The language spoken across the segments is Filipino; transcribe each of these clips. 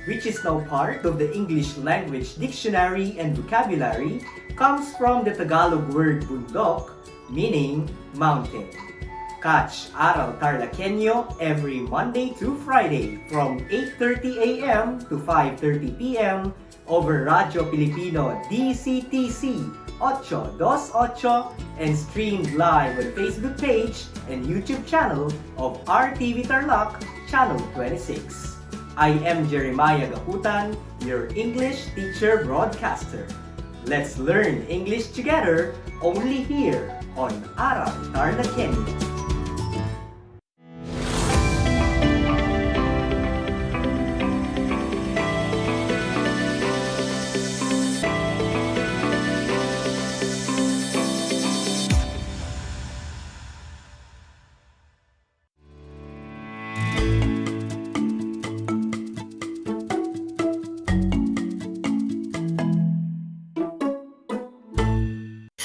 which is now part of the English Language Dictionary and Vocabulary, comes from the Tagalog word bundok, meaning mountain. Catch Aral TarlakHenyo every Monday through Friday from 8:30 a.m. to 5:30 p.m. over Radyo Pilipino DCTC 828 and streamed live on Facebook page and YouTube channel of RTV Tarlac, Channel 26. I am Jeremiah Gahutan, your English teacher broadcaster. Let's learn English together only here on Aral TarlakHenyo.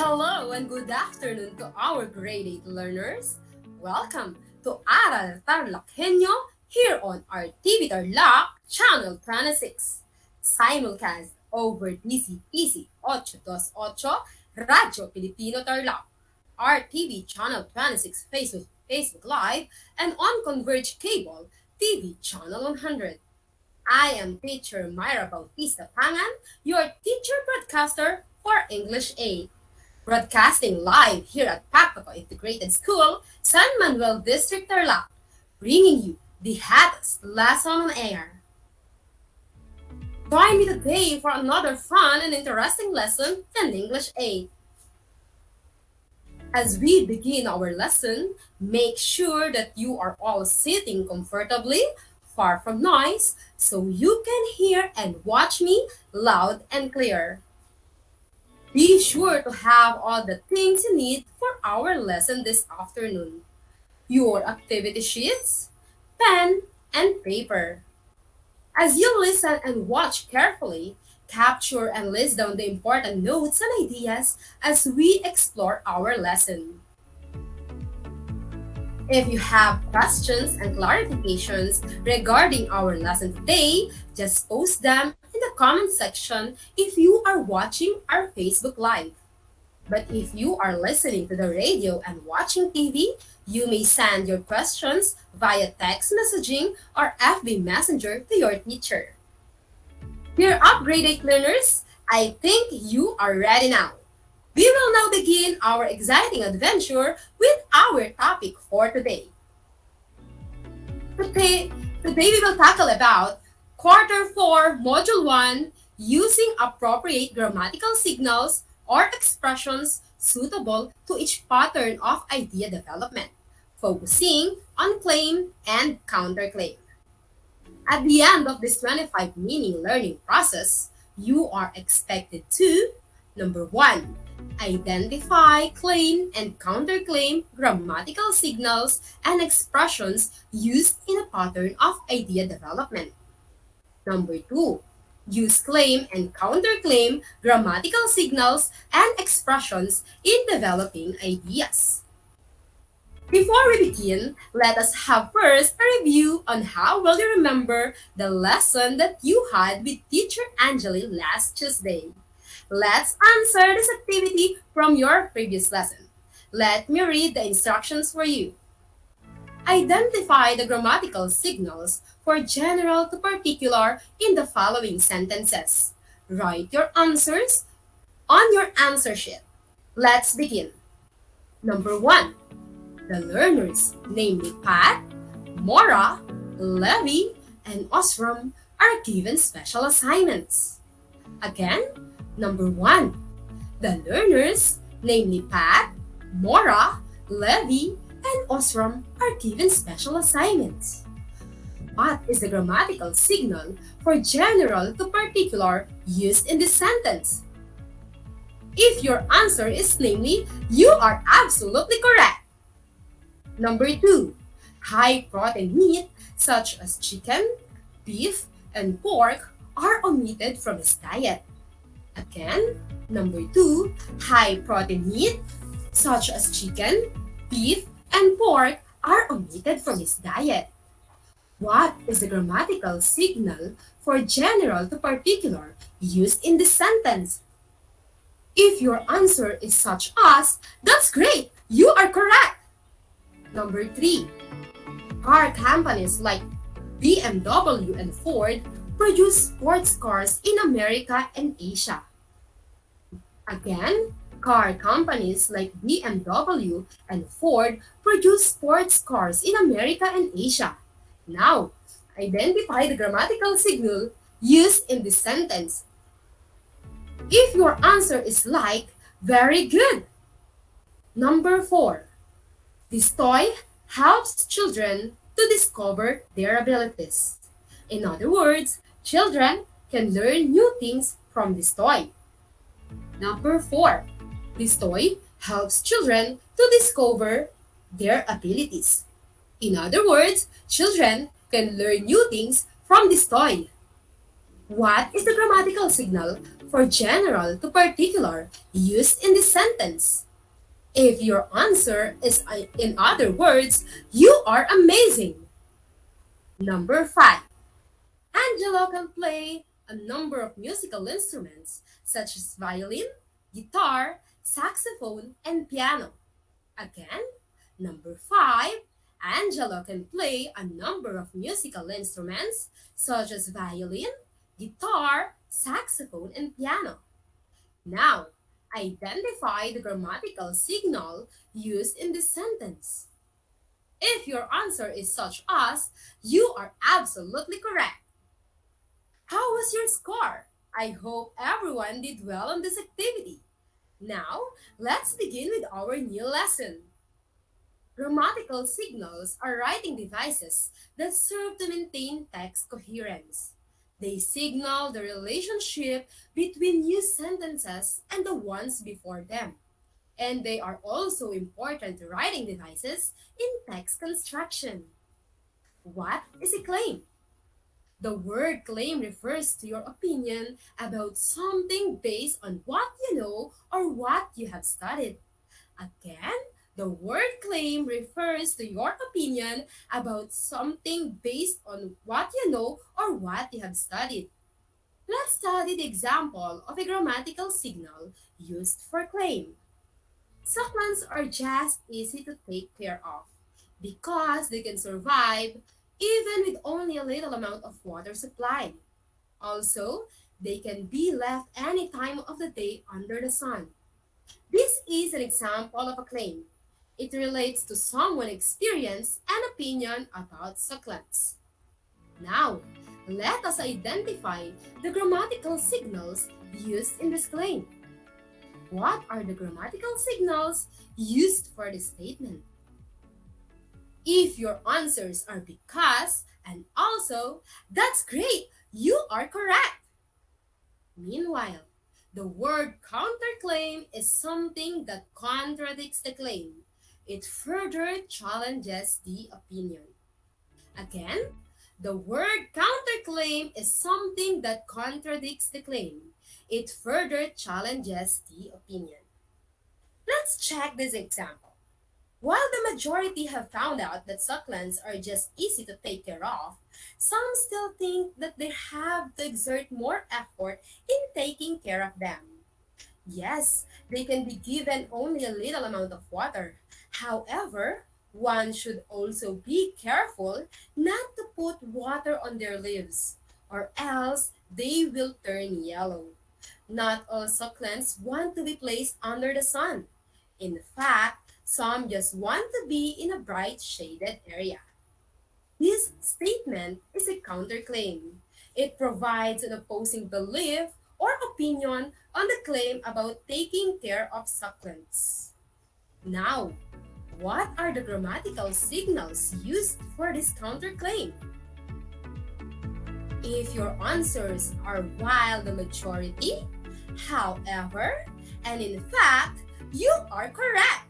Hello and good afternoon to our grade 8 learners. Welcome to Aral TarlakHenyo here on RTV Tarlac, Channel 26. Simulcast over DCTC 828, Radyo Pilipino Tarlac, RTV Channel 26 Facebook Live, and on Converge Cable TV Channel 100. I am teacher Myra Bautista Pangan, your teacher broadcaster for English 8. Broadcasting live here at Papaco Integrated School, San Manuel District, Tarlac, bringing you the hottest lesson on air. Join me today for another fun and interesting lesson in English 8. As we begin our lesson, make sure that you are all sitting comfortably, far from noise, so you can hear and watch me loud and clear. Be sure to have all the things you need for our lesson this afternoon. Your activity sheets, pen, and paper. As you listen and watch carefully, capture and list down the important notes and ideas as we explore our lesson. If you have questions and clarifications regarding our lesson today, just post them in the comment section if you are watching our Facebook Live. But if you are listening to the radio and watching TV, you may send your questions via text messaging or FB Messenger to your teacher. Dear upgraded learners, I think you are ready now. We will now begin our exciting adventure with our topic for today. Today we will tackle about Quarter 4, Module 1, using appropriate grammatical signals or expressions suitable to each pattern of idea development, focusing on claim and counterclaim. At the end of this 25 meaning learning process, you are expected to, number 1, identify, claim, and counterclaim grammatical signals and expressions used in a pattern of idea development. Number 2, use claim and counterclaim grammatical signals and expressions in developing ideas. Before we begin, let us have first a review on how well you remember the lesson that you had with Teacher Angeli last Tuesday. Let's answer this activity from your previous lesson. Let me read the instructions for you. Identify the grammatical signals for general to particular in the following sentences. Write your answers on your answer sheet. Let's begin. Number 1. The learners, namely Pat, Mora, Levi, and Osram, are given special assignments. Again, number 1. The learners, namely Pat, Mora, Levi, and Osram, are given special assignments. What is the grammatical signal for general to particular used in this sentence? If your answer is namely, you are absolutely correct. Number 2. High-protein meat such as chicken, beef, and pork are omitted from his diet. Again, number 2, high-protein meat such as chicken, beef, and pork are omitted from his diet. What is the grammatical signal for general to particular used in this sentence? If your answer is such as, that's great, you are correct. Number 3. Car companies like BMW and Ford produce sports cars in America and Asia. Again, car companies like BMW and Ford produce sports cars in America and Asia. Now, identify the grammatical signal used in this sentence. If your answer is like, very good. Number 4. This toy helps children to discover their abilities. In other words, children can learn new things from this toy. Number 4. This toy helps children to discover their abilities. In other words, children can learn new things from this toy. What is the grammatical signal for general to particular used in this sentence? If your answer is in other words, you are amazing. Number 5. Angelo can play a number of musical instruments such as violin, guitar, saxophone, and piano. Again, number 5. Angelo can play a number of musical instruments such as violin, guitar, saxophone, and piano. Now, identify the grammatical signal used in this sentence. If your answer is such as, you are absolutely correct. How was your score? I hope everyone did well on this activity. Now, let's begin with our new lesson. Grammatical signals are writing devices that serve to maintain text coherence. They signal the relationship between new sentences and the ones before them. And they are also important writing devices in text construction. What is a claim? The word claim refers to your opinion about something based on what you know or what you have studied. Again, the word claim refers to your opinion about something based on what you know or what you have studied. Let's study the example of a grammatical signal used for claim. Succulents are just easy to take care of because they can survive even with only a little amount of water supply. Also, they can be left any time of the day under the sun. This is an example of a claim. It relates to someone's experience and opinion about succulents. Now, let us identify the grammatical signals used in this claim. What are the grammatical signals used for this statement? If your answers are because and also, that's great, you are correct. Meanwhile, the word counterclaim is something that contradicts the claim. It further challenges the opinion. Again, the word counterclaim is something that contradicts the claim. It further challenges the opinion. Let's check this example. While the majority have found out that succulents are just easy to take care of, some still think that they have to exert more effort in taking care of them. Yes, they can be given only a little amount of water. However, one should also be careful not to put water on their leaves, or else they will turn yellow. Not all succulents want to be placed under the sun. In fact, some just want to be in a bright shaded area. This statement is a counterclaim. It provides an opposing belief or opinion on the claim about taking care of succulents. Now, what are the grammatical signals used for this counterclaim? If your answers are while the majority, however, and in fact, you are correct.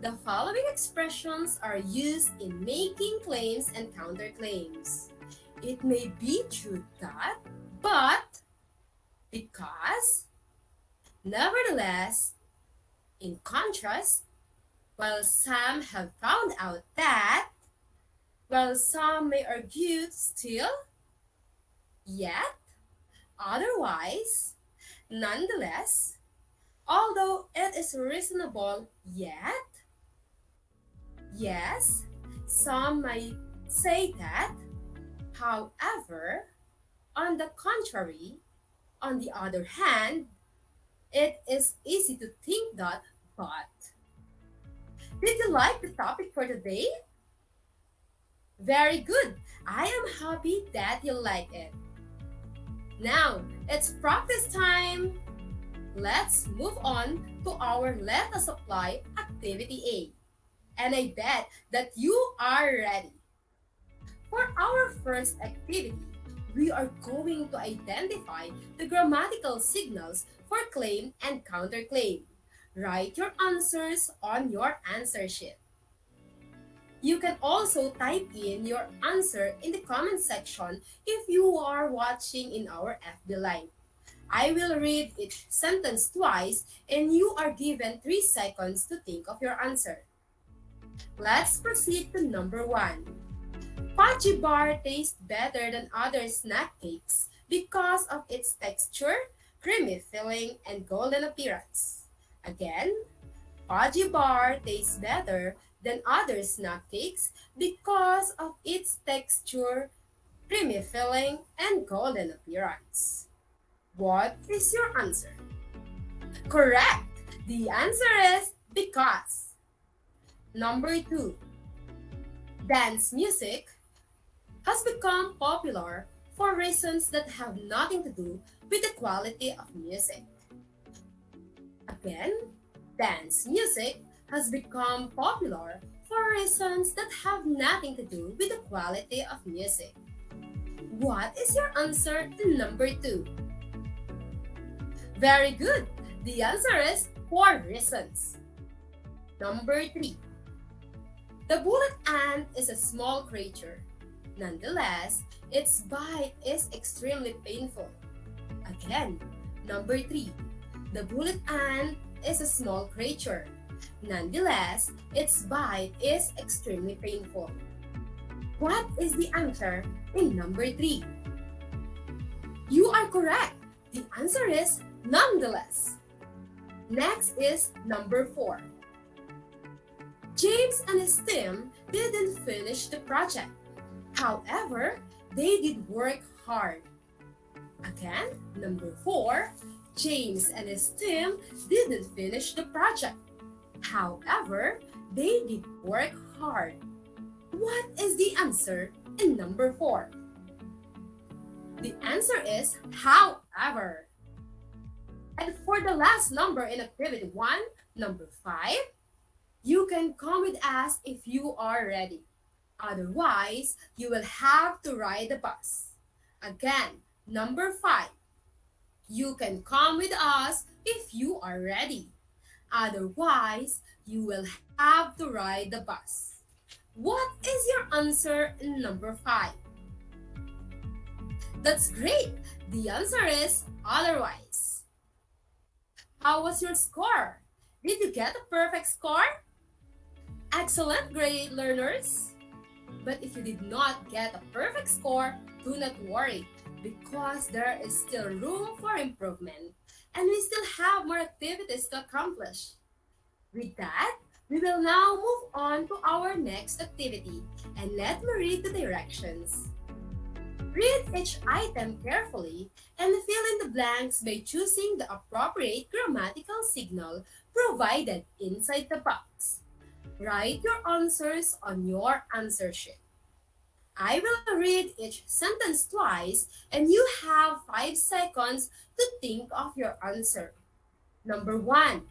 The following expressions are used in making claims and counterclaims. It may be true that, but, because, nevertheless, in contrast, while some have found out that, While some may argue still, yet, otherwise, nonetheless, although it is reasonable, yet, yes, some might say that, however, on the contrary, on the other hand, it is easy to think that, but. Did you like the topic for today? Very good. I am happy that you like it. Now, it's practice time. Let's move on to our Let Us Apply Activity A. And I bet that you are ready. For our first activity, we are going to identify the grammatical signals for claim and counterclaim. Write your answers on your answer sheet. You can also type in your answer in the comment section if you are watching in our FB Live. I will read each sentence twice and you are given 3 seconds to think of your answer. Let's proceed to number 1. Fudgy bar tastes better than other snack cakes because of its texture, creamy filling, and golden appearance. Again, fudgy bar tastes better than other snack cakes because of its texture, creamy filling, and golden appearance. What is your answer? Correct! The answer is because. Number 2. Dance music has become popular for reasons that have nothing to do with the quality of music. Again, dance music has become popular for reasons that have nothing to do with the quality of music. What is your answer to number 2? Very good. The answer is 4 reasons. Number 3. The bullet ant is a small creature. Nonetheless, its bite is extremely painful. Again, number 3. The bullet ant is a small creature. Nonetheless, its bite is extremely painful. What is the answer in number 3? You are correct. The answer is nonetheless. Next is number 4. James and his team didn't finish the project. However, they did work hard. Again, number 4. James and his team didn't finish the project. However, they did work hard. What is the answer in number 4? The answer is however. And for the last number in activity 1, number 5, you can come with us if you are ready. Otherwise, you will have to ride the bus. Again, number 5. You can come with us if you are ready. Otherwise, you will have to ride the bus. What is your answer in number 5? That's great. The answer is otherwise. How was your score? Did you get a perfect score? Excellent, great learners. But if you did not get a perfect score, do not worry because there is still room for improvement and we still have more activities to accomplish. With that, we will now move on to our next activity and let me read the directions. Read each item carefully and fill in the blanks by choosing the appropriate grammatical signal provided inside the box. Write your answers on your answer sheet. I will read each sentence twice and you have 5 seconds to think of your answer. Number 1.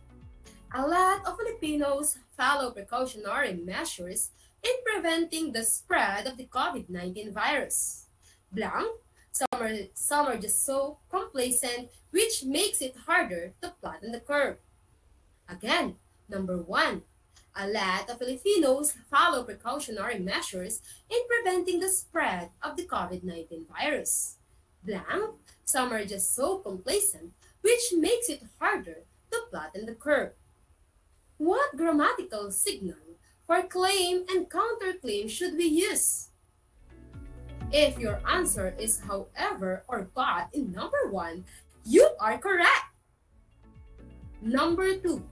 A lot of Filipinos follow precautionary measures in preventing the spread of the COVID-19 virus. Blank, some are just so complacent which makes it harder to flatten the curve. Again, number 1. A lot of Filipinos follow precautionary measures in preventing the spread of the COVID-19 virus. Blank, some are just so complacent, which makes it harder to flatten the curve. What grammatical signal for claim and counterclaim should we use? If your answer is however or but in number 1, you are correct. Number 2,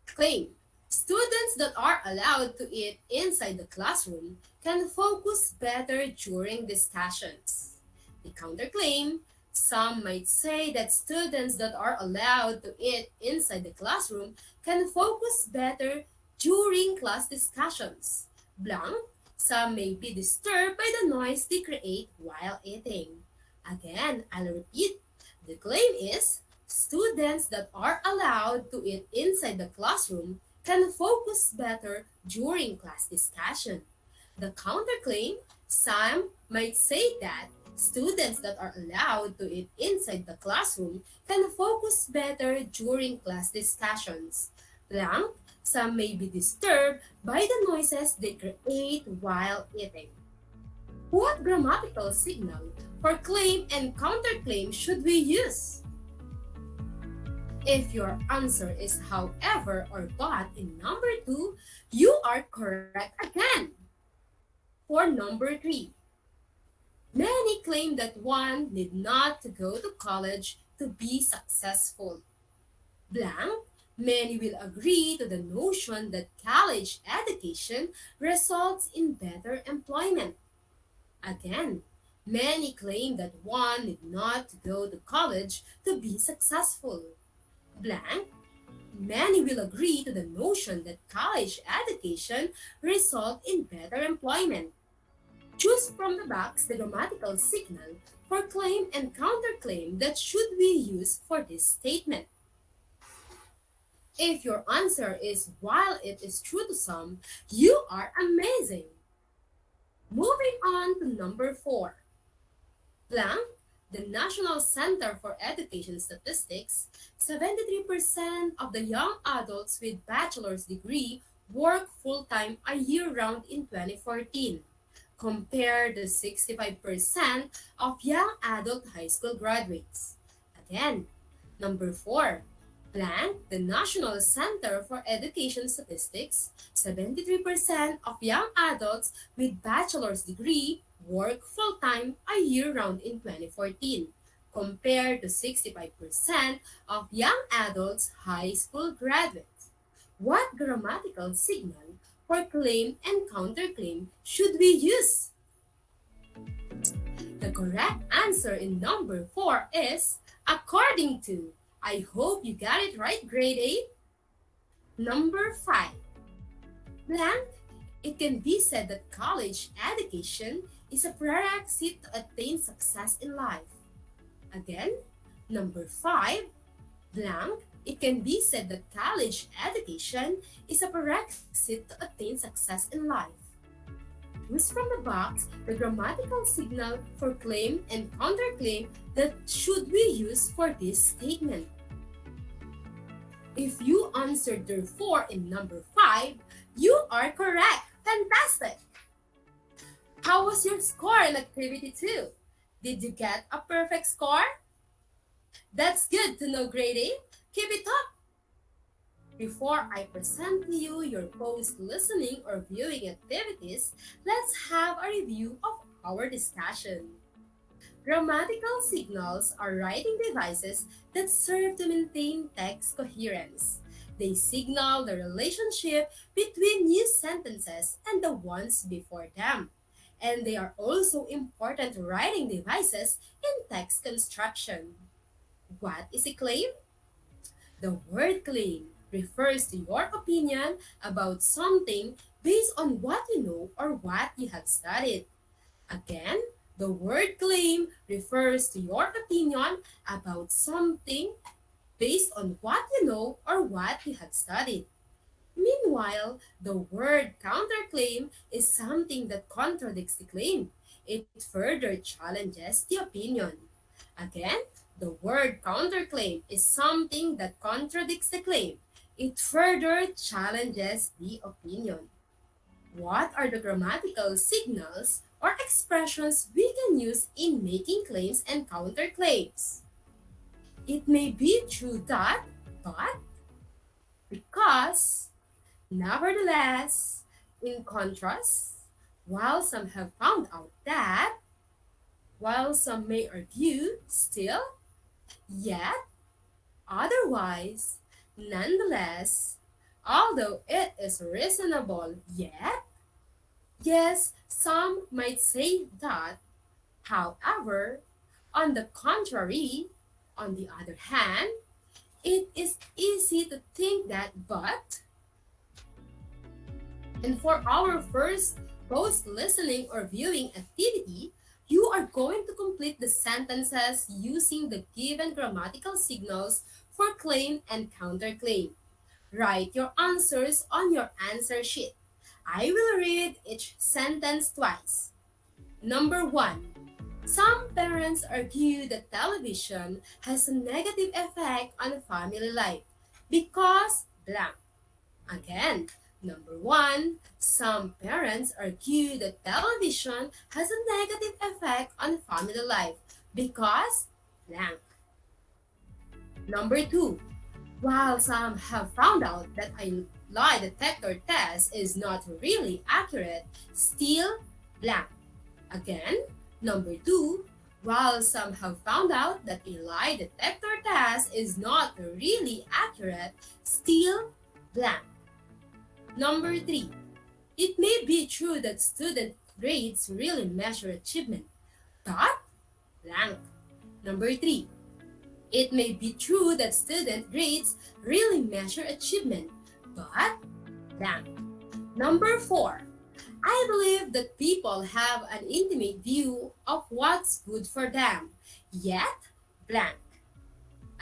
claim. Students that are allowed to eat inside the classroom can focus better during discussions. The counterclaim, some might say that students that are allowed to eat inside the classroom can focus better during class discussions. Blank, some may be disturbed by the noise they create while eating. Again, I'll repeat. The claim is students that are allowed to eat inside the classroom can focus better during class discussion. The counterclaim, some might say that students that are allowed to eat inside the classroom can focus better during class discussions. Blank, some may be disturbed by the noises they create while eating. What grammatical signal for claim and counterclaim should we use? If your answer is however or but in number 2, you are correct again. For number 3, many claim that one need not to go to college to be successful. Blank, many will agree to the notion that college education results in better employment. Again, many claim that one need not to go to college to be successful. Blank, many will agree to the notion that college education result in better employment. Choose from the box the grammatical signal for claim and counterclaim that should we use for this statement. If your answer is while it is true to some, you are amazing. Moving on to number 4. Blank, the National Center for Education Statistics, 73% of the young adults with bachelor's degree work full-time a year round in 2014. Compare the 65% of young adult high school graduates. Again, number 4. Blank, the National Center for Education Statistics, 73% of young adults with bachelor's degree work full-time a year round in 2014, compared to 65% of young adults high school graduates. What grammatical signal for claim and counterclaim should we use? The correct answer in number 4 is according to. I hope you got it right, grade 8. Number 5. Blank, it can be said that college education is a prerequisite to attain success in life. Again, number 5. Blank, it can be said that college education is a prerequisite to attain success in life. Choose from the box the grammatical signal for claim and counterclaim that should we use for this statement. If you answered therefore in number 5, you are correct. Fantastic! How was your score in activity 2? Did you get a perfect score? That's good to know, grade 8. Keep it up! Before I present to you your post-listening or viewing activities, let's have a review of our discussion. Grammatical signals are writing devices that serve to maintain text coherence. They signal the relationship between new sentences and the ones before them. And they are also important writing devices in text construction. What is a claim? The word claim refers to your opinion about something based on what you know or what you have studied. Again, the word claim refers to your opinion about something based on what you know or what you have studied. Meanwhile, the word counterclaim is something that contradicts the claim. It further challenges the opinion. Again, the word counterclaim is something that contradicts the claim. It further challenges the opinion. What are the grammatical signals or expressions we can use in making claims and counterclaims? It may be true that, but, because, Nevertheless, in contrast, while some have found out that, while some may argue still, yet otherwise, nonetheless, although it is reasonable yet, yes, some might say that, however, on the contrary, on the other hand, it is easy to think that, but, and for our first post listening or viewing activity, you are going to complete the sentences using the given grammatical signals for claim and counterclaim. Write your answers on your answer sheet. I will read each sentence twice. Number 1. Some parents argue that television has a negative effect on family life because blank. Again, number 1. Some parents argue that television has a negative effect on family life because blank. Number 2. While some have found out that a lie detector test is not really accurate, still blank. Again, number 2. While some have found out that a lie detector test is not really accurate, still blank. Number 3. It may be true that student grades really measure achievement, but blank. Number 3. It may be true that student grades really measure achievement, but blank. Number 4. I believe that people have an intimate view of what's good for them, yet blank.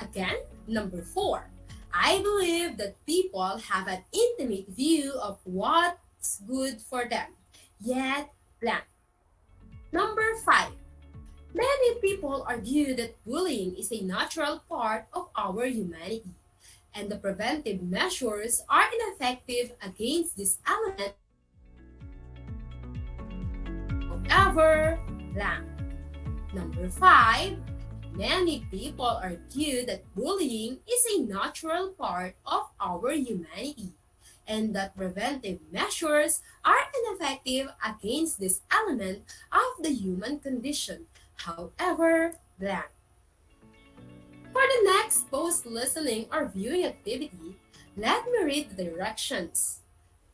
Again, number 4. I believe that people have an intimate view of what's good for them, yet blank. Number 5. Many people argue that bullying is a natural part of our humanity, and the preventive measures are ineffective against this element. However, blank. Number 5. Many people argue that bullying is a natural part of our humanity, and that preventive measures are ineffective against this element of the human condition. However, blank. For the next post-listening or viewing activity, let me read the directions.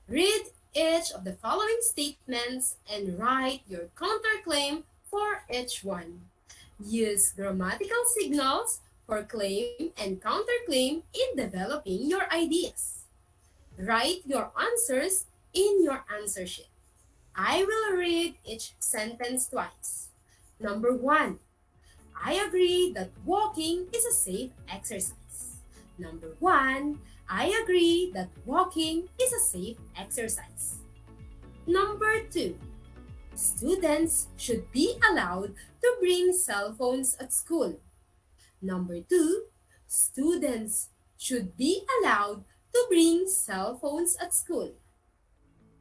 Read each of the following statements and write your counterclaim for each one. Use grammatical signals for claim and counterclaim in developing your ideas. Write your answers in your answer sheet. I will read each sentence twice. Number 1. I agree that walking is a safe exercise. Number 1. I agree that walking is a safe exercise. Number 2. Students should be allowed to bring cell phones at school. Number 2. Students should be allowed to bring cell phones at school.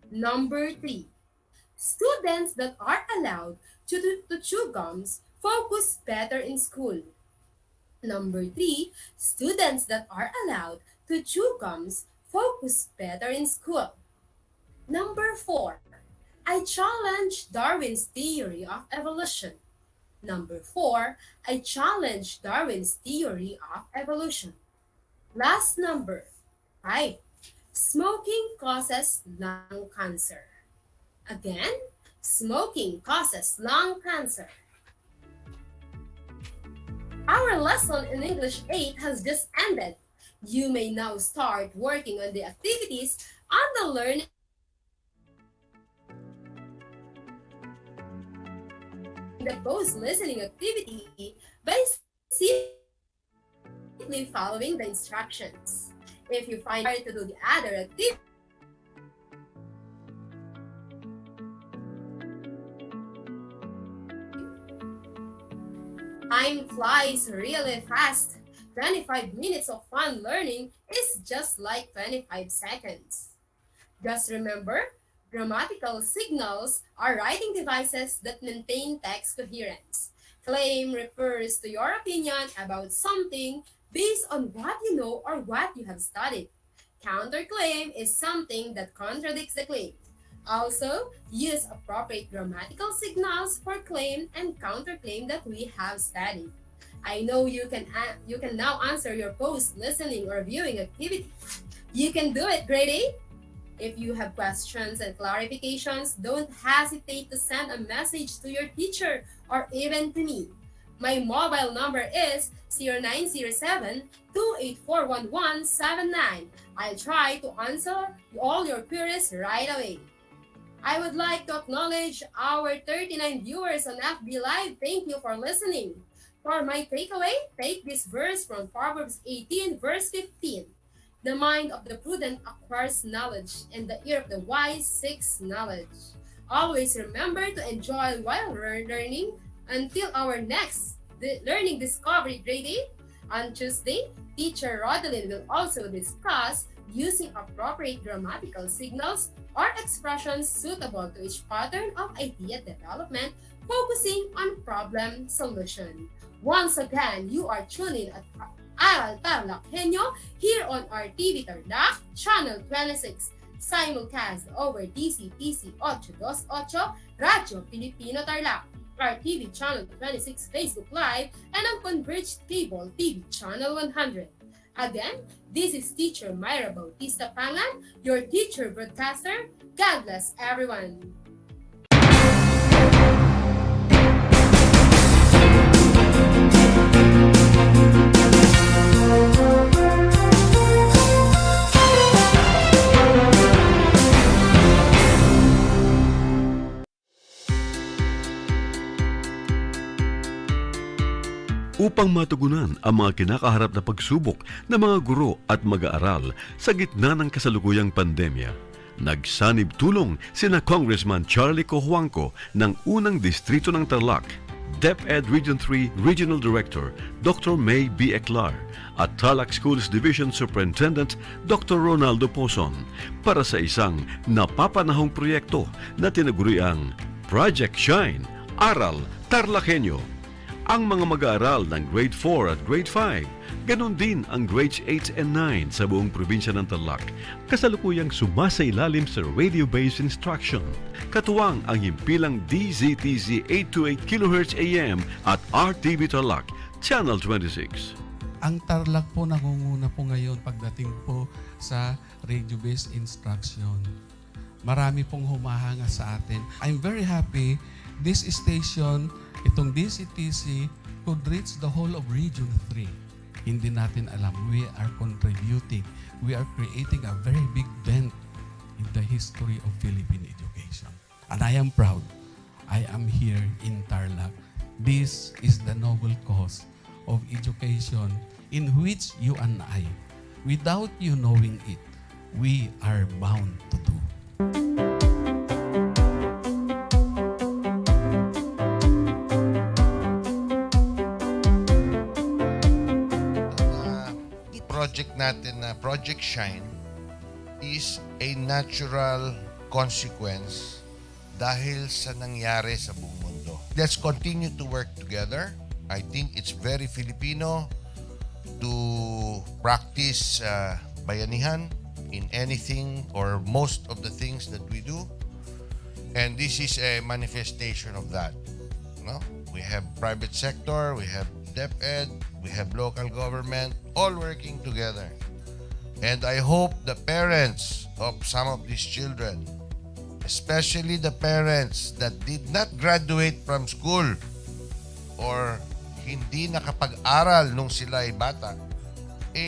Number 3. Students that are allowed to chew gums focus better in school. Number 3. Students that are allowed to chew gums focus better in school. Number 4. I challenge Darwin's theory of evolution. Number 4. I challenge Darwin's theory of evolution. Last number 5. Smoking causes lung cancer. Again, smoking causes lung cancer. Our lesson in English 8 has just ended. You may now start working on the activities on the learning the post-listening activity by simply following the instructions. If you find it hard to do the other activity, time flies really fast. 25 minutes of fun learning is just like 25 seconds. Just remember, grammatical signals are writing devices that maintain text coherence. Claim refers to your opinion about something based on what you know or what you have studied. Counterclaim is something that contradicts the claim. Also, use appropriate grammatical signals for claim and counterclaim that we have studied. I know you can now answer your post listening or viewing activity. You can do it, grade 8. If you have questions and clarifications, don't hesitate to send a message to your teacher or even to me. My mobile number is 0907-284-1179. I'll try to answer all your queries right away. I would like to acknowledge our 39 viewers on FB Live. Thank you for listening. For my takeaway, take this verse from Proverbs 18, verse 15. The mind of the prudent acquires knowledge, and the ear of the wise seeks knowledge. Always remember to enjoy while learning until our next learning discovery grade 8. On Tuesday, teacher Rodelyn will also discuss using appropriate grammatical signals or expressions suitable to each pattern of idea development, focusing on problem solution. Once again, you are tuning at Aral TarlakHenyo here on RTV Tarlac, Channel 26, simulcast over DCTC 828, Radyo Pilipino Tarlac, RTV Channel 26 Facebook Live, and ang Converged Cable TV Channel 100. Again, this is Teacher Myra Bautista Pangan, your teacher broadcaster. God bless everyone. Upang matugunan ang mga kinakaharap na pagsubok ng mga guro at mag-aaral sa gitna ng kasalukuyang pandemya, nagsanib tulong sina Congressman Charlie Cojuangco ng unang distrito ng Tarlac, DEPED Region 3 Regional Director Dr. May B. Eclar at Tarlac Schools Division Superintendent Dr. Ronaldo Pozon para sa isang napapanahong proyekto na tinaguriang Project Shine, Aral TarlakHenyo. Ang mga mag-aaral ng Grade 4 at Grade 5, ganun din ang Grades 8 and 9 sa buong probinsya ng Tarlac, kasalukuyang sumasailalim sa radio-based instruction. Katuwang ang himpilang DZTZ 828 kHz AM at RTV Tarlac, Channel 26. Ang Tarlac po nangunguna po ngayon pagdating po sa radio-based instruction. Marami pong humahanga sa atin. I'm very happy this station, itong DCTC, could reach the whole of Region 3. Hindi natin alam, we are contributing. We are creating a very big dent in the history of Philippine education. And I am proud. I am here in Tarlac. This is the noble cause of education in which you and I, without you knowing it, we are bound to do. Project natin na Project Shine is a natural consequence dahil sa nangyari sa buong mundo. Let's continue to work together. I think it's very Filipino to practice bayanihan in anything or most of the things that we do. And this is a manifestation of that. No? We have private sector, we have DEPED, we have local government, all working together. And I hope the parents of some of these children, especially the parents that did not graduate from school or hindi nakapag-aral nung sila ay bata,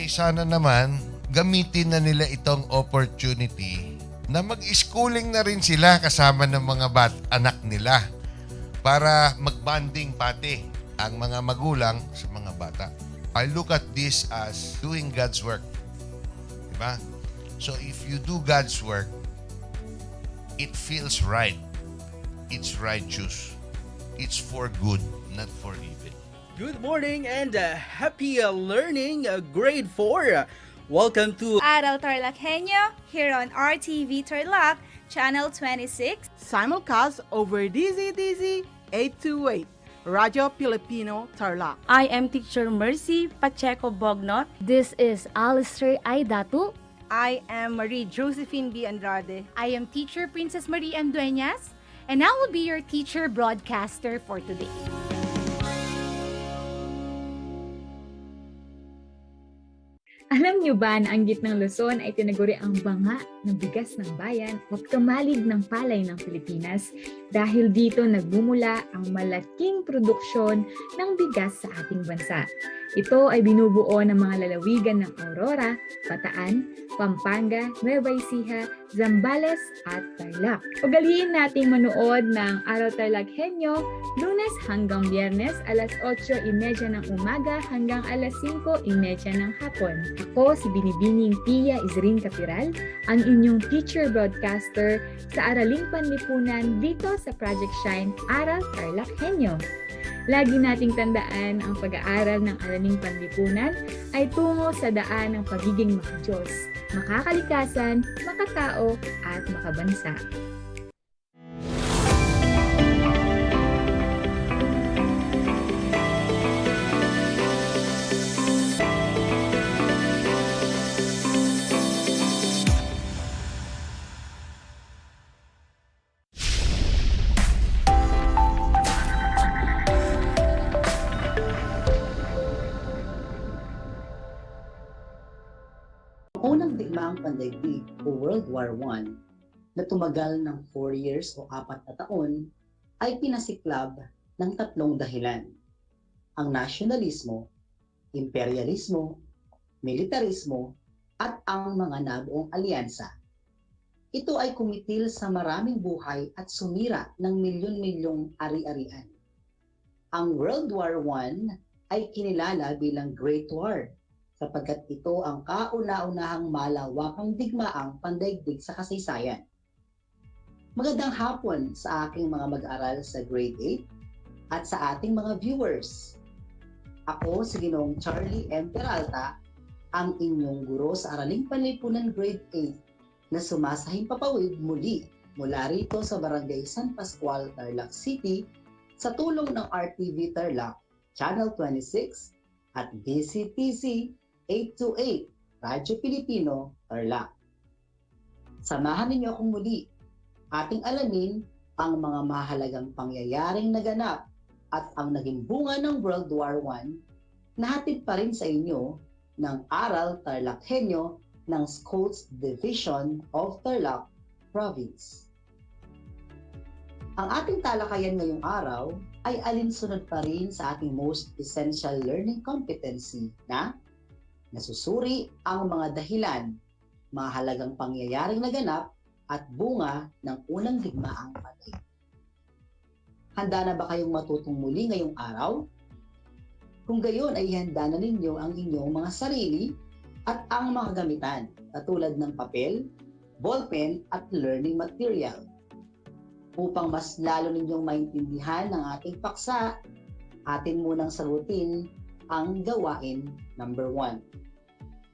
sana naman gamitin na nila itong opportunity na mag-schooling na rin sila kasama ng mga anak nila para mag-bonding pati ang mga magulang sa mga bata. I look at this as doing God's work. Diba? So if you do God's work, it feels right. It's righteous. It's for good, not for evil. Good morning and happy learning, grade 4. Welcome to Aral TarlakHenyo here on RTV Tarlac, Channel 26. Simulcast over DZTZ 828, Radyo Pilipino Tarlac. I am Teacher Mercy Pacheco Bognot. This is Alistair Aidatu. I am Marie Josephine B. Andrade. I am Teacher Princess Marie M. Dueñas, and I will be your teacher broadcaster for today. Alam niyo ba na ang gitnang Luzon ay tinaguri ang banga ng bigas ng bayan o kamalig ng palay ng Pilipinas dahil dito nagmumula ang malaking produksyon ng bigas sa ating bansa. Ito ay binubuo ng mga lalawigan ng Aurora, Bataan, Pampanga, Nueva Ecija, Zambales at Tarlac. Ugaliin nating manood ng Aral TarlakHenyo Lunes hanggang Biyernes alas 8:30 ng umaga hanggang alas 5:30 ng hapon. Ako si Binibining Pia Isrin Capiral, ang inyong teacher broadcaster sa Araling Panlipunan dito sa Project Shine Aral TarlakHenyo. Lagi nating tandaan ang pag-aaral ng Araling Panlipunan ay tungo sa daan ng pagiging makadiyos, makakalikasan, makatao at makabansa. Unang digmaang pandaigdig o World War I na tumagal ng 4 years o 4 na taon ay pinasiklab ng 3 dahilan. Ang nasyonalismo, imperialismo, militarismo, at ang mga nabuong alyansa. Ito ay kumitil sa maraming buhay at sumira ng milyon-milyong ari-arian. Ang World War I ay kinilala bilang Great War sapagkat ito ang kauna-unahang malawakang digmaang pandaigdig sa kasaysayan. Magandang hapon sa aking mga mag-aaral sa Grade 8 at sa ating mga viewers. Ako si Ginoong Charlie M. Peralta, ang inyong guro sa Araling Panlipunan Grade 8 na sumasahing papawid muli mula rito sa Barangay San Pascual, Tarlac City sa tulong ng RTV Tarlac, Channel 26 at DCTC 828, Radyo Pilipino, Tarlac. Samahan ninyo akong muli. Ating alamin ang mga mahalagang pangyayaring naganap at ang naging bunga ng World War I na hatid pa rin sa inyo ng Aral TarlakHenyo ng Scouts Division of Tarlac Province. Ang ating talakayan ngayong araw ay alinsunod pa rin sa ating Most Essential Learning Competency na nasusuri ang mga dahilan, mahalagang pangyayaring naganap at bunga ng unang digmaang pandaigdig. Handa na ba kayong matutong muli ngayong araw? Kung gayon ay handa na ninyo ang inyong mga sarili at ang mga gamitan katulad ng papel, ballpen at learning material. Upang mas lalo ninyong maintindihan ang ating paksa, atin munang sagutin ang gawain number 1.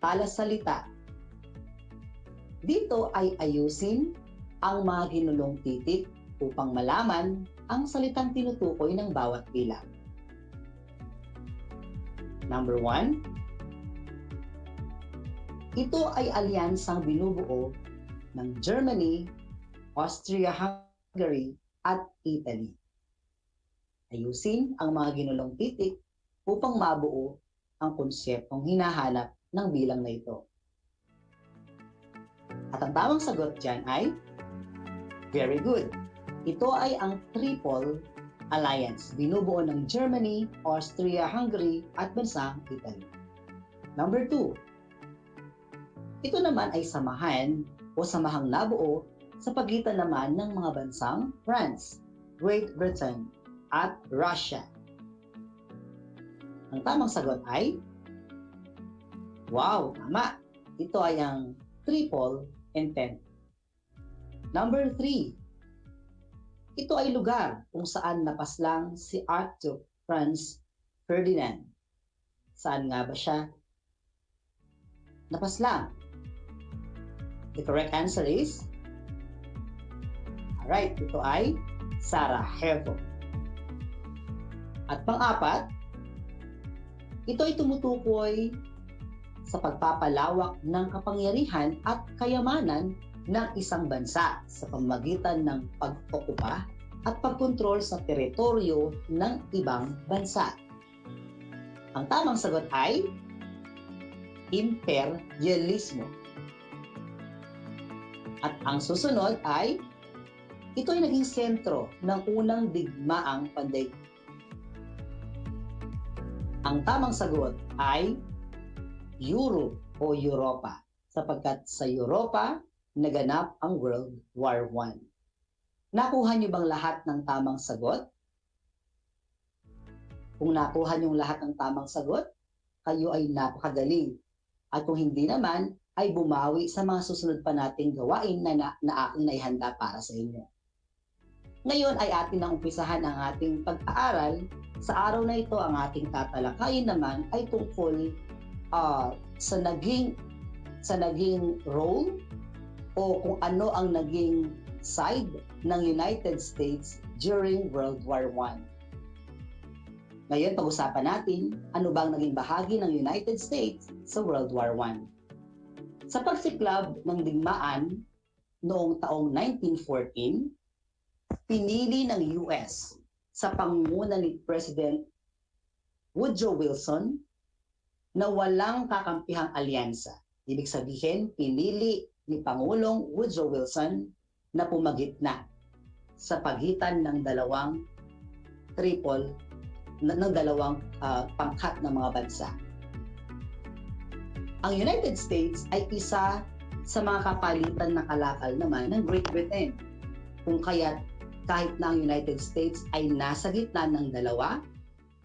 Talasalita. Dito ay ayusin ang mga ginulong titik upang malaman ang salitang tinutukoy ng bawat bilang. Number 1. Ito ay alyansang binubuo ng Germany, Austria-Hungary at Italy. Ayusin ang mga ginulong titik upang mabuo ang konseptong hinahanap ng bilang na ito. At ang tamang sagot dyan ay very good. Ito ay ang Triple Alliance, binubuo ng Germany, Austria-Hungary at bansang Italy. Number 2. Ito naman ay samahan o samahang nabuo sa pagitan naman ng mga bansang France, Great Britain at Russia. Ang tamang sagot ay wow, tama. Ito ay ang Triple Entente. Number 3. Ito ay lugar kung saan napaslang si Archduke Franz Ferdinand. Saan nga ba siya napaslang? The correct answer is alright, ito ay Sarajevo. At pang-apat, ito ay tumutukoy sa pagpapalawak ng kapangyarihan at kayamanan ng isang bansa sa pamamagitan ng pag-okupa at pagkontrol sa teritoryo ng ibang bansa. Ang tamang sagot ay imperialismo. At ang susunod ay ito ay naging sentro ng unang digmaang pandaigdig. Ang tamang sagot ay Europe o Europa, sapagkat sa Europa naganap ang World War I. Nakuha niyo bang lahat ng tamang sagot? Kung nakuha niyo lahat ng tamang sagot, kayo ay napakagaling. At kung hindi naman, ay bumawi sa mga susunod pa nating gawain na aking naihanda para sa inyo. Ngayon ay atin nang umpisahan ang ating pag-aaral. Sa araw na ito, ang ating tatalakayin naman ay tungkol sa naging role o kung ano ang naging side ng United States during World War I. Ngayon, pag-usapan natin ano ba ang naging bahagi ng United States sa World War I. Sa pagsiklab ng digmaan noong taong 1914, pinili ng US sa pangunguna ni President Woodrow Wilson na walang kakampihang alyansa. Ibig sabihin, pinili ni Pangulong Woodrow Wilson na pumagitna sa pagitan ng dalawang pangkat ng mga bansa. Ang United States ay isa sa mga kapalitan na kalakal naman ng Great Britain. Kung kaya't kahit na ang United States ay nasa gitna ng dalawa,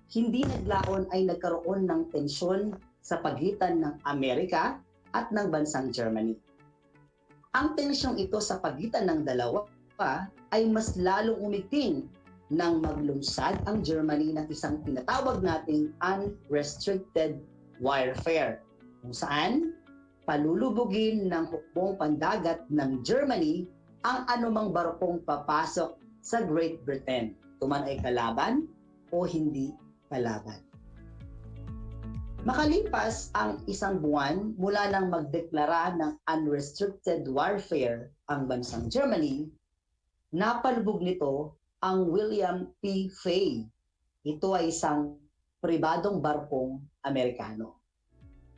hindi naglaon ay nagkaroon ng tensyon sa pagitan ng Amerika at ng bansang Germany. Ang tensyong ito sa pagitan ng dalawa ay mas lalong umigting nang maglunsad ang Germany ng isang tinatawag nating unrestricted warfare, kung saan palulubugin ng hukbong pandagat ng Germany ang anumang barkong papasok sa Great Britain, tuman ay kalaban o hindi kalaban. Makalipas ang isang buwan mula nang magdeklara ng unrestricted warfare ang bansang Germany, napalubog nito ang William P. Fay. Ito ay isang pribadong barkong Amerikano.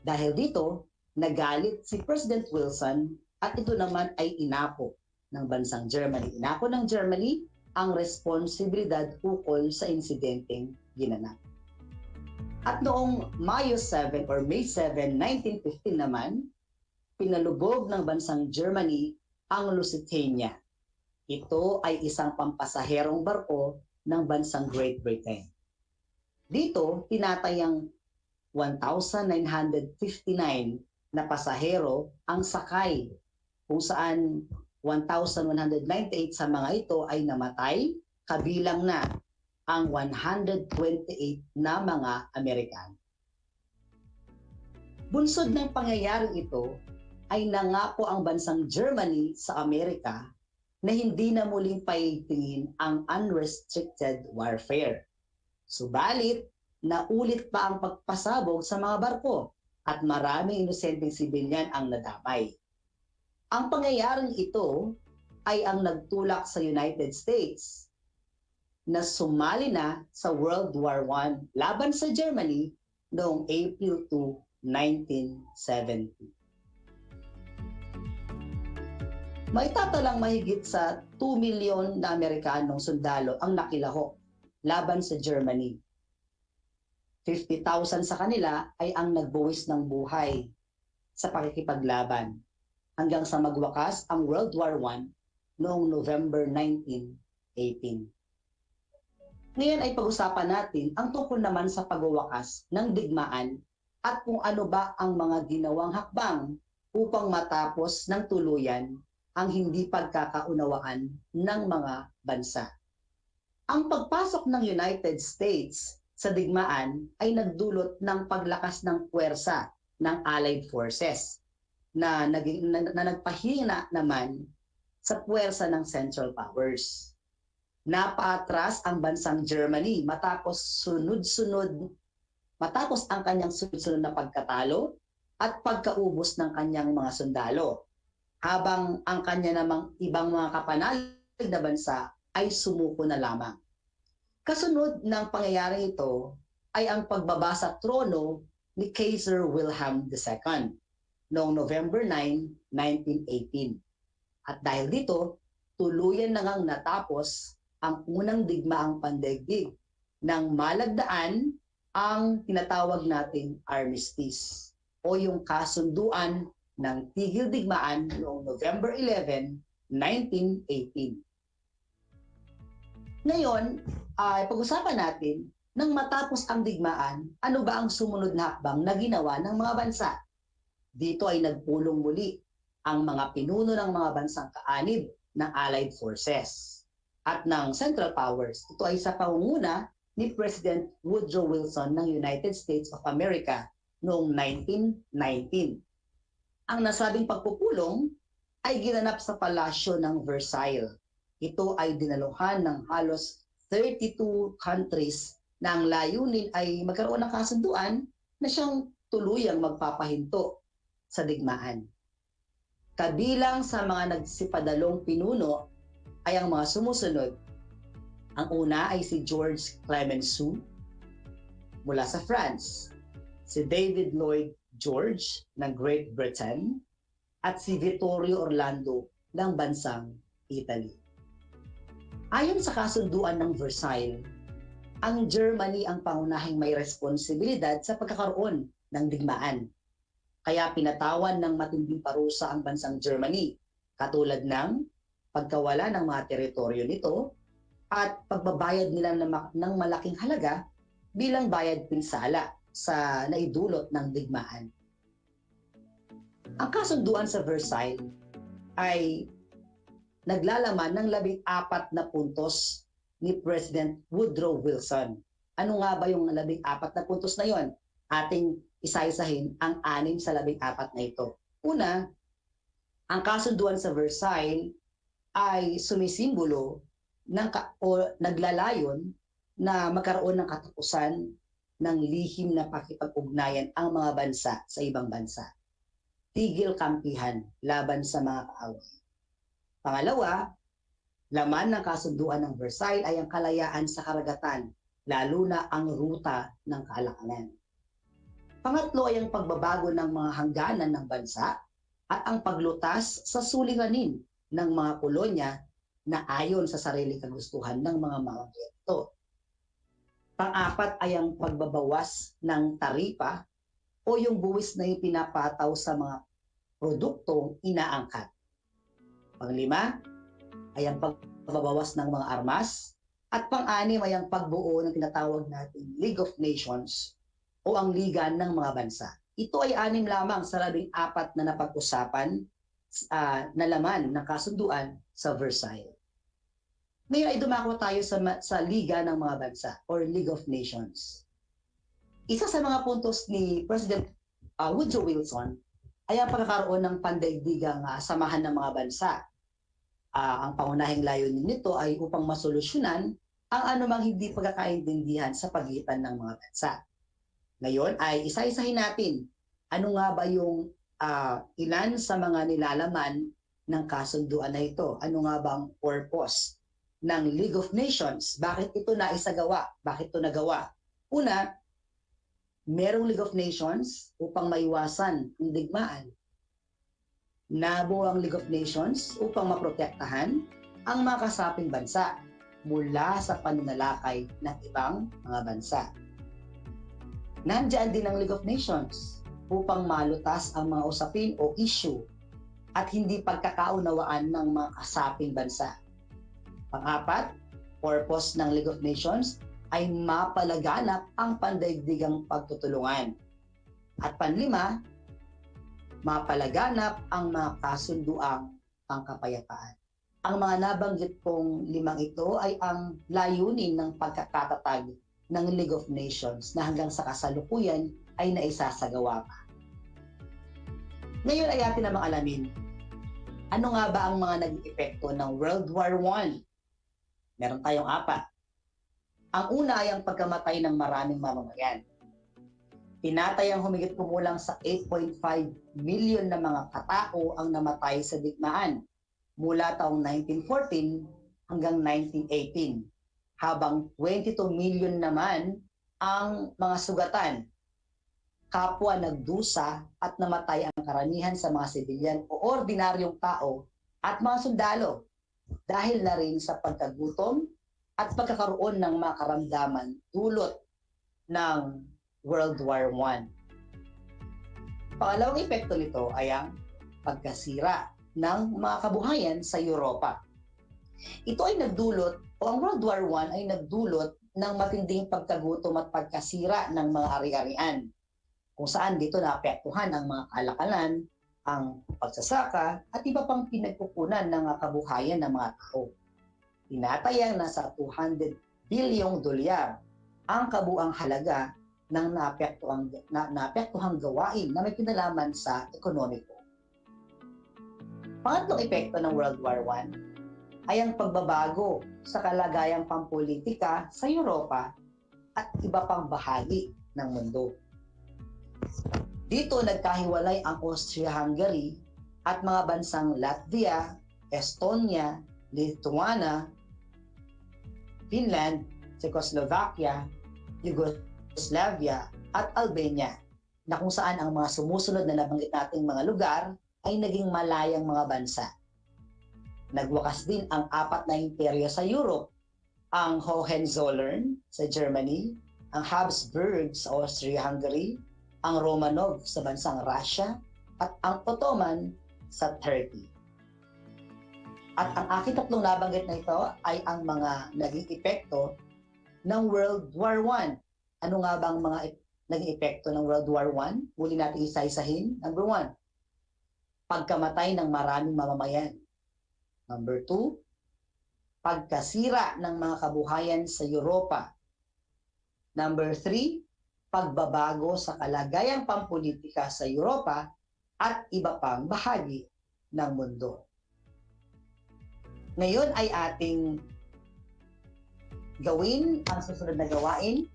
Dahil dito, nagalit si President Wilson at ito naman ay inako ng bansang Germany. Inako ng Germany ang responsibilidad ukol sa insidenteng ginanap. At noong May 7, 1915 naman, pinalubog ng bansang Germany ang Lusitania. Ito ay isang pampasaherong barko ng bansang Great Britain. Dito, tinatayang 1,959 na pasahero ang sakay, kung saan 1,198 sa mga ito ay namatay, kabilang na ang 128 na mga Amerikano. Bunsod ng pangyayaring ito ay nangako ang bansang Germany sa Amerika na hindi na muling paitingin ang unrestricted warfare. Subalit, naulit pa ang pagpasabog sa mga barko at maraming inosenteng sibilyan ang nadamay. Ang pangyayaring ito ay ang nagtulak sa United States na sumali na sa World War I laban sa Germany noong April 2, 1970. May tatalang mahigit sa 2 milyon na Amerikanong sundalo ang nakilahok laban sa Germany. 50,000 sa kanila ay ang nagbuwis ng buhay sa pakikipaglaban hanggang sa magwakas ang World War I noong November 1918. Ngayon ay pag-usapan natin ang tungkol naman sa pagwawakas ng digmaan at kung ano ba ang mga ginawang hakbang upang matapos ng tuluyan ang hindi pagkakaunawaan ng mga bansa. Ang pagpasok ng United States sa digmaan ay nagdulot ng paglakas ng puwersa ng Allied Forces na nagpahina naman sa puwersa ng Central Powers. Napaatras ang bansang Germany matapos ang kanyang sunod-sunod na pagkatalo at pagkaubos ng kanyang mga sundalo, habang ang kanya namang ibang mga kapanalig na bansa ay sumuko na lamang. Kasunod ng pangyayari ito ay ang pagbaba sa trono ni Kaiser Wilhelm II noong November 9, 1918. At dahil dito, tuluyan na ngang natapos ang unang digmaang pandaigdig nang malagdaan ang tinatawag nating armistice o yung kasunduan ng tigil digmaan noong November 11, 1918. Ngayon, pag-usapan natin, nang matapos ang digmaan, ano ba ang sumunod na hakbang na ginawa ng mga bansa? Dito ay nagpulong muli ang mga pinuno ng mga bansang kaanib ng Allied Forces at ng Central Powers. Ito ay sa pangunguna ni President Woodrow Wilson ng United States of America noong 1919. Ang nasabing pagpupulong ay ginanap sa palasyo ng Versailles. Ito ay dinaluhan ng halos 32 countries na ang layunin ay magkaroon ng kasunduan na siyang tuluyang magpapahinto sa digmaan. Kabilang sa mga nagsipadalong pinuno ay ang mga sumusunod. Ang una ay si George Clemenceau mula sa France, si David Lloyd George ng Great Britain, at si Vittorio Orlando ng bansang Italy. Ayon sa kasunduan ng Versailles, ang Germany ang pangunahing may responsibilidad sa pagkakaroon ng digmaan. Kaya pinatawan ng matinding parusa ang bansang Germany, katulad ng pagkawala ng mga teritoryo nito at pagbabayad nila ng malaking halaga bilang bayad pinsala sa naidulot ng digmaan. Ang kasunduan sa Versailles ay naglalaman ng 14 na puntos ni President Woodrow Wilson. Ano nga ba yung 14 na puntos na yon? Ating isa-isahin ang 6 sa 14 na ito. Una, ang kasunduan sa Versailles ay sumisimbolo o naglalayon na magkaroon ng katapusan ng lihim na pakikipag-ugnayan ang mga bansa sa ibang bansa. Tigil kampihan laban sa mga kaaway. Pangalawa, laman ng kasunduan ng Versailles ay ang kalayaan sa karagatan, lalo na ang ruta ng kalakalan. Pangatlo ay ang pagbabago ng mga hangganan ng bansa at ang paglutas sa suliranin ng mga kolonya na ayon sa sariling kagustuhan ng mga mamamayan ito. Pang-apat ay ang pagbabawas ng taripa o yung buwis na ipinapataw sa mga produktong inaangkat. Panglima ay ang pagbabawas ng mga armas at pang-anim ay ang pagbuo ng tinatawag nating League of Nations o ang Liga ng mga Bansa. Ito ay 6 lamang sa 14 na napag-usapan na laman ng kasunduan sa Versailles. Ngayon ay dumako tayo sa Liga ng mga Bansa or League of Nations. Isa sa mga puntos ni President Woodrow Wilson ay ang pagkakaroon ng pandaigdigang samahan ng mga bansa. Ang pangunahing layunin nito ay upang masolusyonan ang anumang hindi pagkakaintindihan sa pagitan ng mga bansa. Ngayon ay isa-isahin natin ano nga ba yung ilan sa mga nilalaman ng kasunduan na ito. Ano nga ba ang purpose ng League of Nations? Bakit ito naisagawa? Bakit ito nagawa? Una, merong League of Nations upang maiwasan ang digmaan. Nabuo ang League of Nations upang maprotektahan ang mga kasaping bansa mula sa panunalakay ng ibang mga bansa. Nandiyan din ang League of Nations upang malutas ang mga usapin o issue at hindi pagkakaunawaan ng mga kasaping bansa. Pang-apat, purpose ng League of Nations ay mapalaganap ang pandaigdigang pagtutulungan. At panlima, mapalaganap ang mga kasunduang pangkapayapaan. Ang mga nabanggit pong 5 ito ay ang layunin ng pagkakatatag ng League of Nations na hanggang sa kasalukuyan ay naisasagawa pa. Ngayon ay atin namang alamin, ano nga ba ang mga naging epekto ng World War I? Meron tayong 4. Ang una ay ang pagkamatay ng maraming mamamayan. Tinatayang humigit kumulang sa 8.5 million na mga katao ang namatay sa digmaan mula taong 1914 hanggang 1918, habang 22 million naman ang mga sugatan. Kapwa nagdusa at namatay ang karamihan sa mga sibilyan o ordinaryong tao at mga sundalo dahil na rin sa pagkagutom at pagkakaroon ng mga karamdaman dulot ng World War I. Pangalawang epekto nito ay ang pagkasira ng mga kabuhayan sa Europa. Ito ay nagdulot, o ang World War I ay nagdulot ng matinding pagkagutom at pagkasira ng mga ari-arian, kung saan dito naapektuhan ang mga kalakalan, ang pagsasaka, at iba pang pinagkukunan ng kabuhayan ng mga tao. Tinatayang nasa 200 bilyong dolyar ang kabuang halaga ng naapektuhang gawain na may kinalaman sa ekonomiko. Pangatlong epekto ng World War I ay ang pagbabago sa kalagayang pampolitika sa Europa at iba pang bahagi ng mundo. Dito nagkahiwalay ang Austria-Hungary at mga bansang Latvia, Estonia, Lithuania, Finland, Czechoslovakia, Yugoslavia at Albania, na kung saan ang mga sumusunod na nabanggit nating mga lugar ay naging malayang mga bansa. Nagwakas din ang 4 na imperyo sa Europe, ang Hohenzollern sa Germany, ang Habsburg sa Austria-Hungary, ang Romanov sa bansang Russia, at ang Ottoman sa Turkey. At ang aking tatlong nabanggit na ito ay ang mga naging epekto ng World War I. Ano nga bang mga naging epekto ng World War I? Muli natin isa-isahin. Number 1, pagkamatay ng maraming mamamayan. Number 2, pagkasira ng mga kabuhayan sa Europa. Number 3, pagbabago sa kalagayang pampolitika sa Europa at iba pang bahagi ng mundo. Ngayon ay ating gawin ang susunod na gawain.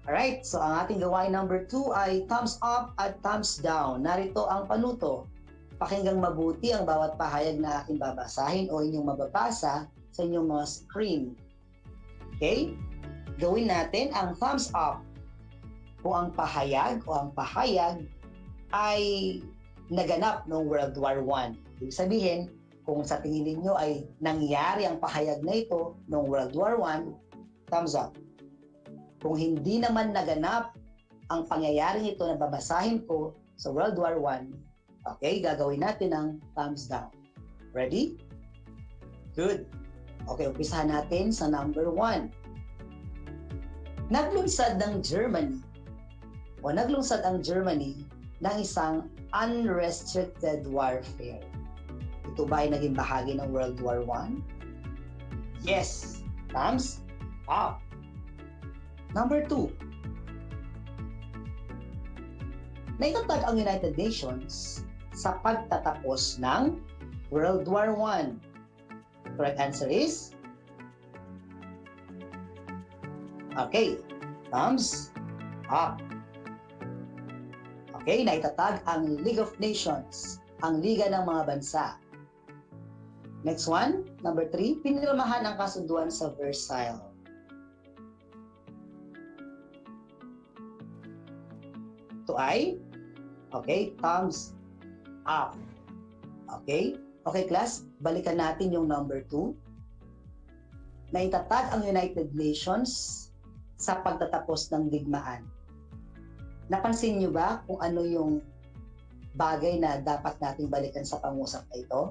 Alright, so ang ating gawain number 2 ay thumbs up at thumbs down. Narito ang panuto. Pakinggang mabuti ang bawat pahayag na aking babasahin o inyong mababasa sa inyong mga screen. Okay? Gawin natin ang thumbs up kung ang pahayag ay naganap noong World War I. Ibig sabihin, kung sa tingin ninyo ay nangyari ang pahayag na ito noong World War I, thumbs up. Kung hindi naman naganap ang pangyayaring ito na babasahin ko sa World War I, okay, gagawin natin ang thumbs down. Ready? Good. Okay, umpisahan natin sa number 1. Naglunsad ang Germany ng isang unrestricted warfare. Ito ba ay naging bahagi ng World War I? Yes. Thumbs up. Number 2. Naitatag ang United Nations sa pagtatapos ng World War I. Correct answer is? Okay. Thumbs up. Okay, naitatag ang League of Nations, ang Liga ng mga Bansa. Next one, number 3, pinirmahan ang kasunduan sa Versailles. Ito ay, okay, thumbs up. Okay? Okay, class, balikan natin yung number 2. Naitatag ang United Nations sa pagtatapos ng digmaan. Napansin niyo ba kung ano yung bagay na dapat nating balikan sa pangusap na ito?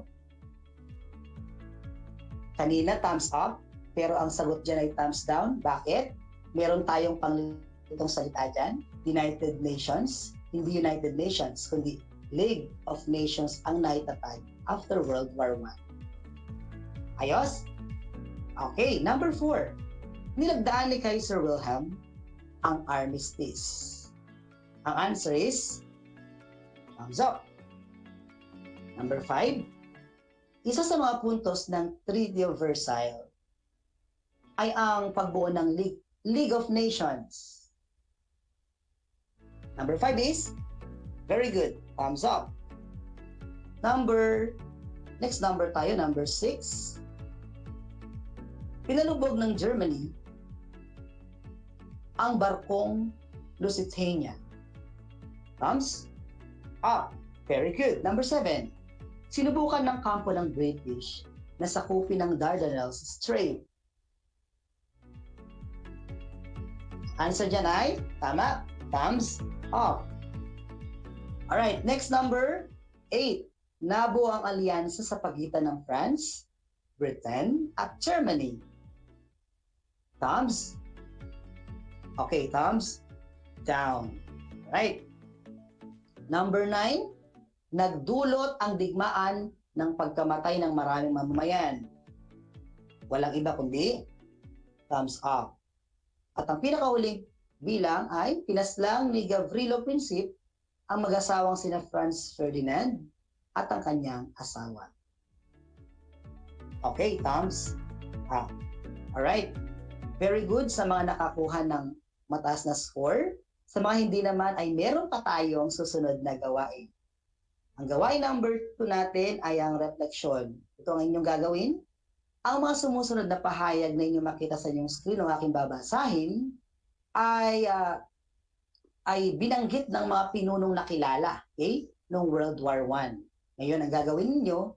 Kanina, thumbs up, pero ang sagot dyan ay thumbs down. Bakit? Meron tayong panglitong salita dyan. United Nations, hindi United Nations, kundi League of Nations ang naitatag after World War I. Ayos? Okay, number 4. Nilagdaan ni Kaiser Wilhelm ang armistice. Ang answer is thumbs up. Number 5. Isa sa mga puntos ng Treaty of Versailles ay ang pagbuo ng League of Nations. Number 5 is, very good, thumbs up. Next number tayo, number 6. Pinalubog ng Germany ang barkong Lusitania. Thumbs up. Very good. Number 7. Sinubukan ng kampo ng British na sakupin ng Dardanelles Strait. Answer dyan ay tama. Thumbs up. Alright, next number 8. Nabuo ang alyansa sa pagitan ng France, Britain, at Germany. Thumbs. Okay, thumbs down. Right. Number 9. Nagdulot ang digmaan ng pagkamatay ng maraming mamamayan. Walang iba kundi thumbs up. At ang pinakahuling bilang ay pinaslang ni Gavrilo Princip ang mag-asawang sina Franz Ferdinand at ang kanyang asawa. Okay, thumbs up. Alright. Very good sa mga nakakuha ng mataas na score. Sa mga hindi naman ay meron pa tayong susunod na gawain. Ang gawain number 2 natin ay ang refleksyon. Ito ang inyong gagawin. Ang mga sumusunod na pahayag na inyong makita sa inyong screen ng aking babasahin ay binanggit ng mga pinunong nakilala, okay, noong World War I. Ngayon, ang gagawin ninyo,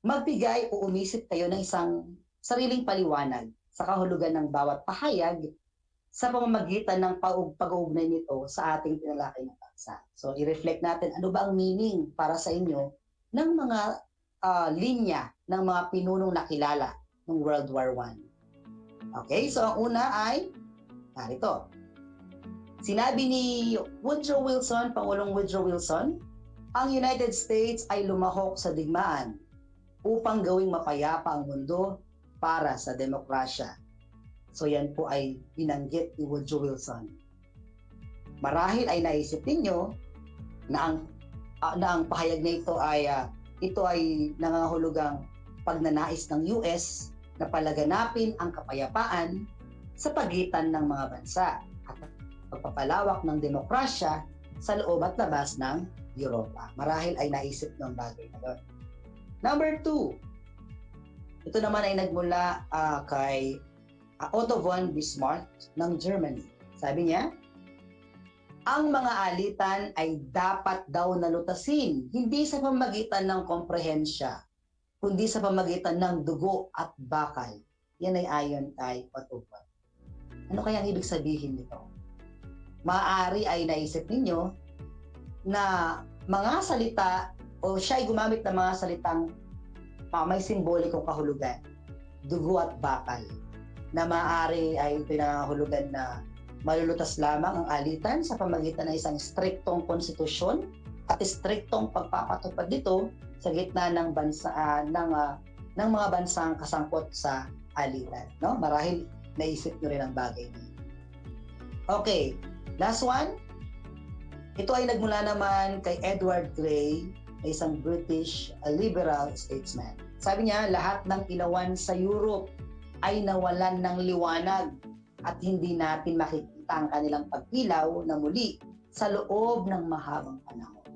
magbigay o umisip kayo ng isang sariling paliwanag sa kahulugan ng bawat pahayag sa pamamagitan ng pag-uugnay nito sa ating tinalakay na paksa. So, i-reflect natin ano ba ang meaning para sa inyo ng mga linya ng mga pinunong nakilala ng World War I. Okay, so ang una ay narito. Sinabi ni Woodrow Wilson, Pangulong Woodrow Wilson, ang United States ay lumahok sa digmaan upang gawing mapayapa ang mundo para sa demokrasya. So yan po ay binanggit ni Woodrow Wilson. Marahil ay naisip ninyo na ang pahayag na ito ay nangangahulugang pagnanais ng US na palaganapin ang kapayapaan sa pagitan ng mga bansa at pagpapalawak ng demokrasya sa loob at labas ng Europa. Marahil ay naisip ng bagay na yun. Number 2. Ito naman ay nagmula kay Otto von Bismarck ng Germany. Sabi niya, ang mga alitan ay dapat daw nalutasin, hindi sa pamamagitan ng komprehensya, kundi sa pamamagitan ng dugo at bakal. Yan ay ayon kay Otto von. Ano kaya ang ibig sabihin nito? Maaari ay naisip ninyo na mga salita o siya ay gumamit ng mga salitang may simbolikong kahulugan, dugo at bakal, na maaari ay pinangahulugan na malulutas lamang ang alitan sa pamamagitan ng isang striktong konstitusyon at striktong pagpapatupad dito sa gitna ng ng mga bansang kasangkot sa alitan. No? Marahil naisip nyo rin ang bagay niyo. Okay, last one. Ito ay nagmula naman kay Edward Grey, isang British liberal statesman. Sabi niya, lahat ng ilawan sa Europe ay nawalan ng liwanag at hindi natin makikita ang kanilang pagkilaw na muli sa loob ng mahabang panahon.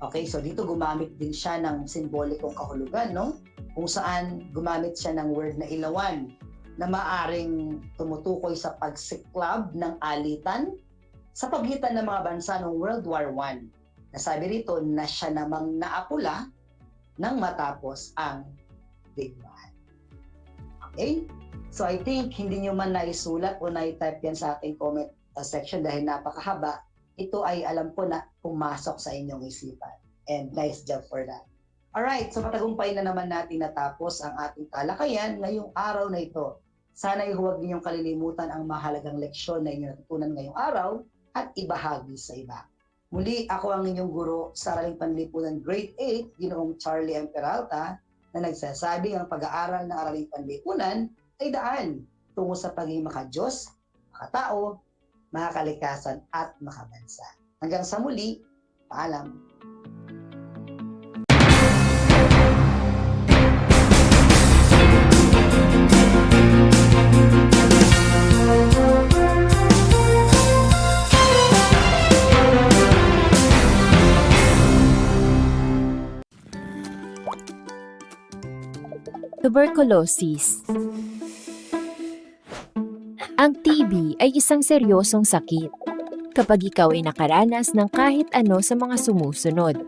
Okay, so dito gumamit din siya ng simbolikong kahulugan, no? Kung saan gumamit siya ng word na ilawan na maaring tumutukoy sa pagsiklab ng alitan sa pagitan ng mga bansa noong World War I. Nasabi rito na siya namang naapula nang matapos ang digmaan. Okay? So I think hindi nyo man naisulat o na-type yan sa ating comment section dahil napakahaba. Ito ay alam ko na pumasok sa inyong isipan. And nice job for that. Alright, so matagumpay na naman natin natapos ang ating talakayan ngayong araw na ito. Sana'y huwag ninyong kalilimutan ang mahalagang leksyon na inyong natutunan ngayong araw at ibahagi sa iba. Muli, ako ang inyong guro sa Araling Panlipunan Grade 8, Ginoong Charlie M. Peralta, na nagsasabing ang pag-aaral ng Araling Panlipunan ay daan tungo sa pagiging makadiyos, makatao, makakalikasan at makabansa. Hanggang sa muli, paalam. Tuberculosis. Ang TB ay isang seryosong sakit. Kapag ikaw ay nakaranas ng kahit ano sa mga sumusunod: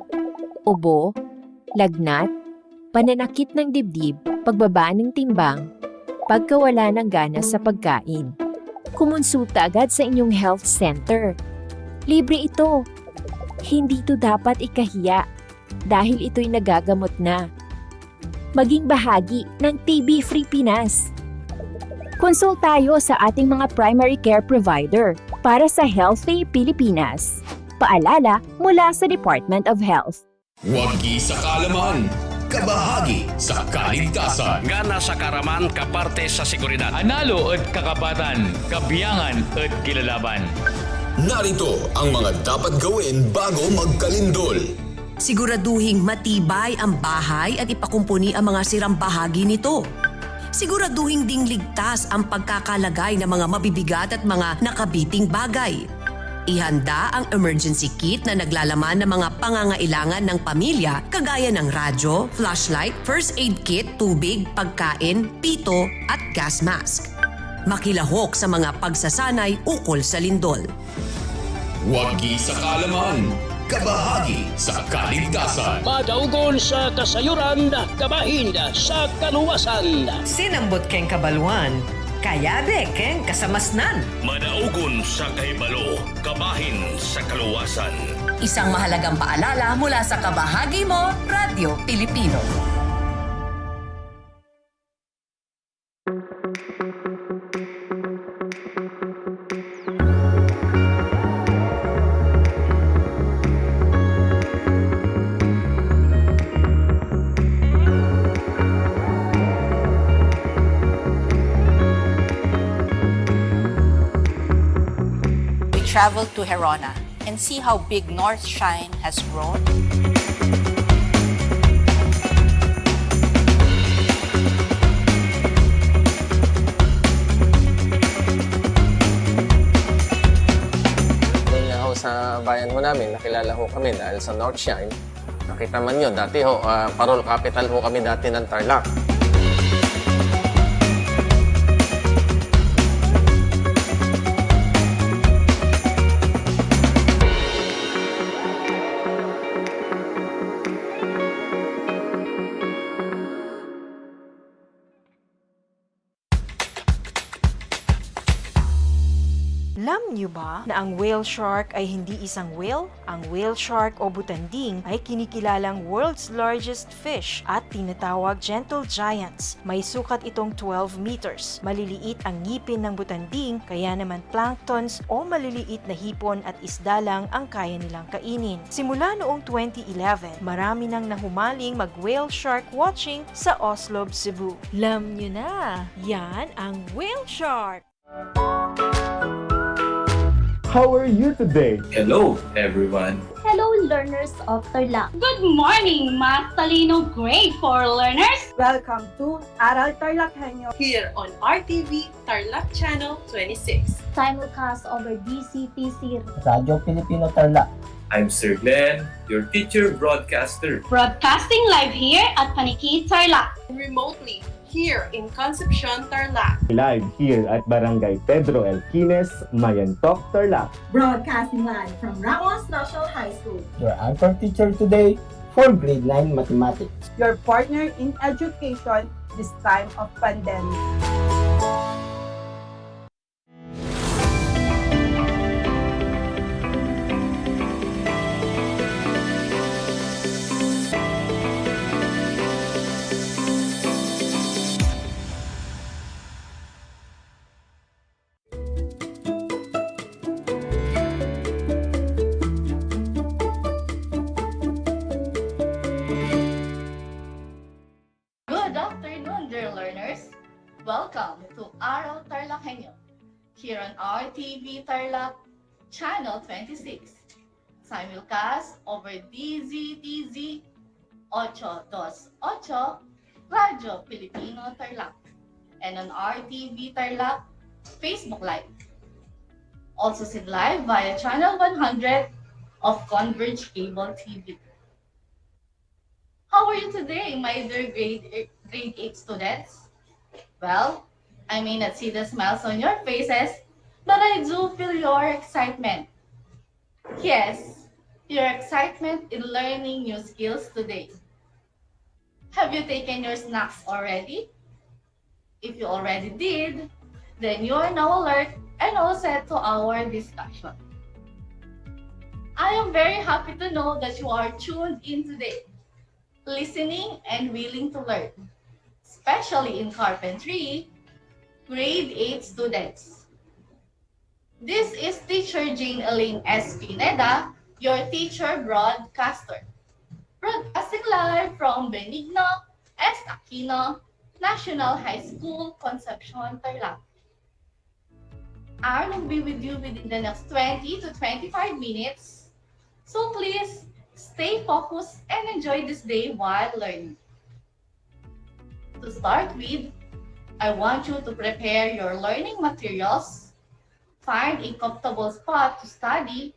ubo, lagnat, pananakit ng dibdib, pagbaba ng timbang, pagkawala ng gana sa pagkain, kumonsulta agad sa inyong health center. Libre ito. Hindi ito dapat ikahiya dahil ito'y nagagamot na. Maging bahagi ng TB-Free Pinas. Konsul tayo sa ating mga primary care provider para sa Healthy Pilipinas. Paalala mula sa Department of Health. Wagi sa kaalaman, kabahagi sa kaligtasan. Gana sa karaman kaparte sa seguridad. Analo at kakapatan, kabiyangan at kilalaban. Narito ang mga dapat gawin bago magkalindol. Siguraduhing matibay ang bahay at ipakumpuni ang mga sirang bahagi nito. Siguraduhin ding ligtas ang pagkakalagay ng mga mabibigat at mga nakabiting bagay. Ihanda ang emergency kit na naglalaman ng mga pangangailangan ng pamilya kagaya ng radyo, flashlight, first aid kit, tubig, pagkain, pito at gas mask. Makilahok sa mga pagsasanay ukol sa lindol. Wagi sa kaalaman, kabahagi sa kaligtasan. Madaugon sa kasayuran, kabahin sa kaluwasan. Sinambot keng kabaluan, kayabe keng kasamasnan. Madaugon sa kahibalo, kabahin sa kaluwasan. Isang mahalagang paalala mula sa kabahagi mo, Radyo Pilipino. Travel to Herona and see how big North Shine has grown. Doon nga ho sa bayan ho namin, nakilala ho kami dahil sa North Shine. Nakita man yun, dati ho, parol capital ho kami dati ng Tarlac. Alam niyo ba na ang whale shark ay hindi isang whale? Ang whale shark o butanding ay kinikilalang world's largest fish at tinatawag gentle giants. May sukat itong 12 meters. Maliliit ang ngipin ng butanding, kaya naman planktons o maliliit na hipon at isda lang ang kaya nilang kainin. Simula noong 2011, marami nang nahumaling mag-whale shark watching sa Oslo, Cebu. Alam niyo na, yan ang whale shark! How are you today? Hello, everyone. Hello, learners of Tarlac. Good morning, Mas Talino Grade 4 learners. Welcome to Aral TarlakHenyo here on RTV Tarlac Channel 26. Simulcast over DCTC Radio Filipino Tarlac. I'm Sir Glenn, your teacher broadcaster. Broadcasting live here at Paniki Tarlac. Remotely here in Concepcion, Tarlac. Live here at Barangay Pedro Elquines, Mayantok, Tarlac. Broadcasting live from Ramos National High School. Your anchor teacher today for grade 9 mathematics. Your partner in education this time of pandemic. Welcome to Aral TarlakHenyo, here on RTV Tarlac Channel 26. Simulcast over DZTZ 828 Radio Filipino Tarlac and on RTV Tarlac Facebook Live. Also seen live via Channel 100 of Converge Cable TV. How are you today, my dear grade 8 students? Well, I may not see the smiles on your faces, but I do feel your excitement. Yes, your excitement in learning new skills today. Have you taken your snacks already? If you already did, then you are now alert and all set to our discussion. I am very happy to know that you are tuned in today, listening and willing to learn, especially in carpentry, grade 8 students. This is Teacher Jane Elaine S. Pineda, your teacher broadcaster. Broadcasting live from Benigno S. Aquino National High School, Concepcion, Tarlac. I will be with you within the next 20 to 25 minutes. So please stay focused and enjoy this day while learning. To start with, I want you to prepare your learning materials, find a comfortable spot to study,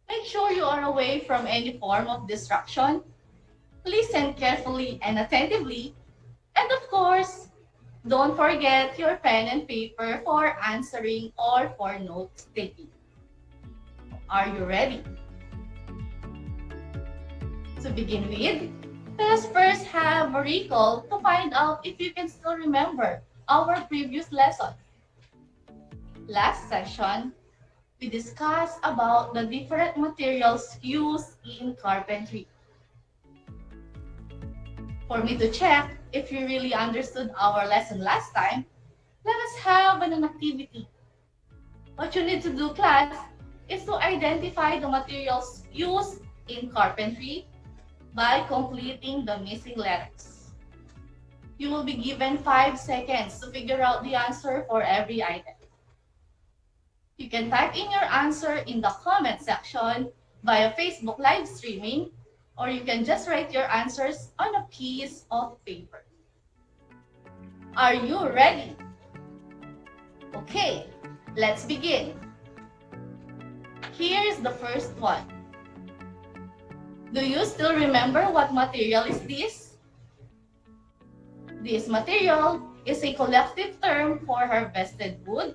make sure you are away from any form of distraction, listen carefully and attentively, and of course, don't forget your pen and paper for answering or for note taking. Are you ready? To begin with, let us first have a recall to find out if you can still remember our previous lesson. Last session, we discussed about the different materials used in carpentry. For me to check if you really understood our lesson last time, let us have an activity. What you need to do, class, is to identify the materials used in carpentry by completing the missing letters. You will be given 5 seconds to figure out the answer for every item. You can type in your answer in the comment section via Facebook live streaming, or you can just write your answers on a piece of paper. Are you ready? Okay, let's begin. Here's the first one. Do you still remember what material is this? This material is a collective term for harvested wood,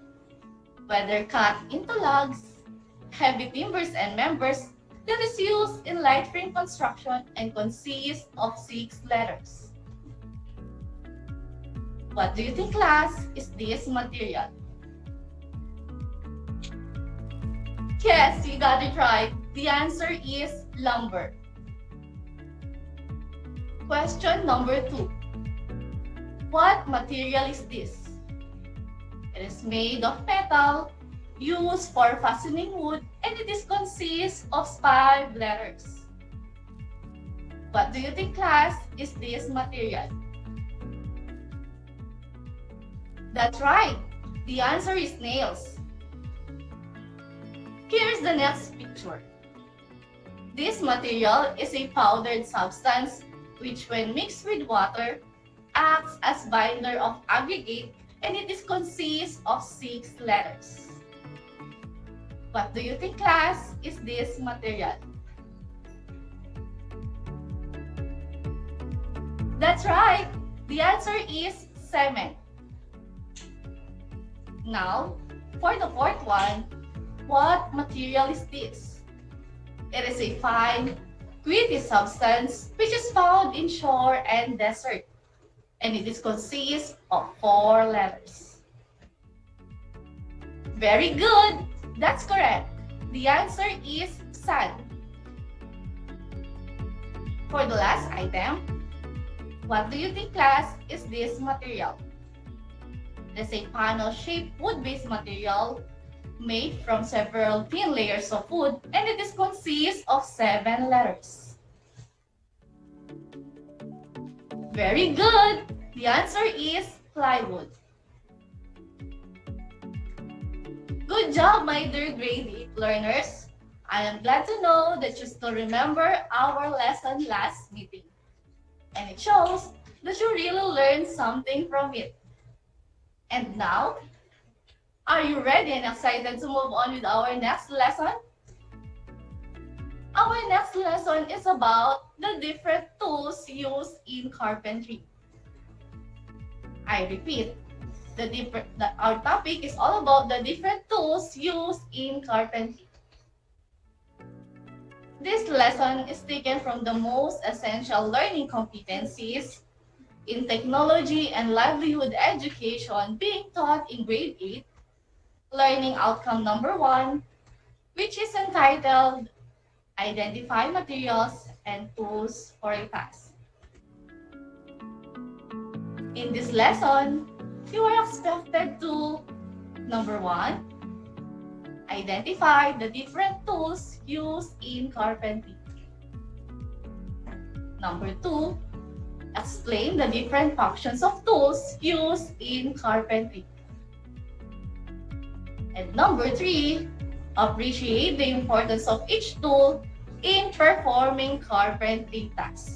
whether cut into logs, heavy timbers and members, that is used in light frame construction and consists of 6 letters. What do you think, class, is this material? Yes, you got it right. The answer is lumber. Question number 2. What material is this? It is made of metal, used for fastening wood, and it is consists of 5 letters. What do you think, class, is this material? That's right. The answer is nails. Here's the next picture. This material is a powdered substance which, when mixed with water, acts as binder of aggregate, and it is consists of 6 letters. What do you think, class, is this material? That's right. The answer is cement. Now, for the fourth one, what material is this? It is a fine, gritty substance which is found in shore and desert, and it is consists of 4 letters. Very good! That's correct. The answer is sand. For the last item, what do you think, class, is this material? It is a panel-shaped wood-based material made from several thin layers of wood, and it is consists of 7 letters. Very good! The answer is plywood. Good job, my dear grade 8 learners. I am glad to know that you still remember our lesson last meeting. And it shows that you really learned something from it. And now, are you ready and excited to move on with our next lesson? Our next lesson is about the different tools used in carpentry. I repeat, our topic is all about the different tools used in carpentry. This lesson is taken from the Most Essential Learning Competencies in Technology and Livelihood Education being taught in grade 8, learning outcome number 1, which is entitled Identify Materials and Tools for a Task. In this lesson, you are expected to, number 1, identify the different tools used in carpentry. Number 2, explain the different functions of tools used in carpentry. And number 3, appreciate the importance of each tool in performing carpentry tasks.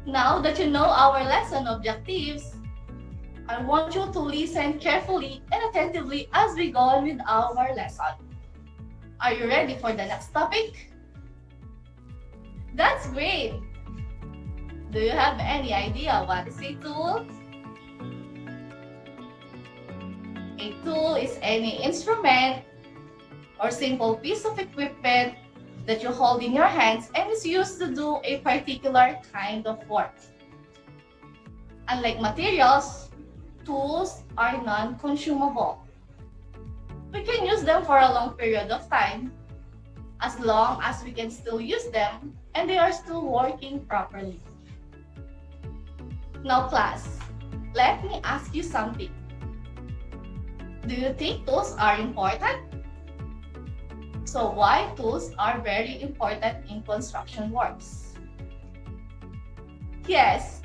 Now that you know our lesson objectives, I want you to listen carefully and attentively as we go on with our lesson. Are you ready for the next topic? That's great! Do you have any idea what is a tool? A tool is any instrument or simple piece of equipment that you hold in your hands and is used to do a particular kind of work. Unlike materials, tools are non-consumable. We can use them for a long period of time, as long as we can still use them and they are still working properly. Now class, let me ask you something. Do you think tools are important? So why tools are very important in construction works? Yes,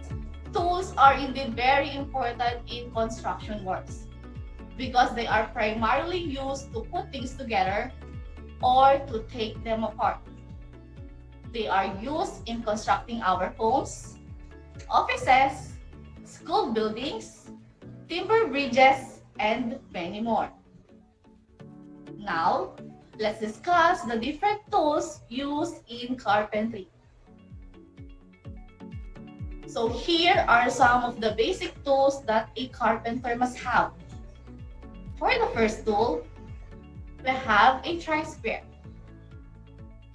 tools are indeed very important in construction works because they are primarily used to put things together or to take them apart. They are used in constructing our homes, offices, school buildings, timber bridges, and many more. Now, let's discuss the different tools used in carpentry. So here are some of the basic tools that a carpenter must have. For the first tool, we have a tri-square.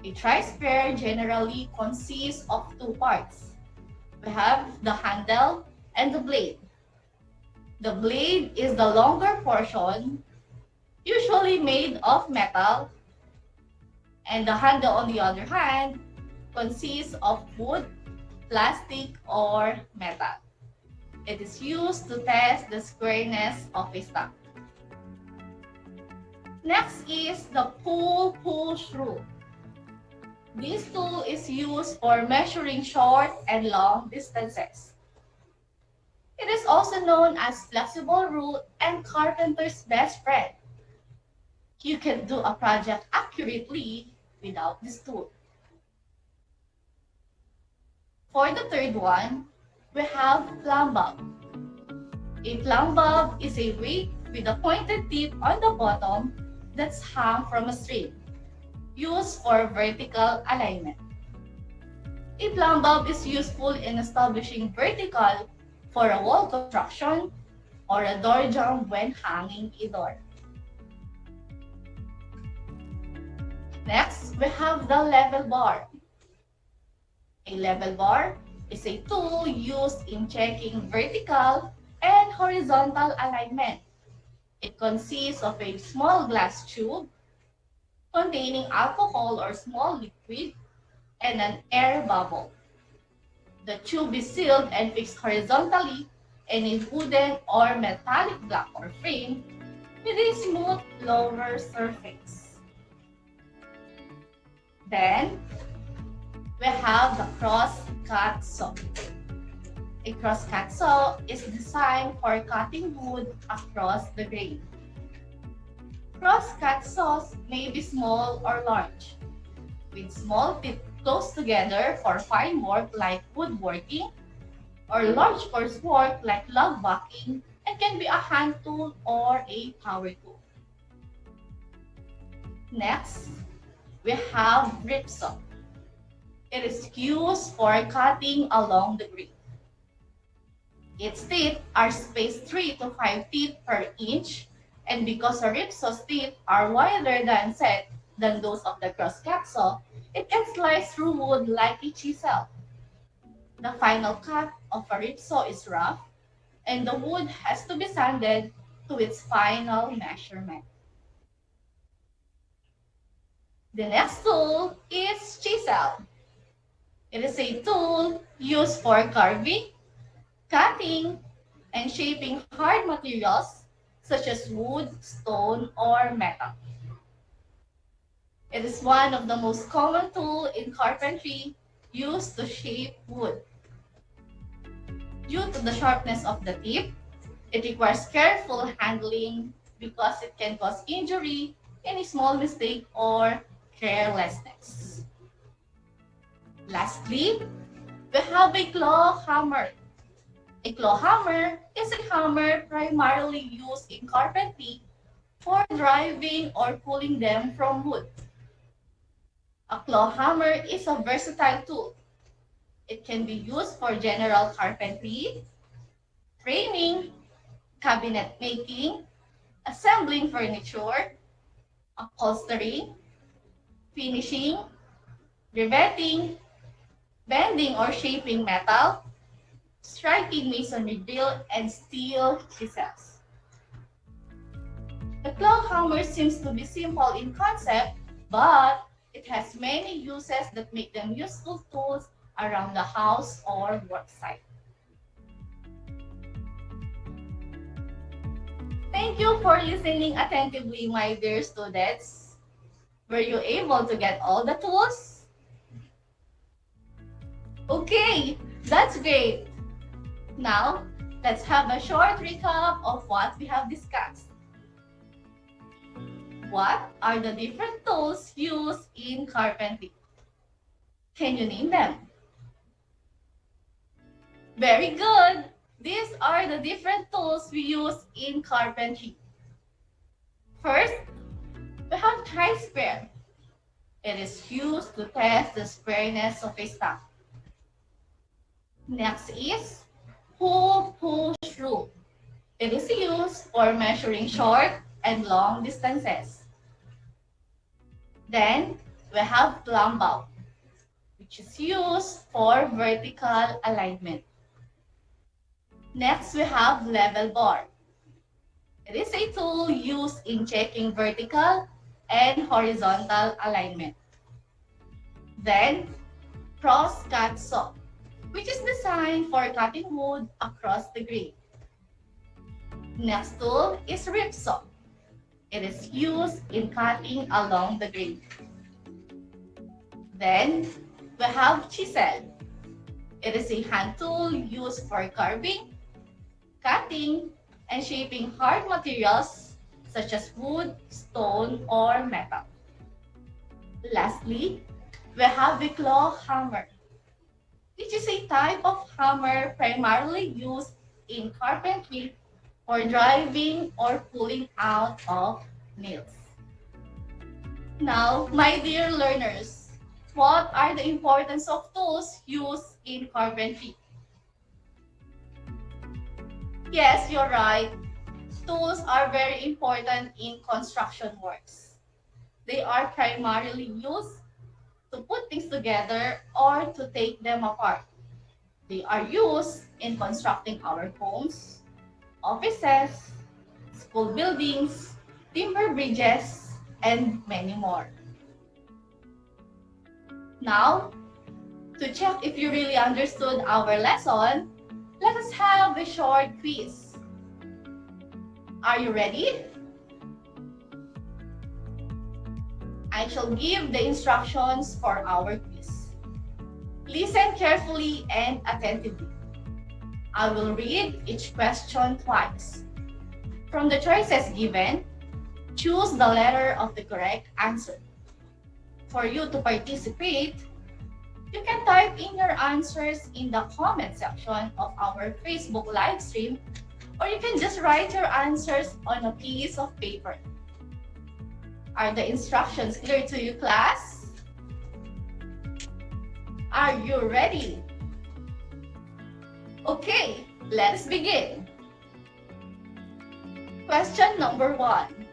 A tri-square generally consists of two parts. We have the handle and the blade. The blade is the longer portion, usually made of metal, and the handle, on the other hand, consists of wood, plastic, or metal. It is used to test the squareness of a stump. Next is the pull-push rule. This tool is used for measuring short and long distances. It is also known as flexible rule and carpenter's best friend. You can do a project accurately without this tool. For the third one, we have plumb bob. A plumb bob is a weight with a pointed tip on the bottom that's hung from a string, used for vertical alignment. A plumb bob is useful in establishing vertical for a wall construction or a door jamb when hanging a door. Next, we have the level bar. A level bar is a tool used in checking vertical and horizontal alignment. It consists of a small glass tube containing alcohol or small liquid and an air bubble. The tube is sealed and fixed horizontally in a wooden or metallic block or frame with a smooth lower surface. Then, we have the cross-cut saw. A cross-cut saw is designed for cutting wood across the grain. Cross-cut saws may be small or large, with small teeth close together for fine work like woodworking, or large coarse work like log bucking, and can be a hand tool or a power tool. Next, we have rip saw. It is used for cutting along the grain. Its teeth are spaced 3 to 5 teeth per inch, and because Ripso's teeth are wider than those of the cross-capsule, it can slice through wood like a chisel. The final cut of a ripsaw is rough, and the wood has to be sanded to its final measurement. The next tool is chisel. It is a tool used for carving, cutting, and shaping hard materials such as wood, stone, or metal. It is one of the most common tools in carpentry used to shape wood. Due to the sharpness of the tip, it requires careful handling because it can cause injury in a small mistake or carelessness. Lastly, we have a claw hammer. A claw hammer is a hammer primarily used in carpentry for driving or pulling them from wood. A claw hammer is a versatile tool. It can be used for general carpentry, framing, cabinet making, assembling furniture, upholstery, finishing, riveting, bending or shaping metal, striking masonry drill, and steel chisels. The claw hammer seems to be simple in concept, but it has many uses that make them useful tools around the house or worksite. Thank you for listening attentively, my dear students. Were you able to get all the tools? Okay, that's great. Now, let's have a short recap of what we have discussed. What are the different tools used in carpentry? Can you name them? Very good! These are the different tools we use in carpentry. First, we have tri-square. It is used to test the squareness of a stump. Next is pull-push rule. It is used for measuring short and long distances. Then, we have plumb bout, which is used for vertical alignment. Next, we have level bar. It is a tool used in checking vertical and horizontal alignment. Then, cross-cut saw, which is designed for cutting wood across the grain. Next tool is rip saw. It is used in cutting along the grain. Then, we have chisel. It is a hand tool used for carving, cutting, and shaping hard materials such as wood, stone, or metal. Lastly, we have the claw hammer, which is a type of hammer primarily used in carpentry for driving or pulling out of nails. Now, my dear learners, what are the importance of tools used in carpentry? Yes, you're right. Tools are very important in construction works. They are primarily used to put things together or to take them apart. They are used in constructing our homes, offices, school buildings, timber bridges, and many more. Now, to check if you really understood our lesson, let us have a short quiz. Are you ready? I shall give the instructions for our quiz. Listen carefully and attentively. I will read each question twice. From the choices given, choose the letter of the correct answer. For you to participate, you can type in your answers in the comment section of our Facebook live stream, or you can just write your answers on a piece of paper. Are the instructions clear to you, class? Are you ready? Okay, Let's begin. Question number 1.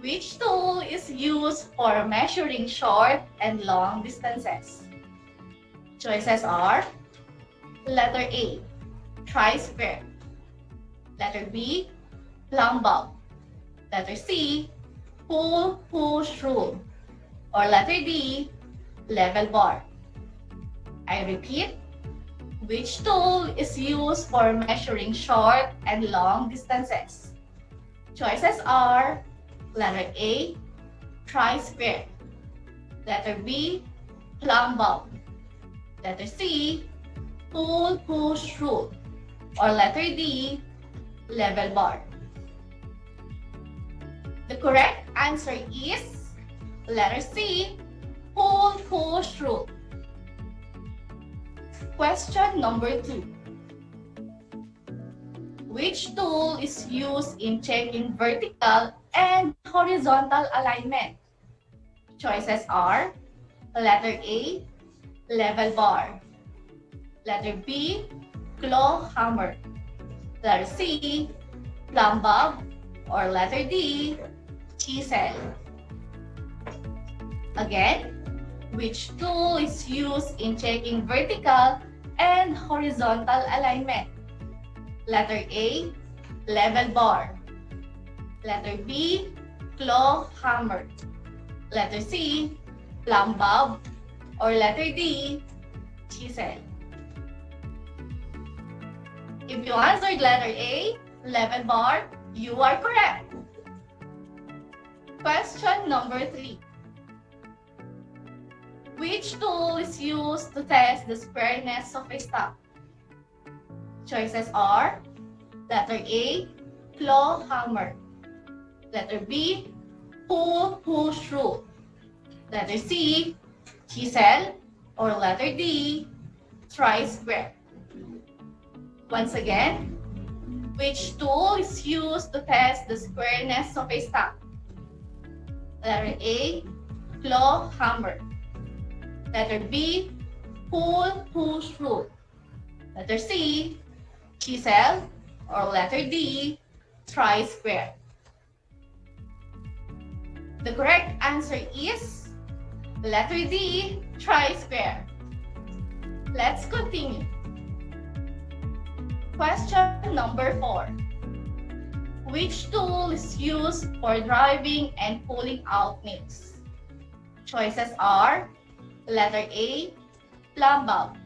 Which tool is used for measuring short and long distances? Choices are letter A, tri-square, letter B, plumb bob, letter C, pull-push rule, or letter D, level bar. I repeat, which tool is used for measuring short and long distances? Choices are letter A, tri-square, letter B, plumb bob, letter C, pull-push rule, or letter D, level bar. The correct answer is letter C, pull-push rule. Question number 2. Which tool is used in checking vertical and horizontal alignment? Choices are letter A, level bar, letter B, claw hammer, letter C, plumb bob, or letter D, chisel. Again, which tool is used in checking vertical and horizontal alignment? Letter A, level bar, letter B, claw hammer, letter C, plumb bob, or letter D, chisel. If you answered letter A, level bar, you are correct. Question number 3. Which tool is used to test the squareness of a stock? Choices are letter A, claw hammer, letter B, pull-push rule, letter C, chisel, or letter D, tri-square. Once again, which tool is used to test the squareness of a stock? Letter A, claw hammer, letter B, pull-push rule, letter C, chisel, or letter D, tri-square. The correct answer is letter D, tri-square. Let's continue. Question number 4. Which tool is used for driving and pulling out nails? Choices are letter A, plumb bob,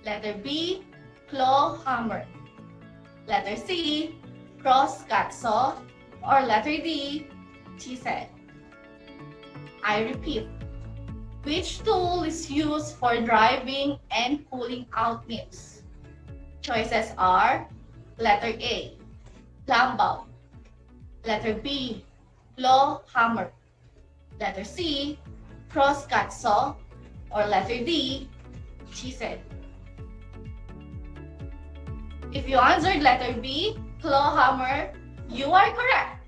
letter B, claw hammer, letter C, cross-cut saw, or letter D, chisel. I repeat, which tool is used for driving and pulling out nails? Choices are letter A, plumb bob, letter B, claw hammer, letter C, cross-cut saw, or letter D, chisel. If you answered letter B, claw hammer, you are correct.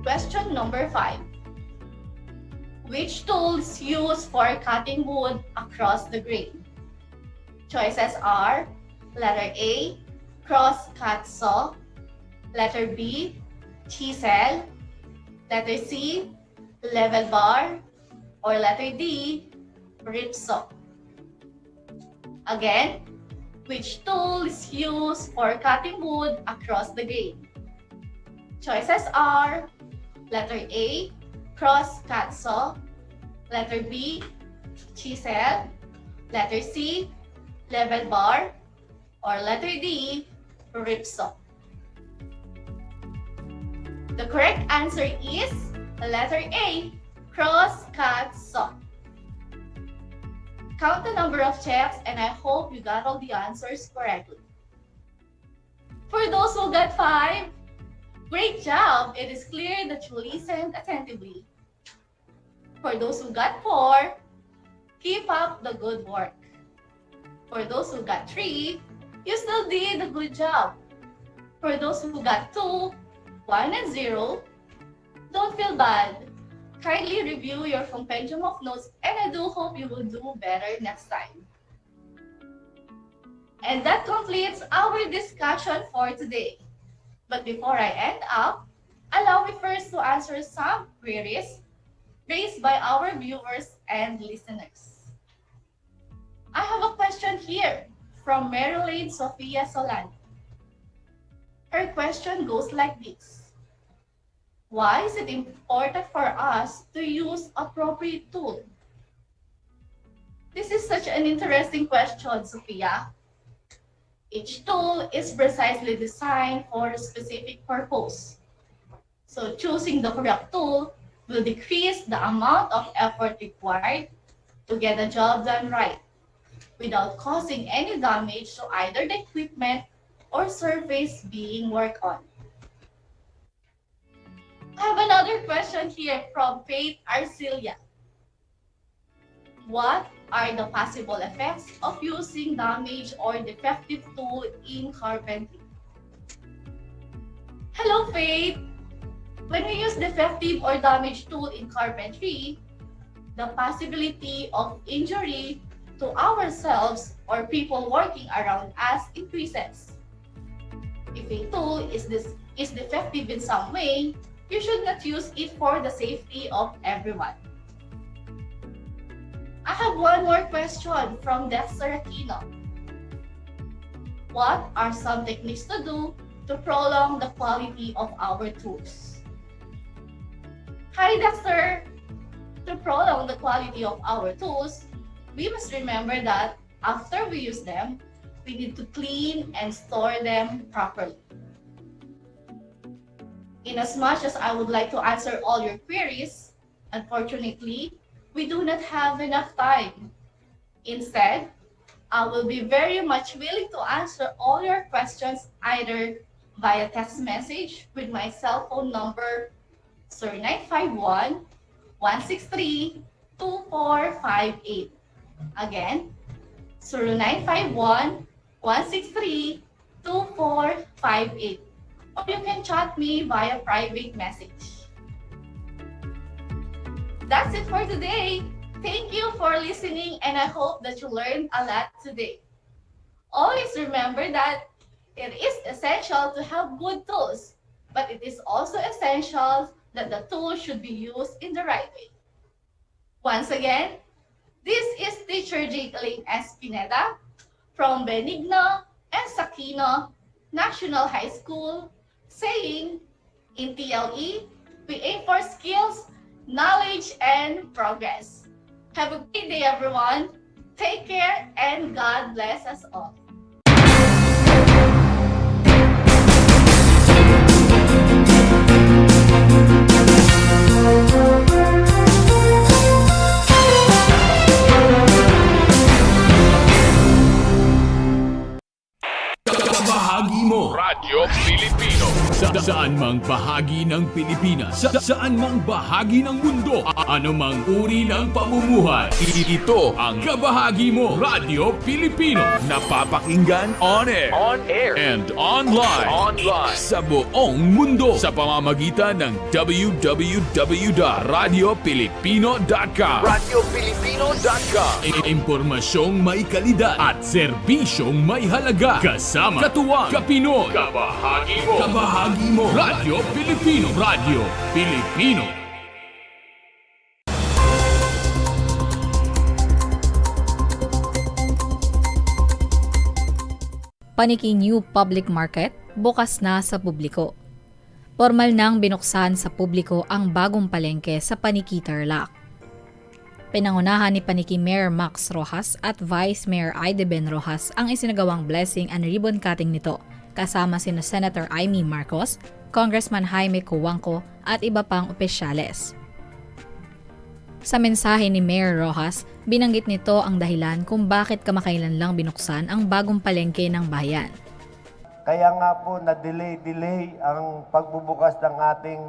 Question number 5. Which tool is used for cutting wood across the grain? Choices are letter A, cross-cut saw, letter B, chisel, letter C, level bar, or letter D, rip saw. Again, which tool is used for cutting wood across the grain? Choices are letter A, cross-cut saw, letter B, chisel, letter C, level bar, or letter D, rip saw. The correct answer is letter A, cross-cut saw. Count the number of checks and I hope you got all the answers correctly. For those who got 5, great job! It is clear that you listened attentively. For those who got 4, keep up the good work. For those who got 3, you still did a good job. For those who got 2, 1 and 0, don't feel bad. Kindly review your compendium of notes and I do hope you will do better next time. And that completes our discussion for today. But before I end up, allow me first to answer some queries raised by our viewers and listeners. I have a question here from Maryland Sofia Solano. Her question goes like this. Why is it important for us to use appropriate tool? This is such an interesting question, Sophia. Each tool is precisely designed for a specific purpose. So choosing the correct tool will decrease the amount of effort required to get the job done right, without causing any damage to either the equipment or surface being worked on. I have another question here from Faith Arcilia. What are the possible effects of using damaged or defective tool in carpentry? Hello, Faith! When we use defective or damaged tool in carpentry, the possibility of injury to ourselves or people working around us increases. If a tool is defective in some way, you should not use it for the safety of everyone. I have one more question from Dexter Aquino. What are some techniques to do to prolong the quality of our tools? Hi, Dexter! To prolong the quality of our tools, we must remember that after we use them, we need to clean and store them properly. Inasmuch as I would like to answer all your queries, unfortunately, we do not have enough time. Instead, I will be very much willing to answer all your questions either via text message with my cell phone number 0951-163-2458. Again, 0951-163-2458. Or you can chat me via private message. That's it for today. Thank you for listening, and I hope that you learned a lot today. Always remember that it is essential to have good tools, but it is also essential that the tool should be used in the right way. Once again, this is Teacher Jacqueline S. Pineda from Benigno and Sakino National High School, saying, in TLE, we aim for skills, knowledge, and progress. Have a great day, everyone. Take care, and God bless us all. Bahagi mo. Radyo Pilipino. Saan mang bahagi ng Pilipinas, saan mang bahagi ng mundo, anumang uri ng pamumuhay. Ito ang Kabahagi Mo Radyo Pilipino. Napapakinggan on air, and online, sa buong mundo sa pamamagitan ng www.radiopilipino.com. Radiopilipino.com. Impormasyong may kalidad at serbisyong may halaga. Kasama katuwang Kapinoy. Kabahagi Mo. Kabahagi Mo. Radyo Pilipino. Radyo Pilipino. Paniki New Public Market bukas na sa publiko. Formal nang binuksan sa publiko ang bagong palengke sa Paniki Tarlac. Pinangunahan ni Paniki Mayor Max Rojas at Vice Mayor Aide Ben Rojas ang isinagawang blessing and ribbon cutting nito, kasama sina Senator Amy Marcos, Congressman Jaime Cuangco at iba pang opisyales. Sa mensahe ni Mayor Rojas, binanggit nito ang dahilan kung bakit kamakailan lang binuksan ang bagong palengke ng bayan. Kaya nga po na-delay ang pagbubukas ng ating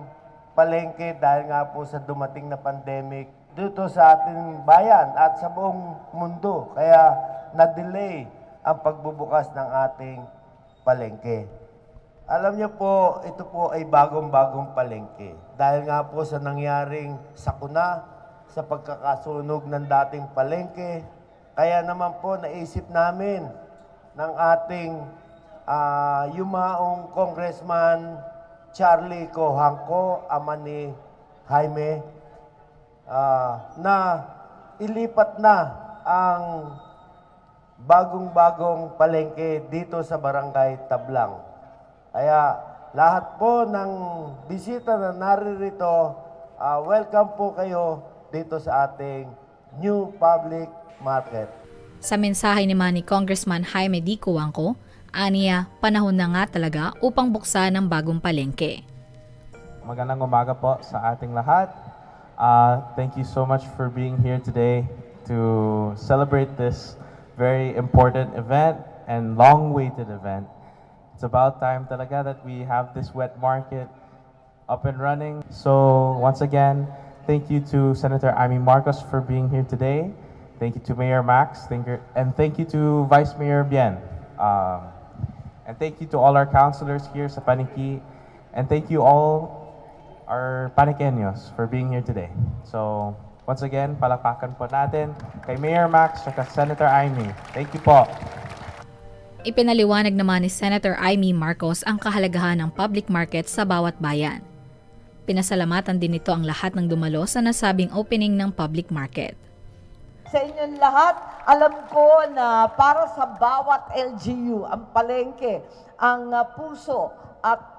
palengke dahil nga po sa dumating na pandemic dito sa ating bayan at sa buong mundo. Kaya na-delay ang pagbubukas ng ating palengke. Alam niyo po, ito po ay bagong-bagong palengke. Dahil nga po sa nangyaring sakuna, sa pagkakasunog ng dating palengke, kaya naman po naisip namin ng ating yumaong Congressman Charlie Cohangco, ama ni Jaime, na ilipat na ang bagong-bagong palengke dito sa Barangay Tablang. Kaya lahat po ng bisita na naririto, welcome po kayo dito sa ating new public market. Sa mensahe naman ni Congressman Jaime D. Cohangco, aniya panahon na nga talaga upang buksan ang bagong palengke. Magandang umaga po sa ating lahat. Thank you so much for being here today to celebrate this very important event and long-awaited event. It's about time talaga that we have this wet market up and running. So once again, thank you to Senator Amy Marcos for being here today. Thank you to Mayor Max, and thank you to Vice Mayor Bien. And thank you to all our councilors here sa Paniki. And thank you all our TARLakHenyos for being here today. So once again, palakpakan po natin kay Mayor Max at Senator Amy. Thank you po. Ipinaliwanag naman ni Senator Amy Marcos ang kahalagahan ng public market sa bawat bayan. Pinasalamatan din nito ang lahat ng dumalo sa nasabing opening ng public market. Sa inyong lahat, alam ko na para sa bawat LGU, ang palengke, ang puso at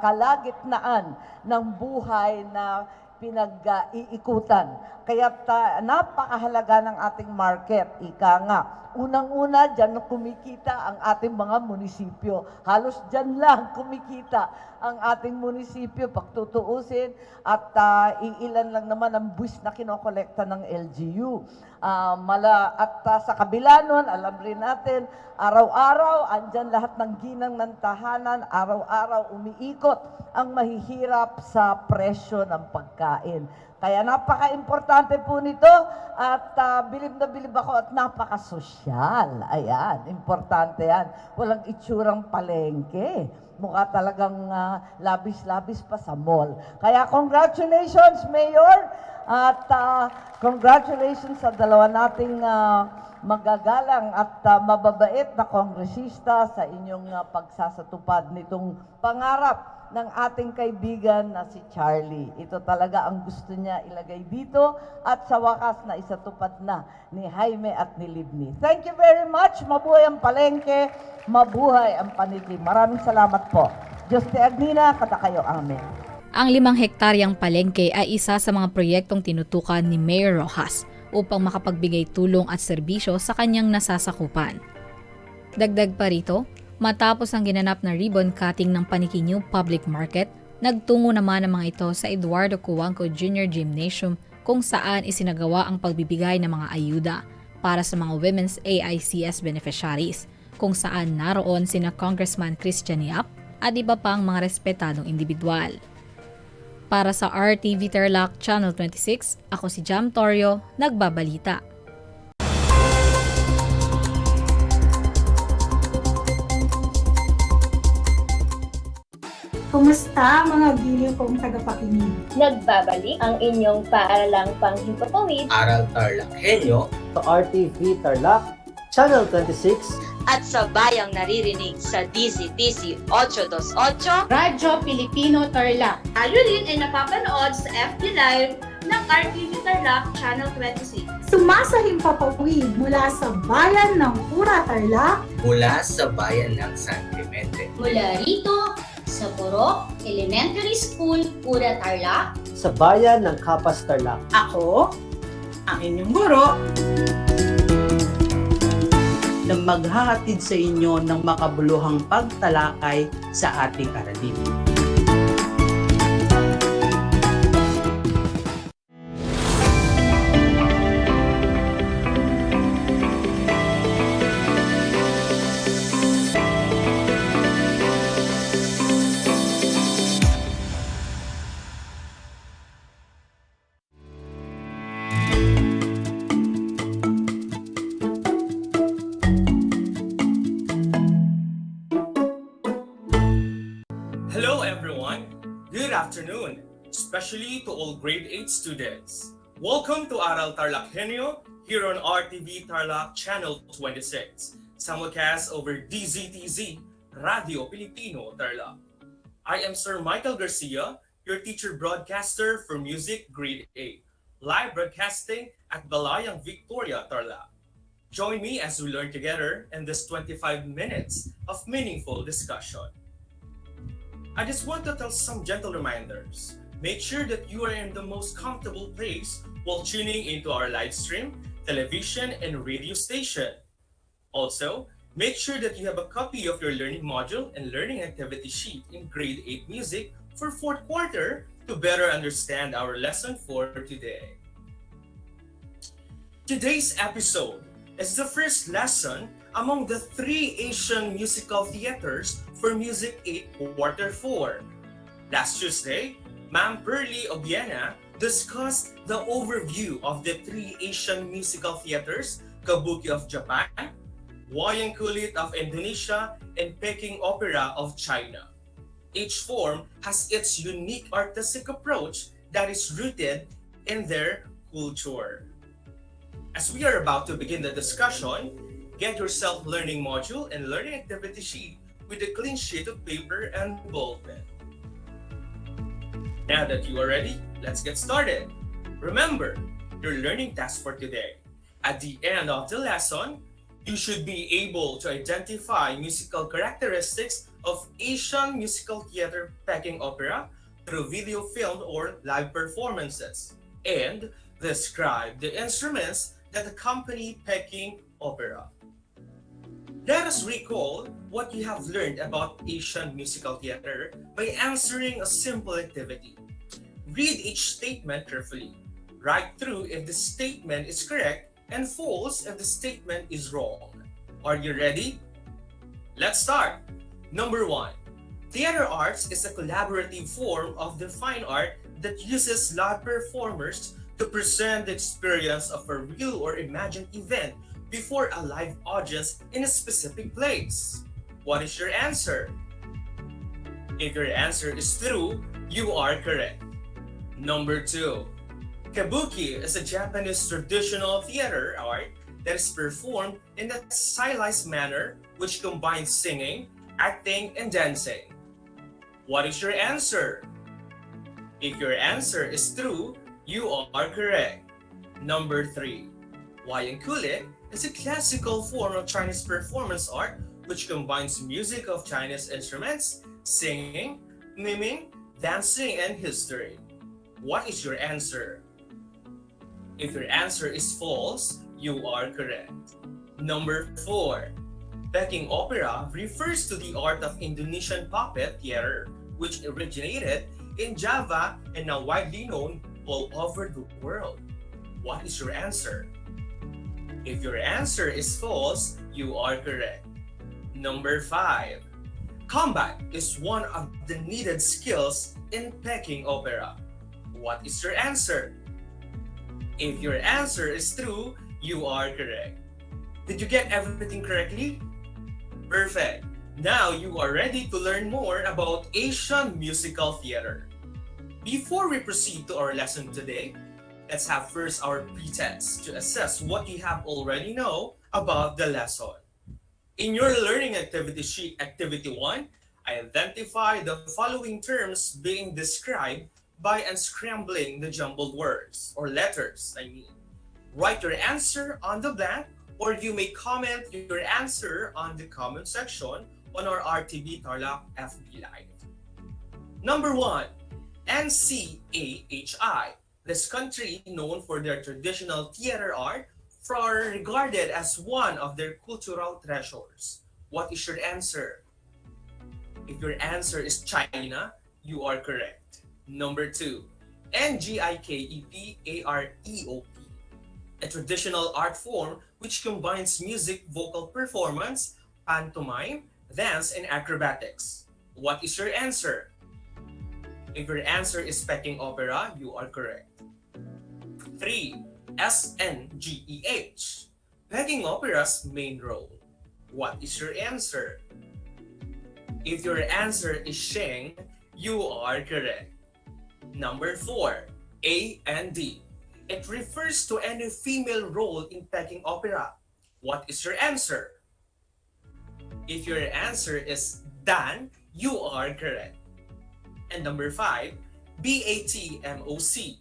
kalagitnaan ng buhay na pinag-iikutan. Kaya napakahalaga ng ating market, ika nga. Unang-una, dyan kumikita ang ating mga munisipyo. Halos dyan lang kumikita ang ating munisipyo pagtutuusin at iilan lang naman ang buwis na kinokolekta ng LGU. At sa kabila nun, alam rin natin, araw-araw, andyan lahat ng ginang ng tahanan, araw-araw umiikot ang mahihirap sa presyo ng pagkain. Kaya napaka-importante po nito at bilib na bilib ako at napaka-sosyal. Ayan, importante yan. Walang itsurang palengke. Mukha talagang labis-labis pa sa mall. Kaya congratulations, Mayor! At congratulations sa dalawa nating magagalang at mababait na kongresista sa inyong pagsasatupad nitong pangarap ng ating kaibigan na si Charlie. Ito talaga ang gusto niya ilagay dito at sa wakas na isatupad na ni Jaime at ni Libni. Thank you very much. Mabuhay ang palengke, mabuhay ang paniki. Maraming salamat po. Diyos te Agnina, kada kayo. Amen. Ang 5 hektaryang palengke ay isa sa mga proyektong tinutukan ni Mayor Rojas upang makapagbigay tulong at serbisyo sa kanyang nasasakupan. Dagdag pa rito, matapos ang ginanap na ribbon cutting ng Paniki New Public Market, nagtungo naman ang mga ito sa Eduardo Cohangco Jr. Gymnasium kung saan isinagawa ang pagbibigay ng mga ayuda para sa mga Women's AICS beneficiaries, kung saan naroon sina Congressman Christian Yap at iba pang mga respetadong individual. Para sa RTV Tarlac Channel 26, ako si Jam Torio, nagbabalita. Kumusta mga giliw kong tagapakinig? Nagbabalik ang inyong paaralang panghimpapawid. Aral TarlakHenyo sa RTV Tarlac Channel 26 at sa bayang naririnig sa DZTC 828 Radyo Pilipino Tarlac. Tayo rin ay napapanood sa FB Live ng RTV Tarlac Channel 26. Sumasahimpapawid mula sa bayan ng Pura Tarlac, mula sa bayan ng San Clemente, mula rito sa Borok Elementary School, Pura Tarlac, sa bayan ng Kapas Tarlac. Ako, ang inyong guro, na maghahatid sa inyo ng makabuluhang pagtalakay sa ating aralin. Hello everyone! Good afternoon, especially to all grade 8 students. Welcome to Aral TarlakHenyo here on RTV Tarlac Channel 26. simulcast over DZTZ, Radio Filipino Tarlac. I am Sir Michael Garcia, your teacher broadcaster for Music Grade 8, live broadcasting at Balayang Victoria, Tarlac. Join me as we learn together in this 25 minutes of meaningful discussion. I just want to tell some gentle reminders. Make sure that you are in the most comfortable place while tuning into our live stream, television, and radio station. Also, make sure that you have a copy of your learning module and learning activity sheet in Grade 8 Music for 4th quarter to better understand our lesson for today. Today's episode is the first lesson among the 3 Asian musical theaters for Music 8 Quarter 4. Last Tuesday, Ma'am Pearly Obiena discussed the overview of the 3 Asian musical theaters, Kabuki of Japan, Wayang Kulit of Indonesia, and Peking Opera of China. Each form has its unique artistic approach that is rooted in their culture. As we are about to begin the discussion, get your self-learning module and learning activity sheet with a clean sheet of paper and ball pen. Now that you are ready, let's get started. Remember, your learning task for today. At the end of the lesson, you should be able to identify musical characteristics of Asian musical theater Peking opera through video filmed or live performances, and describe the instruments that accompany Peking opera. Let us recall what you have learned about Asian musical theater by answering a simple activity. Read each statement carefully. Write through if the statement is correct and false if the statement is wrong. Are you ready? Let's start. Number 1. Theater arts is a collaborative form of the fine art that uses live performers to present the experience of a real or imagined event before a live audience in a specific place. What is your answer? If your answer is true, you are correct. Number 2. Kabuki is a Japanese traditional theater art that is performed in a stylized manner which combines singing, acting, and dancing. What is your answer? If your answer is true, you are correct. Number 3. Wayang Kulit is a classical form of Chinese performance art which combines music of Chinese instruments, singing, miming, dancing, and history. What is your answer? If your answer is false, you are correct. Number 4. Peking opera refers to the art of Indonesian puppet theater, which originated in Java and now widely known all over the world. What is your answer? If your answer is false, you are correct. Number 5. Combat is one of the needed skills in Peking opera. What is your answer? If your answer is true, you are correct. Did you get everything correctly? Perfect. Now you are ready to learn more about Asian musical theater. Before we proceed to our lesson today, let's have first our pre-test to assess what you have already know about the lesson. In your learning activity sheet, activity 1, identify the following terms being described by unscrambling the jumbled words or letters, Write your answer on the blank, or you may comment your answer on the comment section on our RTV Tarlac FB Live. Number 1, NCAHI. This country, known for their traditional theater art, are regarded as one of their cultural treasures. What is your answer? If your answer is China, you are correct. Number 2, NGIKEPAREOP, a traditional art form which combines music, vocal performance, pantomime, dance, and acrobatics. What is your answer? If your answer is Peking opera, you are correct. 3, SNGEH, Peking opera's main role. What is your answer? If your answer is Sheng, you are correct. Number 4, A and D. It refers to any female role in Peking opera. What is your answer? If your answer is Dan, you are correct. And number 5, BATMOC.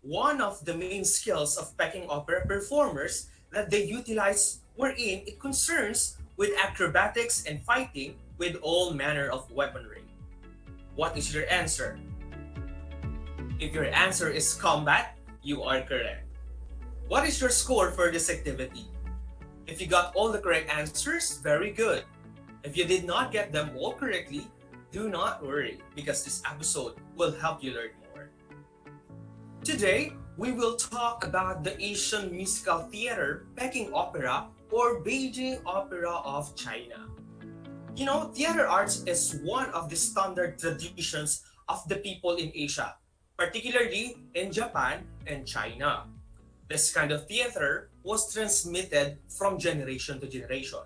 One of the main skills of Peking opera performers that they utilize wherein it concerns with acrobatics and fighting with all manner of weaponry. What is your answer? If your answer is combat, you are correct. What is your score for this activity? If you got all the correct answers, very good. If you did not get them all correctly, do not worry because this episode will help you learn more. Today, we will talk about the Asian musical theater Peking Opera or Beijing Opera of China. You know, theater arts is one of the standard traditions of the people in Asia, particularly in Japan and China. This kind of theater was transmitted from generation to generation.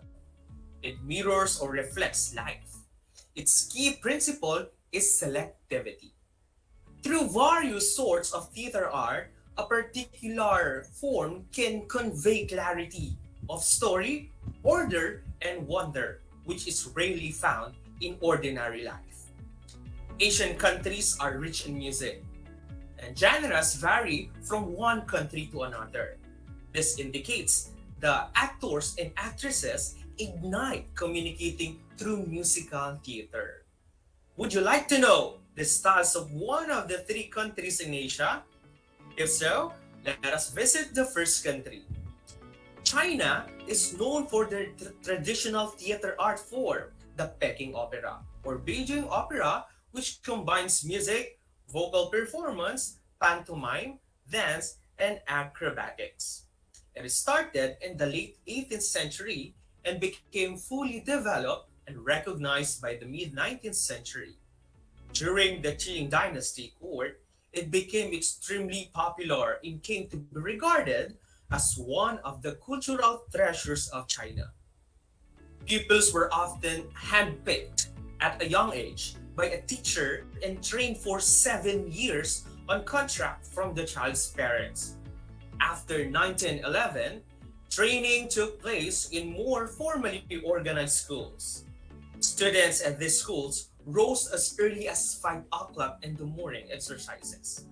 It mirrors or reflects life. Its key principle is selectivity. Through various sorts of theater art, a particular form can convey clarity of story, order, and wonder, which is rarely found in ordinary life. Asian countries are rich in music, and genres vary from one country to another. This indicates the actors and actresses ignite communicating through musical theater. Would you like to know the styles of one of the 3 countries in Asia? If so, let us visit the first country. China is known for their traditional theater art form, the Peking Opera or Beijing Opera, which combines music, vocal performance, pantomime, dance, and acrobatics. It started in the late 18th century and became fully developed and recognized by the mid-19th century. During the Qing Dynasty court, it became extremely popular and came to be regarded as one of the cultural treasures of China. Pupils were often handpicked at a young age by a teacher and trained for 7 years on contract from the child's parents. After 1911, training took place in more formally organized schools. Students at these schools rose as early as 5 o'clock in the morning exercises,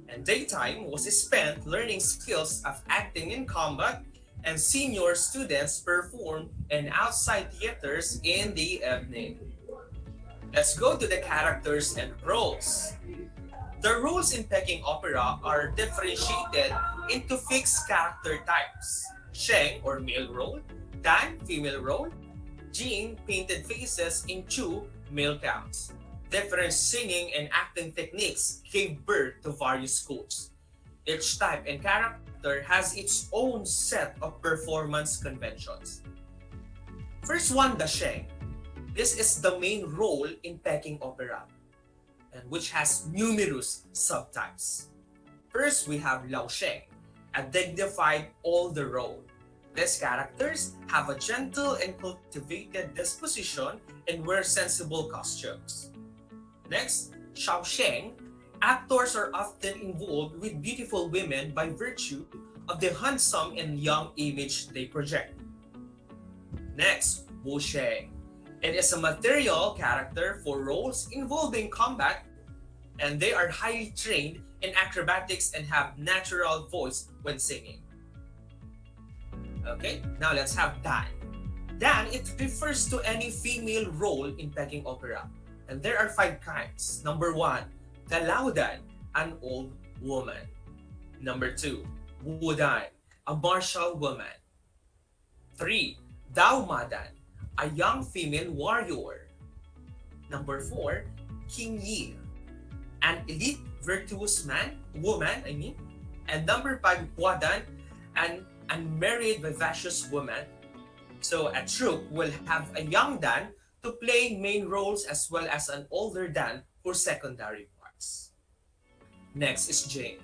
and daytime was spent learning skills of acting in combat, and senior students performed in outside theaters in the evening. Let's go to the characters and roles. The roles in Peking opera are differentiated into fixed character types: Sheng or male role, Dan female role, Jing painted faces, and Chu male counts. Different singing and acting techniques gave birth to various schools. Each type and character has its own set of performance conventions. First one, the Sheng. This is the main role in Peking opera, and which has numerous subtypes. First, we have Lao Sheng, a dignified older role. These characters have a gentle and cultivated disposition and wear sensible costumes. Next, Xiao Sheng. Actors are often involved with beautiful women by virtue of the handsome and young image they project. Next, Wu Sheng. It is a material character for roles involving combat, and they are highly trained in acrobatics and have natural voice when singing. Okay, now let's have Dan. Dan, it refers to any female role in Peking opera, and there are 5 kinds. Number 1, the Laudan, an old woman. Number 2, Wudan, a martial woman. 3, Dao Madan, a young female warrior. Number 4, King Yi, an elite virtuous woman. And number 5, Wadan, an unmarried vivacious woman. So a troupe will have a young Dan to play main roles as well as an older Dan for secondary parts. Next is Jing.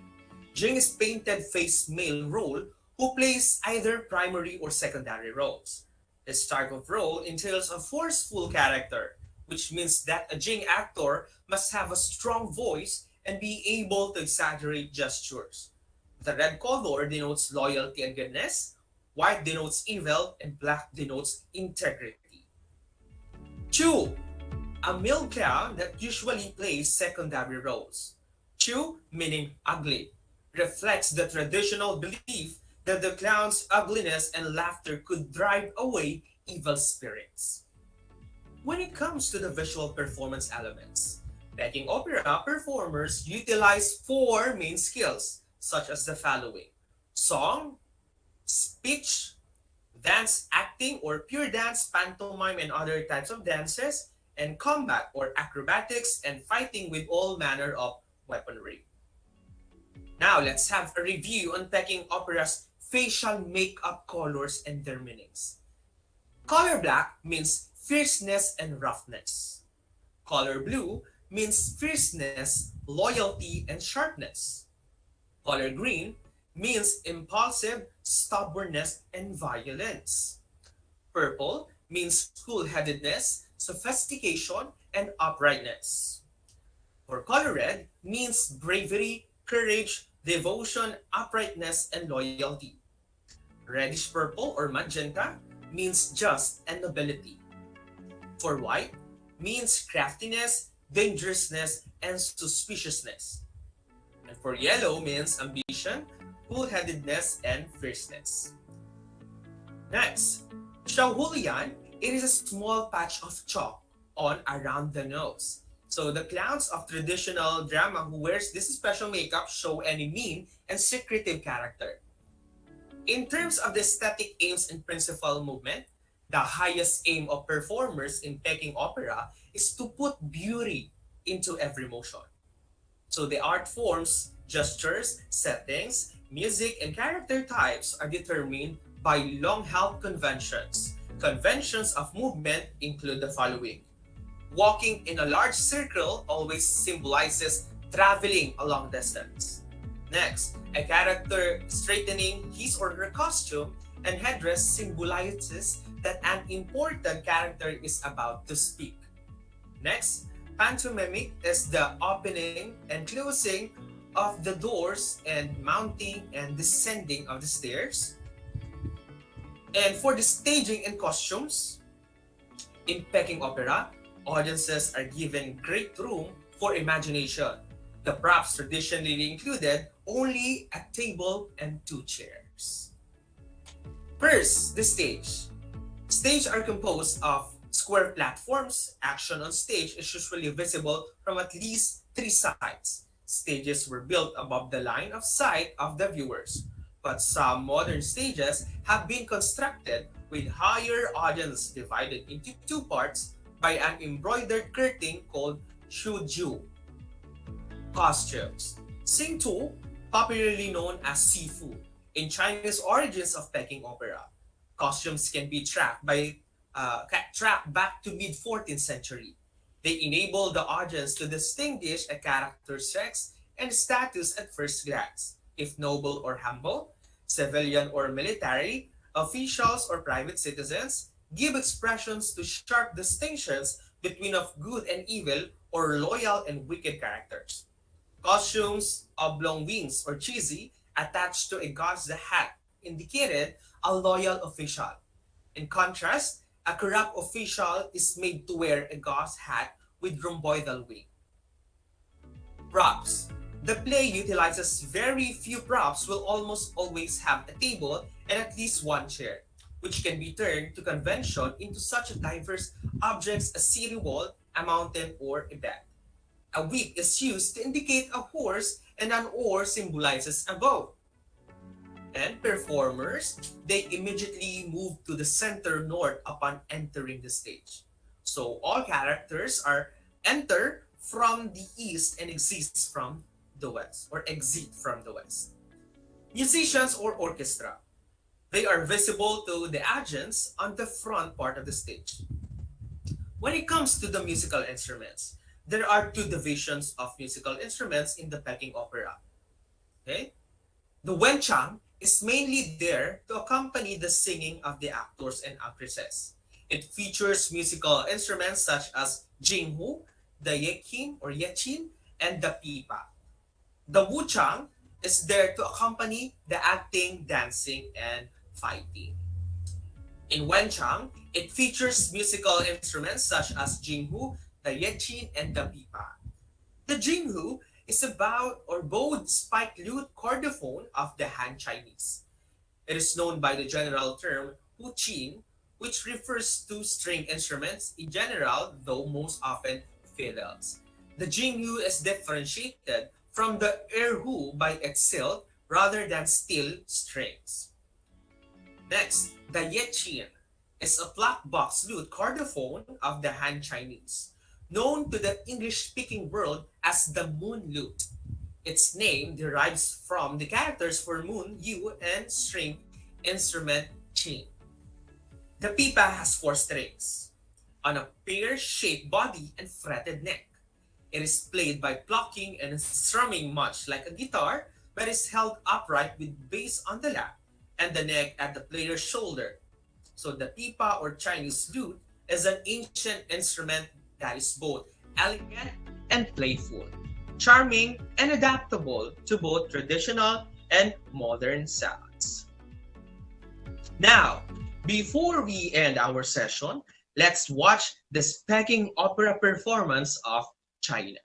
Jing is painted face male role who plays either primary or secondary roles. This type of role entails a forceful character, which means that a Jing actor must have a strong voice and be able to exaggerate gestures. The red color denotes loyalty and goodness, white denotes evil, and black denotes integrity. Chu, a male clown that usually plays secondary roles. Chu, meaning ugly, reflects the traditional belief that the clown's ugliness and laughter could drive away evil spirits. When it comes to the visual performance elements, Peking opera performers utilize four main skills, such as the following: song, speech, dance acting or pure dance, pantomime, and other types of dances, and combat or acrobatics and fighting with all manner of weaponry. Now let's have a review on Peking opera's facial makeup colors and their meanings. Color black means fierceness and roughness. Color blue means fierceness, loyalty, and sharpness. Color green means impulsive, stubbornness, and violence. Purple means cool-headedness, sophistication, and uprightness. For color red means bravery, courage, devotion, uprightness, and loyalty. Reddish purple or magenta means just and nobility. For white means craftiness, dangerousness, and suspiciousness. And for yellow means ambition, cool-headedness, and fierceness. Next, Shaohulian, it is a small patch of chalk on around the nose. So the clowns of traditional drama who wears this special makeup show any mean and secretive character. In terms of the aesthetic aims and principal movement, the highest aim of performers in Peking opera is to put beauty into every motion. So the art forms, gestures, settings, music, and character types are determined by long-held conventions. Conventions of movement include the following. Walking in a large circle always symbolizes traveling a long distance. Next, a character straightening his or her costume and headdress symbolizes that an important character is about to speak. Next, pantomimic is the opening and closing of the doors and mounting and descending of the stairs. And for the staging and costumes, in Peking opera, audiences are given great room for imagination. The props traditionally included only a table and two chairs. First, the stage. Stages are composed of square platforms. Action on stage is usually visible from at least three sides. Stages were built above the line of sight of the viewers, but some modern stages have been constructed with higher audience divided into two parts by an embroidered curtain called shuju. Costumes. Singtu, popularly known as Sifu, in Chinese origins of Peking opera. Costumes can be tracked back to mid-14th century. They enable the audience to distinguish a character's sex and status at first glance, if noble or humble, civilian or military, officials or private citizens, give expressions to sharp distinctions between of good and evil or loyal and wicked characters. Costumes, oblong wings or cheesy, attached to a god's hat indicated a loyal official. In contrast, a corrupt official is made to wear a gauze hat with rhomboidal wing. Props. The play utilizes very few props, will almost always have a table and at least one chair, which can be turned to convention into such diverse objects as city wall, a mountain, or a bed. A whip is used to indicate a horse and an oar symbolizes a boat. And performers, they immediately move to the center north upon entering the stage. So all characters are enter from the east and exist from the west or exit from the west. Musicians or orchestra, they are visible to the audience on the front part of the stage. When it comes to the musical instruments, there are two divisions of musical instruments in the Peking opera. Okay? The wenchang is mainly there to accompany the singing of the actors and actresses. It features musical instruments such as jinghu, the yeqin or yechin, and the pipa. The wuchang is there to accompany the acting, dancing, and fighting. In Wenchang, it features musical instruments such as jinghu, the yechin, and the pipa. The jinghu is about or bowed spiked lute chordophone of the Han Chinese. It is known by the general term huqin, which refers to string instruments in general, though most often fiddles. The jinghu is differentiated from the erhu by its silk rather than steel strings. Next, the yechin is a black box lute chordophone of the Han Chinese, known to the English-speaking world as the moon lute. Its name derives from the characters for moon, yu, and string instrument, qin. The pipa has 4 strings on a pear-shaped body and fretted neck. It is played by plucking and strumming much like a guitar, but is held upright with bass on the lap and the neck at the player's shoulder. So the pipa or Chinese lute is an ancient instrument that is both elegant and playful, charming and adaptable to both traditional and modern sounds. Now, before we end our session, let's watch the Peking opera performance of China.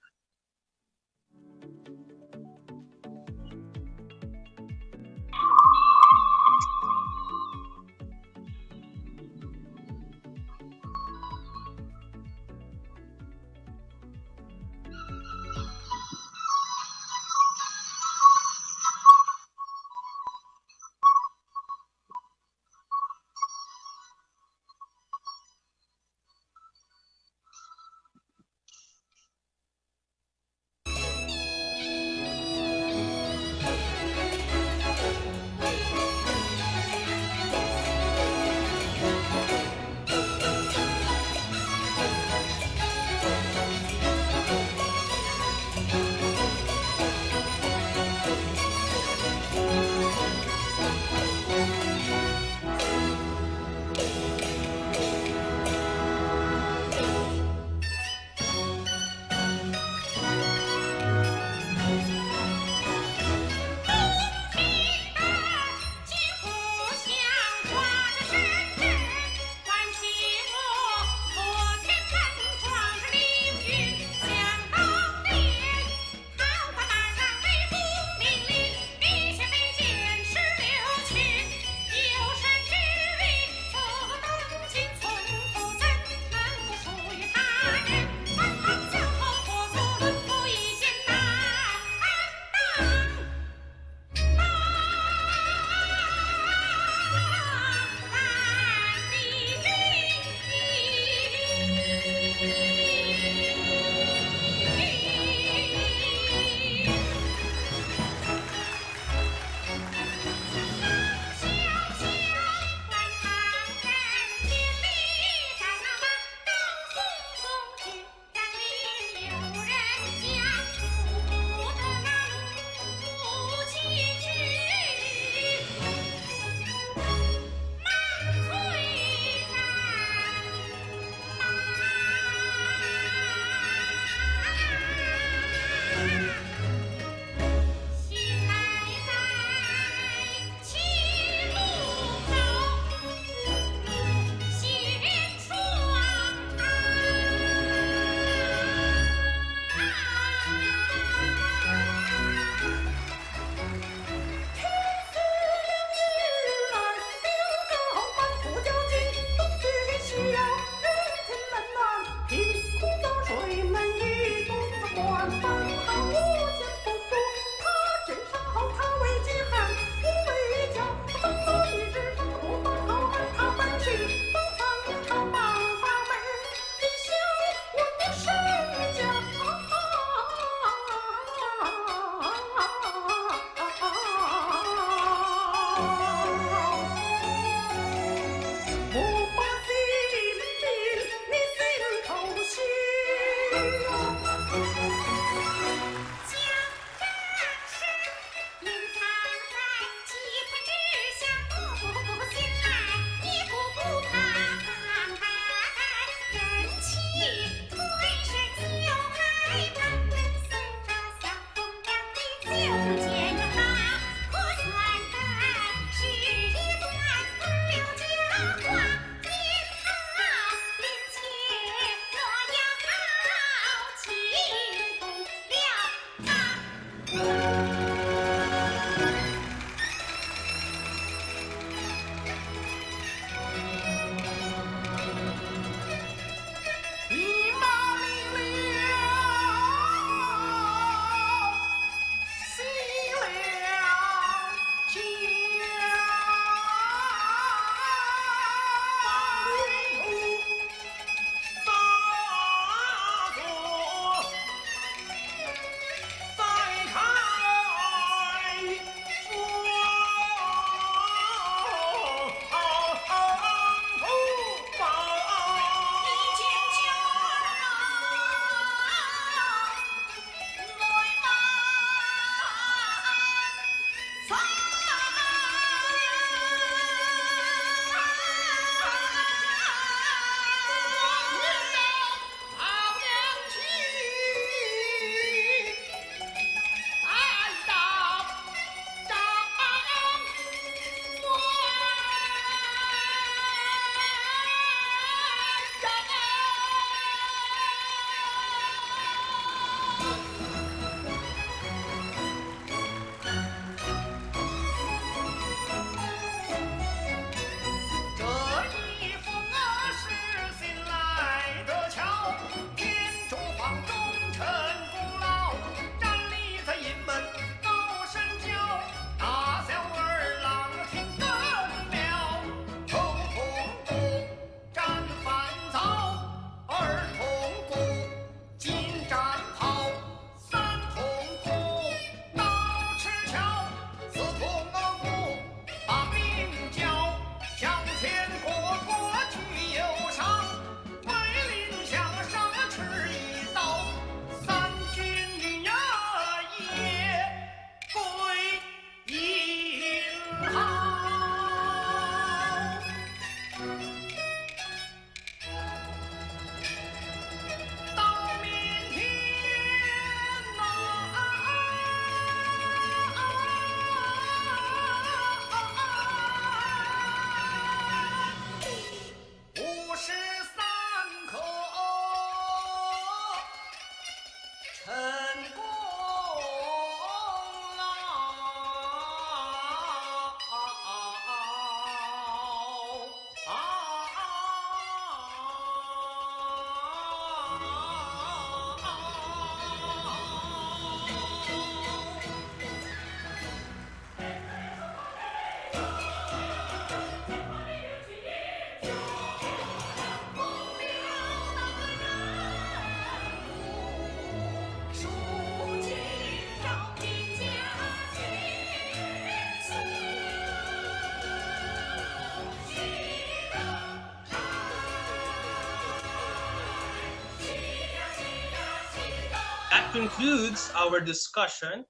That concludes our discussion.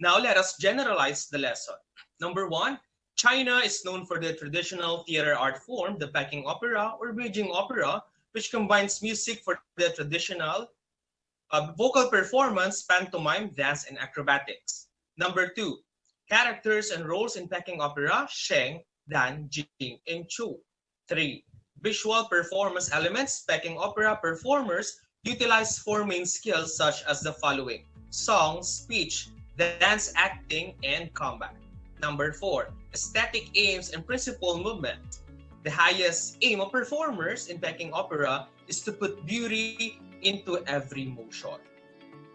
Now let us generalize the lesson. Number 1, China is known for the traditional theater art form, the Peking opera or Beijing opera, which combines music for the traditional vocal performance, pantomime, dance, and acrobatics. Number 2, characters and roles in Peking opera, Sheng, Dan, Jing, and Chu. 3, visual performance elements. Peking opera performers utilize 4 main skills such as the following: song, speech, dance, acting, and combat. Number 4, aesthetic aims and principal movement. The highest aim of performers in Peking opera is to put beauty into every motion.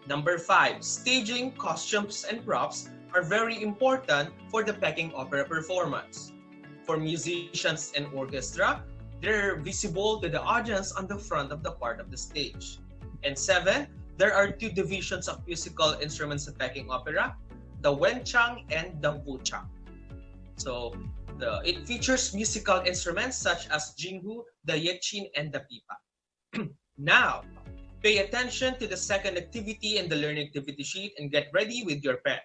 Number 5, staging, costumes, and props are very important for the Peking opera performance. For musicians and orchestra, they're visible to the audience on the front of the part of the stage. And 7, there are 2 divisions of musical instruments in Peking opera, the wenchang and the wuchang. So it features musical instruments such as jinghu, the yetchin, and the pipa. Now, pay attention to the second activity in the learning activity sheet and get ready with your pen.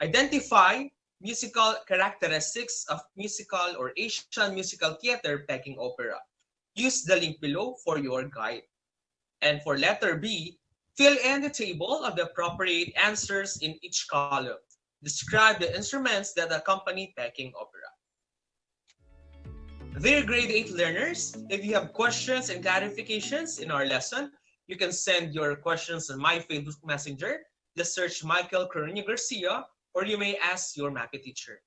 Identify musical characteristics of musical or Asian musical theater Peking opera. Use the link below for your guide. And for letter B, fill in the table of the appropriate answers in each column. Describe the instruments that accompany Peking opera. Dear grade 8 learners, if you have questions and clarifications in our lesson, you can send your questions on my Facebook Messenger. Just search Michael Carreño Garcia, or you may ask your math teacher.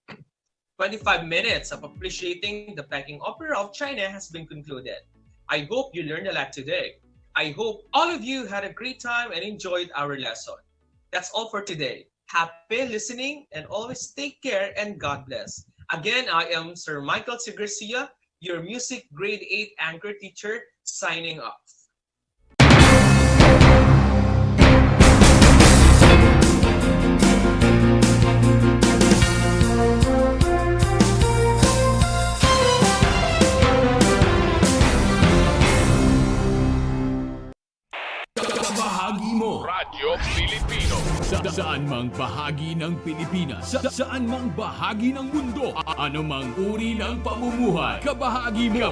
25 minutes of appreciating the Peking opera of China has been concluded. I hope you learned a lot today. I hope all of you had a great time and enjoyed our lesson. That's all for today. Happy listening and always take care and God bless. Again, I am Sir Michael C. Garcia, your music grade 8 anchor teacher, signing off. Bahagi mo Radyo Pilipino saan mang bahagi ng Pilipinas, saan mang bahagi ng mundo, anumang uri ng pamumuhay, kabahagi mo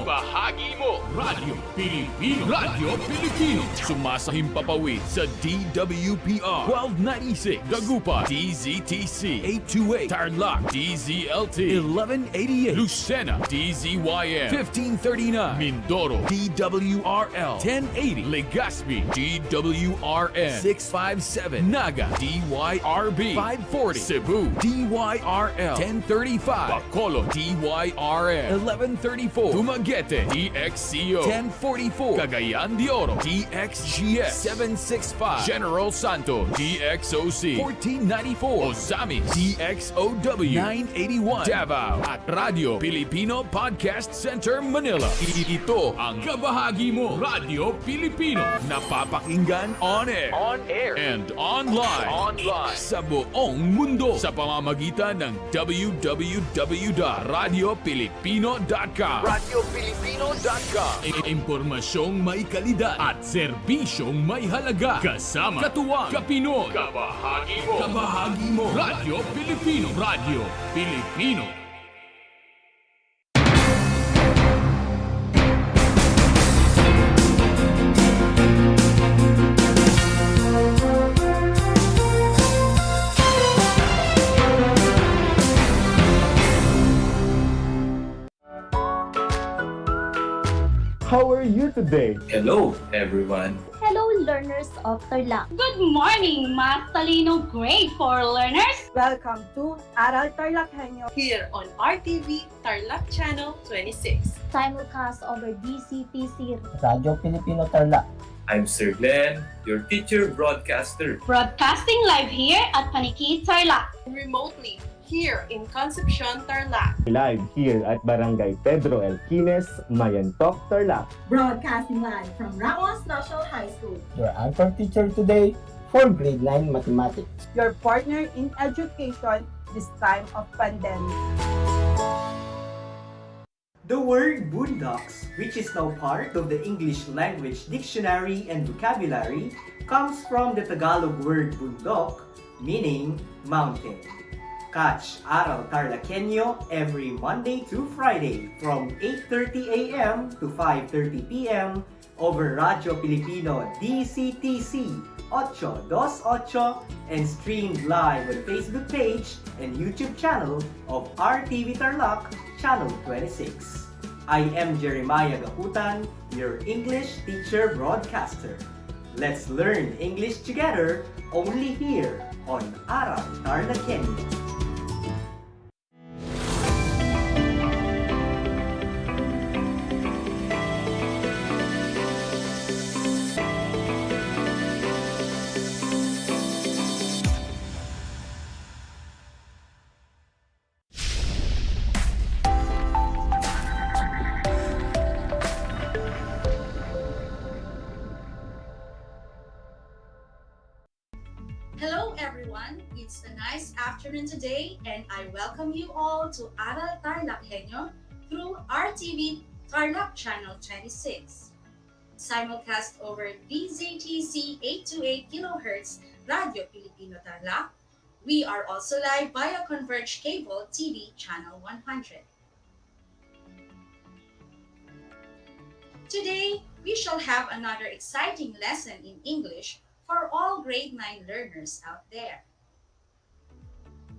Radyo Pilipino. Radyo Pilipino sumasahimpapawid sa DWPR 1296 Dagupan, DZTC 828 Tarlac, DZLT 1188 Lucena, DZYM 1539 Mindoro, DWRL 1080 Legazpi, DWRN 657 Naga, DYRB 540 Cebu, DYRL 1035 Bacolod, DYRN 1134 Dumaguete, DXCO 1044 Cagayan de Oro, DXGS 765 General Santos, DXOC 1494 Ozamis, DXOW 981 Davao at Radio Filipino Podcast Center Manila. Ito ang kabahagi mo Radyo Pilipino, napapakinggan on air and online sa buong mundo sa pamamagitan ng www.radiopilipino.com. Impormasyong may kalidad at serbisyong may halaga, kasama katuwang kapinoy. Kabahagi mo Radyo Pilipino. Radyo Pilipino. How are you today? Hello, everyone. Hello, learners of Tarlac. Good morning, Math Talino Grade 4 learners! Welcome to Aral TarlakHenyo Here on RTV Tarlac Channel 26. Simulcast over DCTC. Radyo Pilipino Tarlac. I'm Sir Glenn, your teacher broadcaster. Broadcasting live here at Paniki Tarlac. Remotely here in Concepcion, Tarlac. Live here at Barangay Pedro Elquines, Mayantok, Tarlac. Broadcasting live from Ramos National High School. Your anchor teacher today for grade 9 mathematics. your partner in education this time of pandemic. The word boondocks, which is now part of the English language dictionary and vocabulary, comes from the Tagalog word bundok, meaning mountain. Catch Aral TarlakHenyo every Monday through Friday from 8:30 a.m. to 5:30 p.m. over Radio Filipino DCTC 828 and streamed live on Facebook page and YouTube channel of RTV Tarlac Channel 26. I am Jeremiah Gakutan, your English teacher broadcaster. Let's learn English together only here on Aral TarlakHenyo. Hello everyone, it's a nice afternoon today and I welcome you all to Aral TarlakHenyo through RTV Tarlac Channel 26. Simulcast over DZTC 828 kHz Radio Filipino Tarlac. We are also live via Converge Cable TV Channel 100. Today, we shall have another exciting lesson in English for all grade 9 learners out there.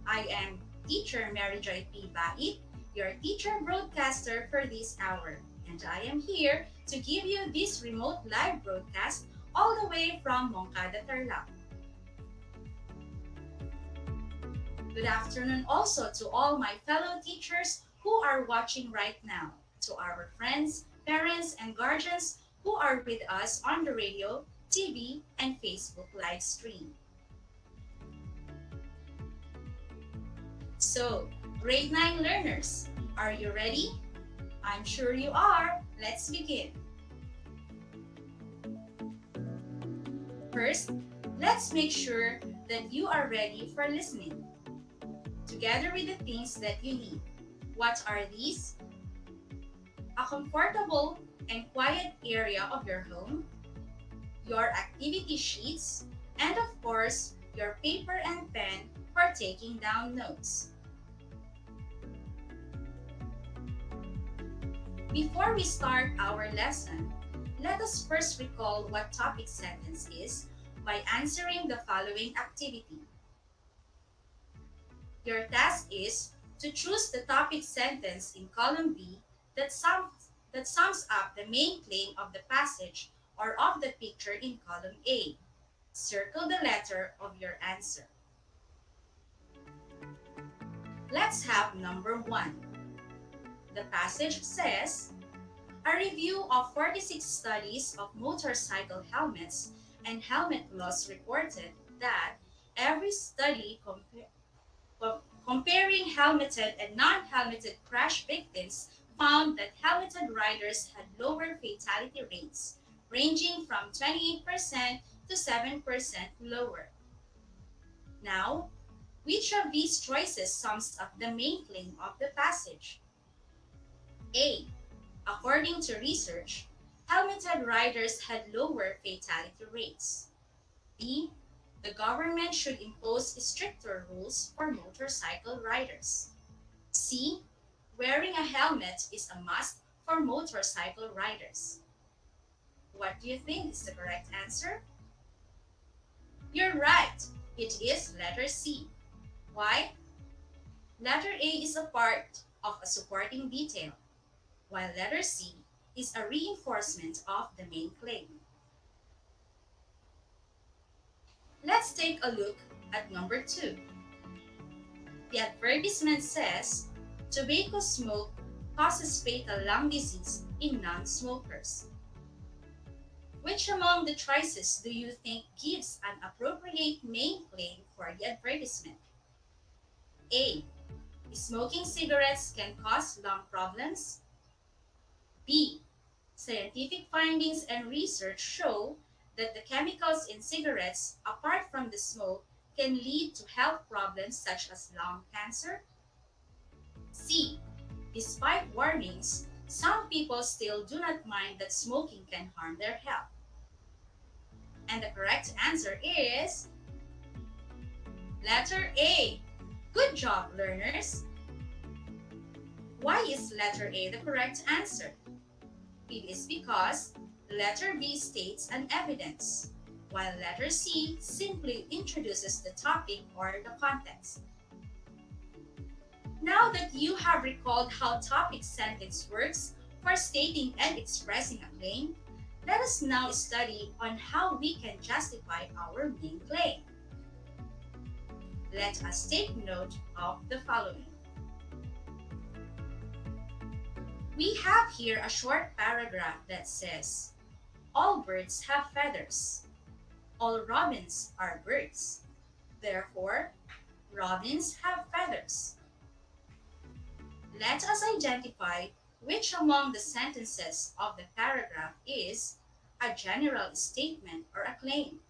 I am Teacher Mary Joy P. Bait, your teacher broadcaster for this hour, and I am here to give you this remote live broadcast all the way from Moncada, Tarlac. Good afternoon also to all my fellow teachers who are watching right now, to our friends, parents, and guardians who are with us on the radio, TV, and Facebook live stream. So, grade 9 learners, are you ready? I'm sure you are. Let's begin. First, let's make sure that you are ready for listening, together with the things that you need. What are these? A comfortable and quiet area of your home, your activity sheets, and of course, your paper and pen for taking down notes. Before we start our lesson, let us first recall what topic sentence is by answering the following activity. Your task is to choose the topic sentence in column B that sums up the main claim of the passage or of the picture in column A. Circle the letter of your answer. Let's have number 1. The passage says, a review of 46 studies of motorcycle helmets and helmet loss reported that every study comparing helmeted and non-helmeted crash victims found that helmeted riders had lower fatality rates, ranging from 28% to 7% lower. Now, which of these choices sums up the main claim of the passage? A. According to research, helmeted riders had lower fatality rates. B. The government should impose stricter rules for motorcycle riders. C. Wearing a helmet is a must for motorcycle riders. What do you think is the correct answer? You're right. It is letter C. Why? Letter A is a part of a supporting detail, while letter C is a reinforcement of the main claim. Let's take a look at number 2. The advertisement says, tobacco smoke causes fatal lung disease in non-smokers. Which among the choices do you think gives an appropriate main claim for the advertisement? A. Smoking cigarettes can cause lung problems. B. Scientific findings and research show that the chemicals in cigarettes, apart from the smoke, can lead to health problems such as lung cancer. C. Despite warnings, some people still do not mind that smoking can harm their health. And the correct answer is letter A. Good job, learners! Why is letter A the correct answer? It is because letter B states an evidence, while letter C simply introduces the topic or the context. Now that you have recalled how topic sentence works for stating and expressing a claim, let us now study on how we can justify our main claim. Let us take note of the following. We have here a short paragraph that says, all birds have feathers. All robins are birds. Therefore, robins have feathers. Let us identify which among the sentences of the paragraph is a general statement or a claim,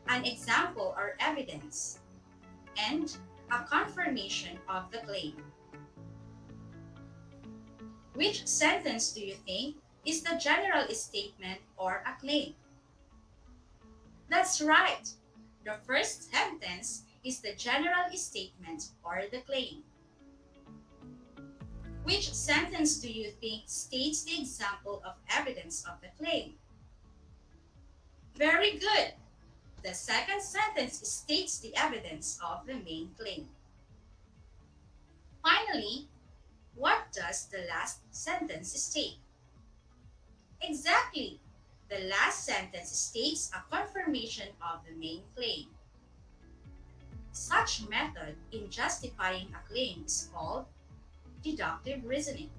an example or evidence, and a confirmation of the claim. Which sentence do you think is the general statement or a claim? That's right. The first sentence is the general statement or the claim. Which sentence do you think states the example of evidence of the claim? Very good. The second sentence states the evidence of the main claim. Finally, what does the last sentence state? Exactly. The last sentence states a confirmation of the main claim. Such method in justifying a claim is called deductive reasoning.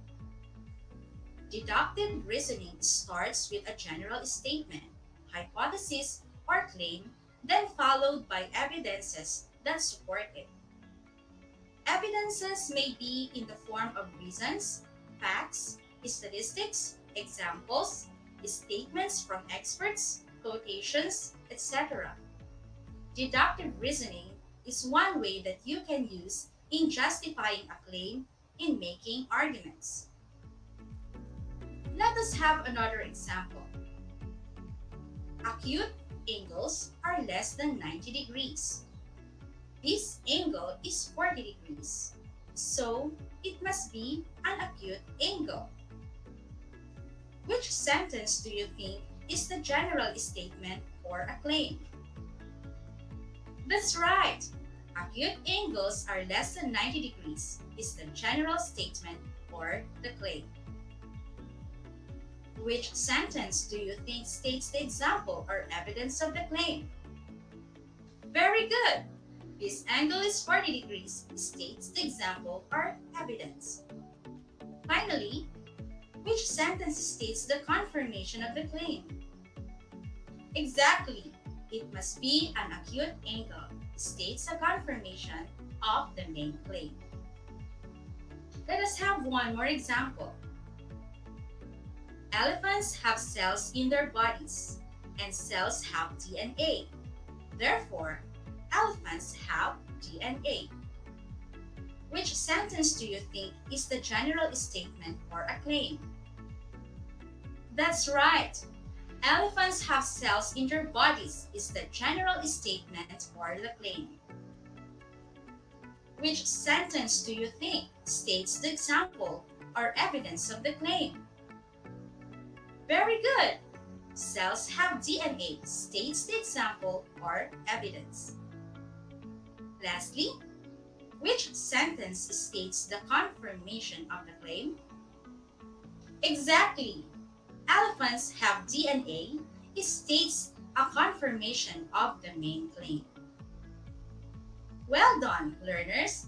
Deductive reasoning starts with a general statement, hypothesis, or claim, then followed by evidences that support it. Evidences may be in the form of reasons, facts, statistics, examples, statements from experts, quotations, etc. Deductive reasoning is one way that you can use in justifying a claim in making arguments. Let us have another example. Acute angles are less than 90 degrees. This angle is 40 degrees, so it must be an acute angle. Which sentence do you think is the general statement or a claim? That's right. Acute angles are less than 90 degrees is the general statement or the claim. Which sentence do you think states the example or evidence of the claim? Very good! This angle is 40 degrees states the example or evidence. Finally, which sentence states the confirmation of the claim? Exactly! It must be an acute angle states a confirmation of the main claim. Let us have one more example. Elephants have cells in their bodies, and cells have DNA. Therefore, elephants have DNA. Which sentence do you think is the general statement or a claim? That's right. Elephants have cells in their bodies is the general statement or the claim. Which sentence do you think states the example or evidence of the claim? Very good! Cells have DNA states the example or evidence. Lastly, which sentence states the confirmation of the claim? Exactly! Elephants have DNA states a confirmation of the main claim. Well done, learners!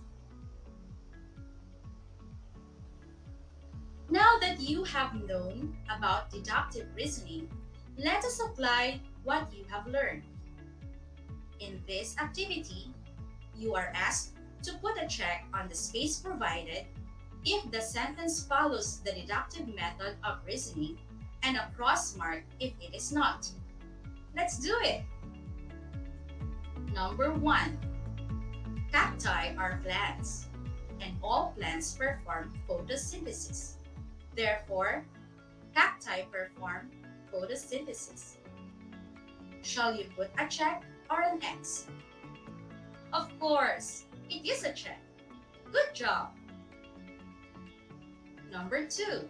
Now that you have known about deductive reasoning, let us apply what you have learned. In this activity, you are asked to put a check on the space provided if the sentence follows the deductive method of reasoning and a cross mark if it is not. Let's do it! Number 1. Cacti are plants, and all plants perform photosynthesis. Therefore, cacti perform photosynthesis. Shall you put a check or an X? Of course, it is a check. Good job. Number 2.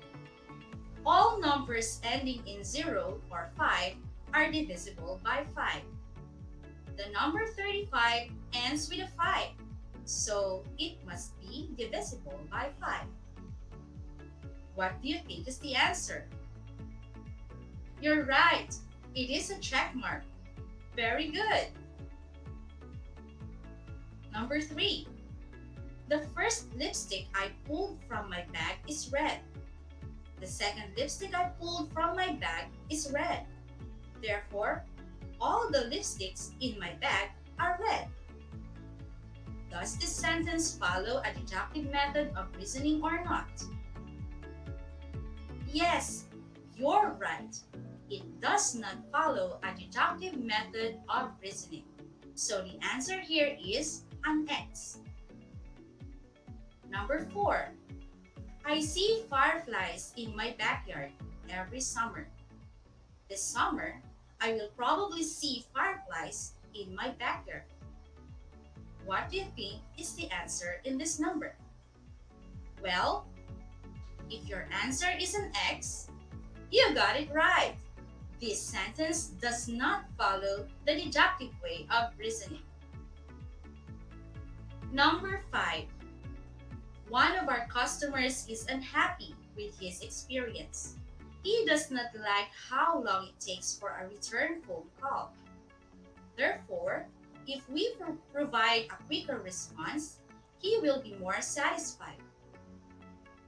All numbers ending in 0 or 5 are divisible by 5. The number 35 ends with a 5, so it must be divisible by 5. What do you think is the answer? You're right. It is a check mark. Very good. Number 3. The first lipstick I pulled from my bag is red. The second lipstick I pulled from my bag is red. Therefore, all the lipsticks in my bag are red. Does this sentence follow a deductive method of reasoning or not? Yes, you're right. It does not follow a deductive method of reasoning. So the answer here is an X. Number 4. I see fireflies in my backyard every summer. This summer, I will probably see fireflies in my backyard. What do you think is the answer in this number? Well, if your answer is an X, you got it right. This sentence does not follow the deductive way of reasoning. Number 5. One of our customers is unhappy with his experience. He does not like how long it takes for a return phone call. Therefore, if we provide a quicker response, he will be more satisfied.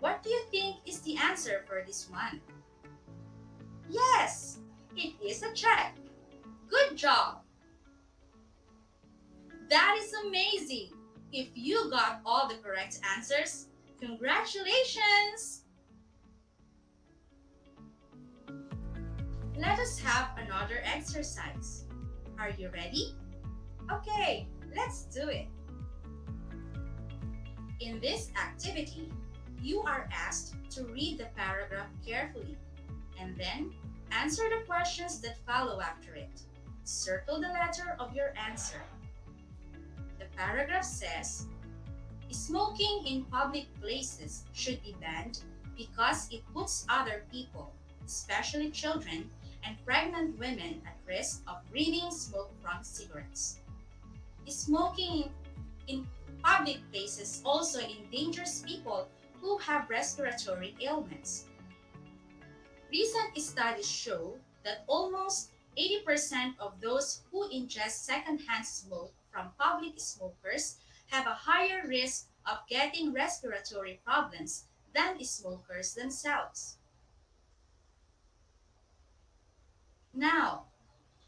What do you think is the answer for this one? Yes, it is a check. Good job. That is amazing. If you got all the correct answers, congratulations! Let us have another exercise. Are you ready? Okay, let's do it. In this activity, you are asked to read the paragraph carefully and then answer the questions that follow after it. Circle the letter of your answer. The paragraph says, smoking in public places should be banned because it puts other people, especially children and pregnant women, at risk of breathing smoke from cigarettes. Smoking in public places also endangers people who have respiratory ailments. Recent studies show that almost 80% of those who ingest secondhand smoke from public smokers have a higher risk of getting respiratory problems than smokers themselves. Now,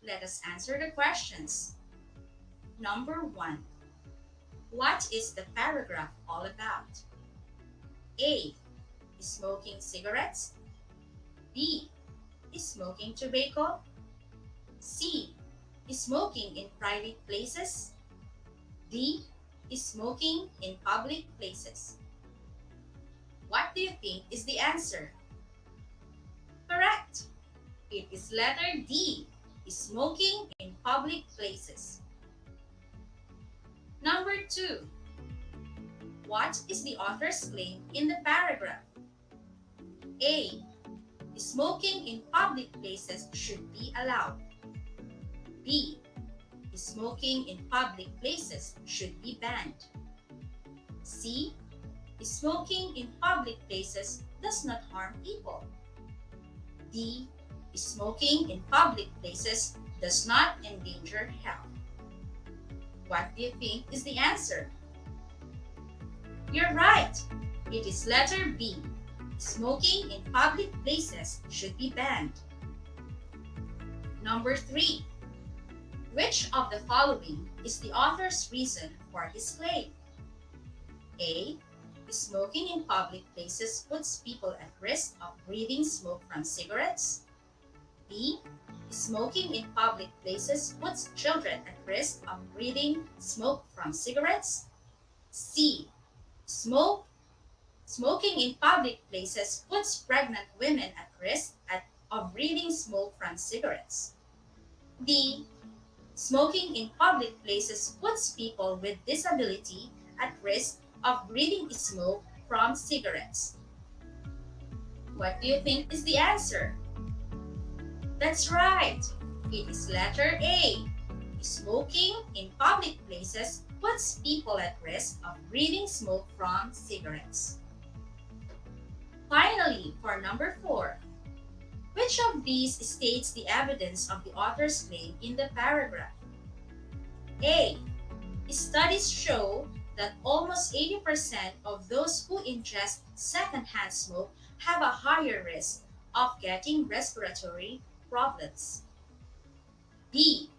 let us answer the questions. Number 1. What is the paragraph all about? A. Smoking cigarettes. B. Smoking tobacco. C. Smoking in private places. D. Smoking in public places. What do you think is the answer? Correct. It is letter D. Smoking in public places. Number 2. What is the author's claim in the paragraph? A. Smoking in public places should be allowed. B. Smoking in public places should be banned. C. Smoking in public places does not harm people. D. Smoking in public places does not endanger health. What do you think is the answer? You're right. It is letter B. Smoking in public places should be banned. Number 3. Which of the following is the author's reason for his claim? A. Smoking in public places puts people at risk of breathing smoke from cigarettes. B. Smoking in public places puts children at risk of breathing smoke from cigarettes. C. Smoking in public places puts pregnant women at risk of breathing smoke from cigarettes. D. Smoking in public places puts people with disability at risk of breathing smoke from cigarettes. What do you think is the answer? That's right. It is letter A. Smoking in public places puts people at risk of breathing smoke from cigarettes. Finally, for number 4, which of these states the evidence of the author's claim in the paragraph? A. Studies show that almost 80% of those who ingest secondhand smoke have a higher risk of getting respiratory problems. B.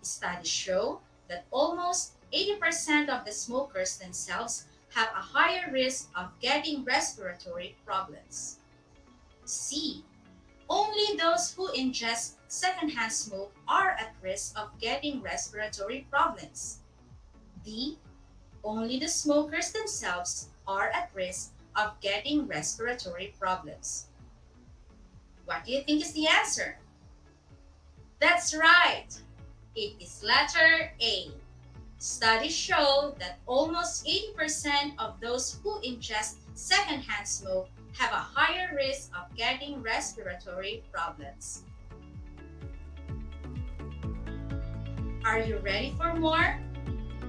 Studies show that almost 80% of the smokers themselves have a higher risk of getting respiratory problems. C. Only those who ingest secondhand smoke are at risk of getting respiratory problems. D. Only the smokers themselves are at risk of getting respiratory problems. What do you think is the answer? That's right. It is letter A. Studies show that almost 80% of those who ingest secondhand smoke have a higher risk of getting respiratory problems. Are you ready for more?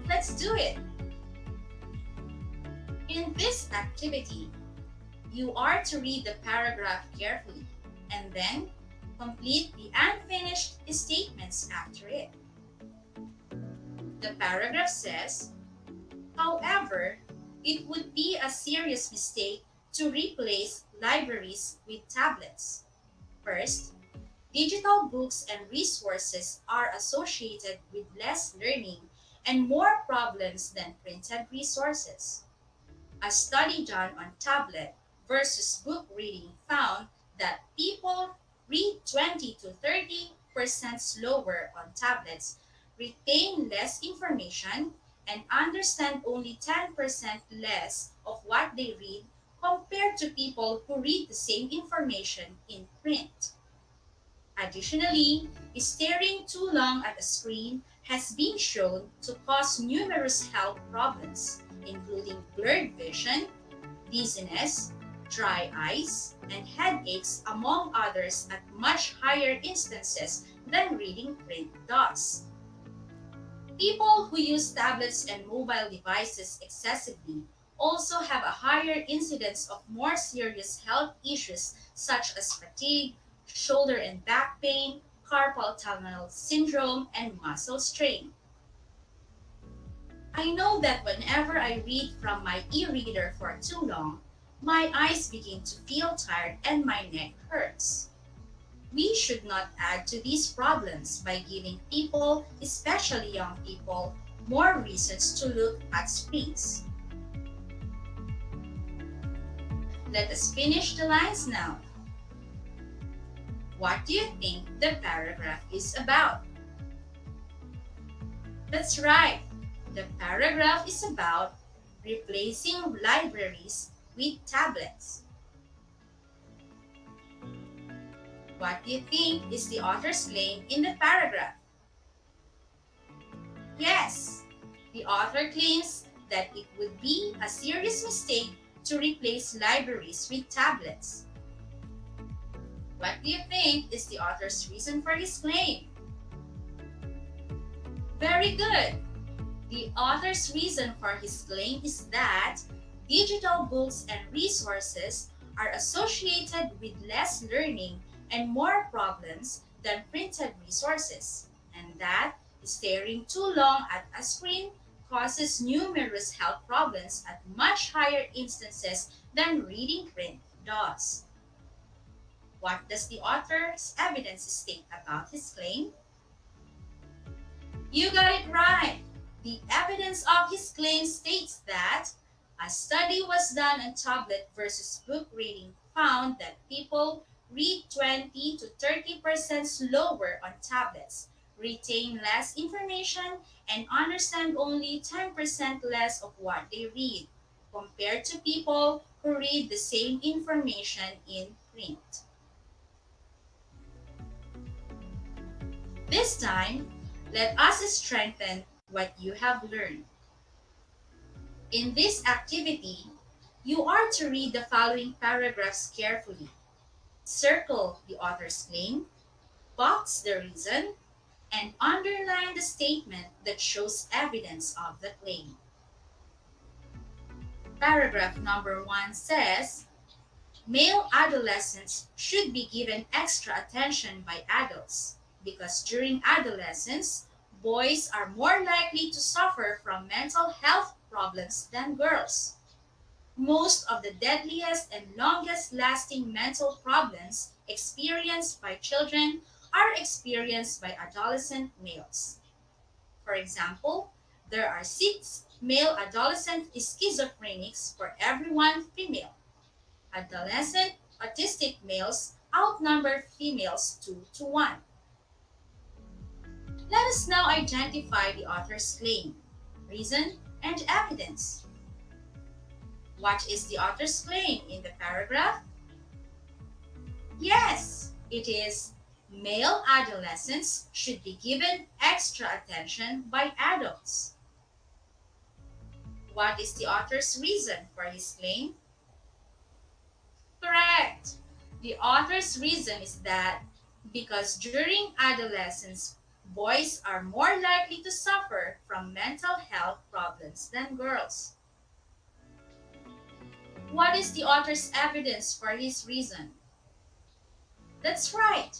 Let's do it! In this activity, you are to read the paragraph carefully and then complete the unfinished statements after it. The paragraph says, however, it would be a serious mistake to replace libraries with tablets. First, digital books and resources are associated with less learning and more problems than printed resources. A study done on tablet versus book reading found that people read 20 to 30% slower on tablets, retain less information, and understand only 10% less of what they read compared to people who read the same information in print. Additionally, staring too long at a screen has been shown to cause numerous health problems, including blurred vision, dizziness, dry eyes, and headaches, among others, at much higher instances than reading print does. People who use tablets and mobile devices excessively also have a higher incidence of more serious health issues such as fatigue, shoulder and back pain, carpal tunnel syndrome, and muscle strain. I know that whenever I read from my e-reader for too long, my eyes begin to feel tired and my neck hurts. We should not add to these problems by giving people, especially young people, more reasons to look at screens. Let us finish the lines now. What do you think the paragraph is about? That's right. The paragraph is about replacing libraries with tablets. What do you think is the author's claim in the paragraph? Yes, the author claims that it would be a serious mistake to replace libraries with tablets. What do you think is the author's reason for his claim? Very good. The author's reason for his claim is that digital books and resources are associated with less learning and more problems than printed resources, and that staring too long at a screen causes numerous health problems at much higher instances than reading print does. What does the author's evidence state about his claim? You got it right! The evidence of his claim states that a study was done on tablet versus book reading found that people read 20 to 30% slower on tablets, retain less information, and understand only 10% less of what they read. compared to people who read the same information in print. This time, let us strengthen what you have learned. In this activity, you are to read the following paragraphs carefully. Circle the author's claim, box the reason, and underline the statement that shows evidence of the claim. Paragraph number 1 says, male adolescents should be given extra attention by adults because during adolescence, boys are more likely to suffer from mental health problems than girls. Most of the deadliest and longest lasting mental problems experienced by children are experienced by adolescent males. For example, there are 6 male adolescent schizophrenics for every 1 female. Adolescent autistic males outnumber females 2 to 1. Let us now identify the author's claim, reason, and evidence. What is the author's claim in the paragraph? Yes, it is male adolescents should be given extra attention by adults. What is the author's reason for his claim? Correct. The author's reason is that because during adolescence, boys are more likely to suffer from mental health problems than girls. What is the author's evidence for his reason? That's right.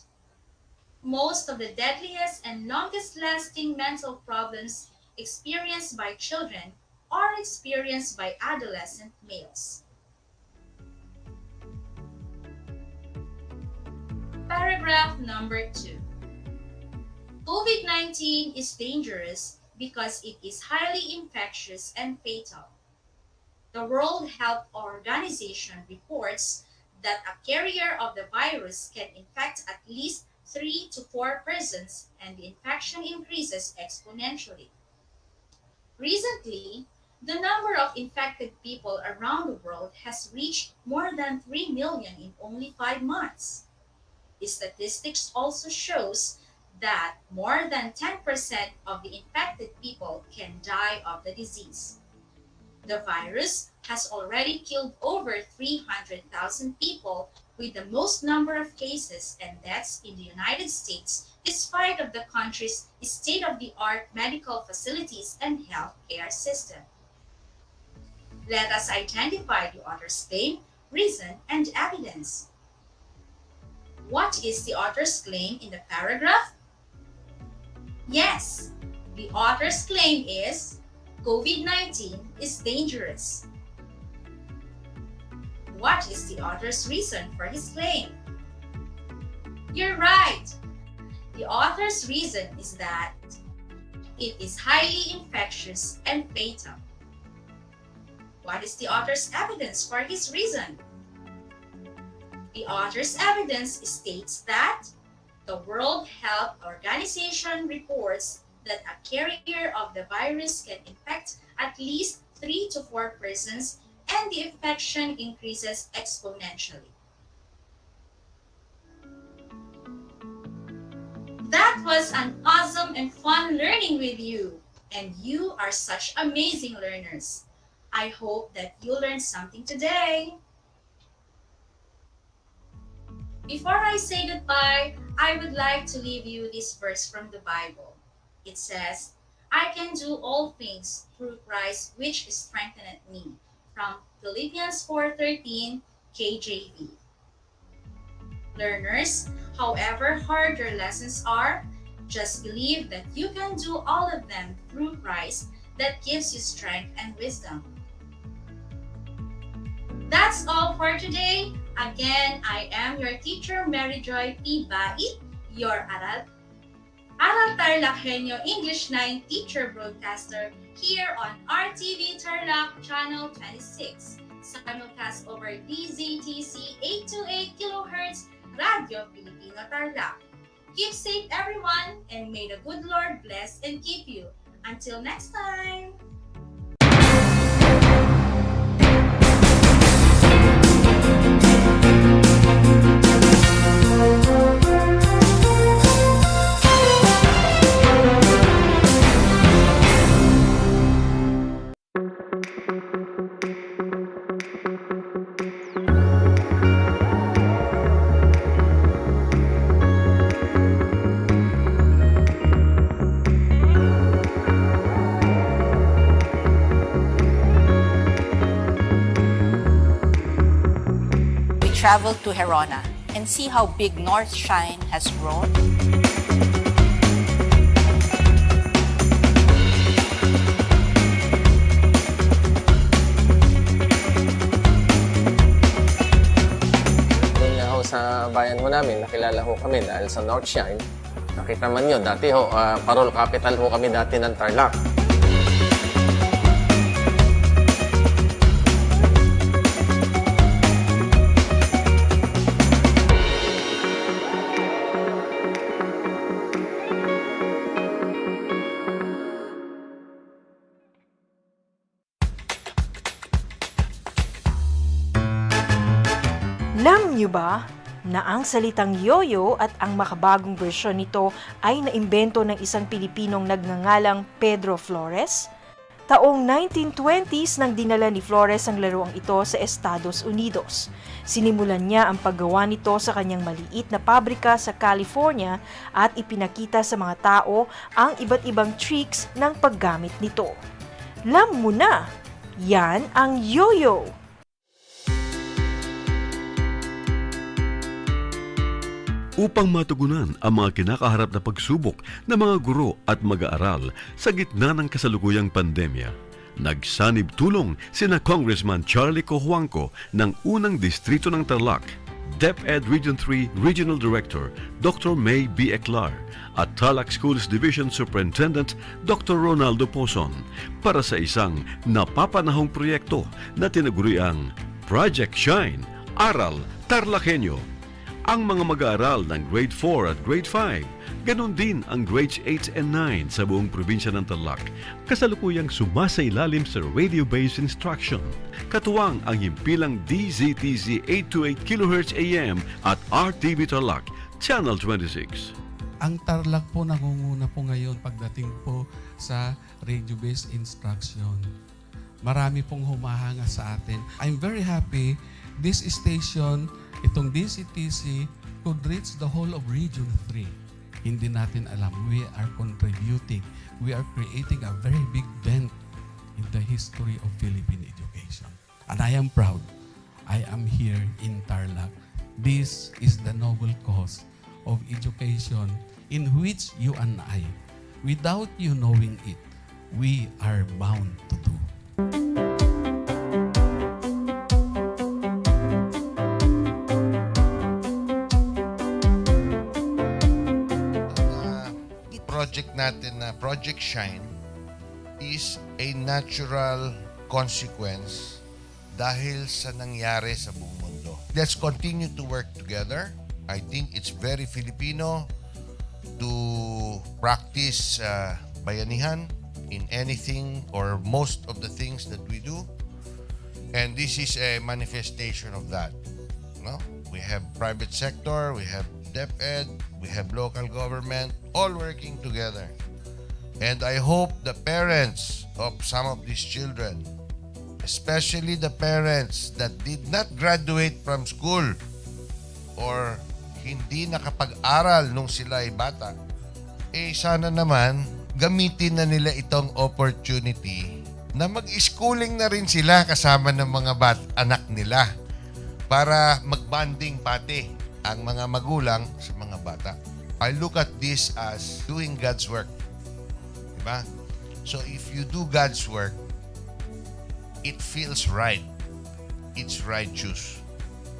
Most of the deadliest and longest lasting mental problems experienced by children are experienced by adolescent males. Paragraph number 2. COVID-19 is dangerous because it is highly infectious and fatal. The World Health Organization reports that a carrier of the virus can infect at least 3 to 4 persons, and the infection increases exponentially. Recently, the number of infected people around the world has reached more than 3 million in only 5 months. The statistics also shows that more than 10% of the infected people can die of the disease. The virus has already killed over 300,000 people, with the most number of cases and deaths in the United States, despite of the country's state-of-the-art medical facilities and healthcare system. Let us identify the author's claim, reason, and evidence. What is the author's claim in the paragraph? Yes, the author's claim is COVID-19 is dangerous. What is the author's reason for his claim? You're right. The author's reason is that it is highly infectious and fatal. What is the author's evidence for his reason? The author's evidence states that the World Health Organization reports that a carrier of the virus can infect at least 3 to 4 persons, and the infection increases exponentially. That was an awesome and fun learning with you, and you are such amazing learners. I hope that you learned something today. Before I say goodbye, I would like to leave you this verse from the Bible. It says, I can do all things through Christ which strengtheneth me, from Philippians 4:13, KJV. Learners, however hard your lessons are, just believe that you can do all of them through Christ that gives you strength and wisdom. That's all for today. Again, I am your teacher, Mary Joy P. Bait, your Aral TarlakHenyo English 9 teacher broadcaster here on RTV Tarlac Channel 26, simulcast over DZTC 828 kHz Radio Filipino Tarlac. Keep safe everyone, and may the good Lord bless and keep you. Until next time! travel to Herona and see how big North Shine has grown. Sa bayan ho namin, nakilala ho kami dahil sa North Shine. Nakita man yun, dati ho, parol capital ho kami dati ng Tarlac. Alam niyo ba na ang salitang yoyo at ang makabagong bersyon nito ay naimbento ng isang Pilipinong nagngangalang Pedro Flores? Taong 1920s nang dinala ni Flores ang laruang ito sa Estados Unidos. Sinimulan niya ang paggawa nito sa kanyang maliit na pabrika sa California at ipinakita sa mga tao ang iba't ibang tricks ng paggamit nito. Alam mo na, yan ang yoyo! Upang matugunan ang mga kinakaharap na pagsubok ng mga guro at mag-aaral sa gitna ng kasalukuyang pandemya, nagsanib tulong sina Congressman Charlie Cojuangco ng unang distrito ng Tarlac, DEPED Region 3 Regional Director Dr. May B. Eclar at Tarlac Schools Division Superintendent Dr. Ronaldo Pozon para sa isang napapanahong proyekto na tinaguriang Project Shine, Aral TarlakHenyo. Ang mga mag-aaral ng Grade 4 at Grade 5, ganon din ang Grades 8 and 9 sa buong probinsya ng Tarlac, kasalukuyang sumasailalim sa radio-based instruction. Katuwang ang himpilang DZTZ 828 kHz AM at RTV Tarlac, Channel 26. Ang Tarlac po nangunguna po ngayon pagdating po sa radio-based instruction. Marami pong humahanga sa atin. I'm very happy this station, itong DCTC, could reach the whole of Region 3. Hindi natin alam, we are contributing. We are creating a very big dent in the history of Philippine education. And I am proud. I am here in Tarlac. This is the noble cause of education in which you and I, without you knowing it, we are bound to do. Project natin na Project Shine is a natural consequence dahil sa nangyari sa buong mundo. Let's continue to work together. I think it's very Filipino to practice bayanihan in anything or most of the things that we do. And this is a manifestation of that. No? We have private sector, we have DEPED, we have local government, all working together. And I hope the parents of some of these children, especially the parents that did not graduate from school or hindi nakapag-aral nung sila ay bata, sana naman gamitin na nila itong opportunity na mag-schooling na rin sila kasama ng mga anak nila para mag-bonding pati ang mga magulang sa mga bata. I look at this as doing God's work. Diba? So if you do God's work, it feels right. It's righteous.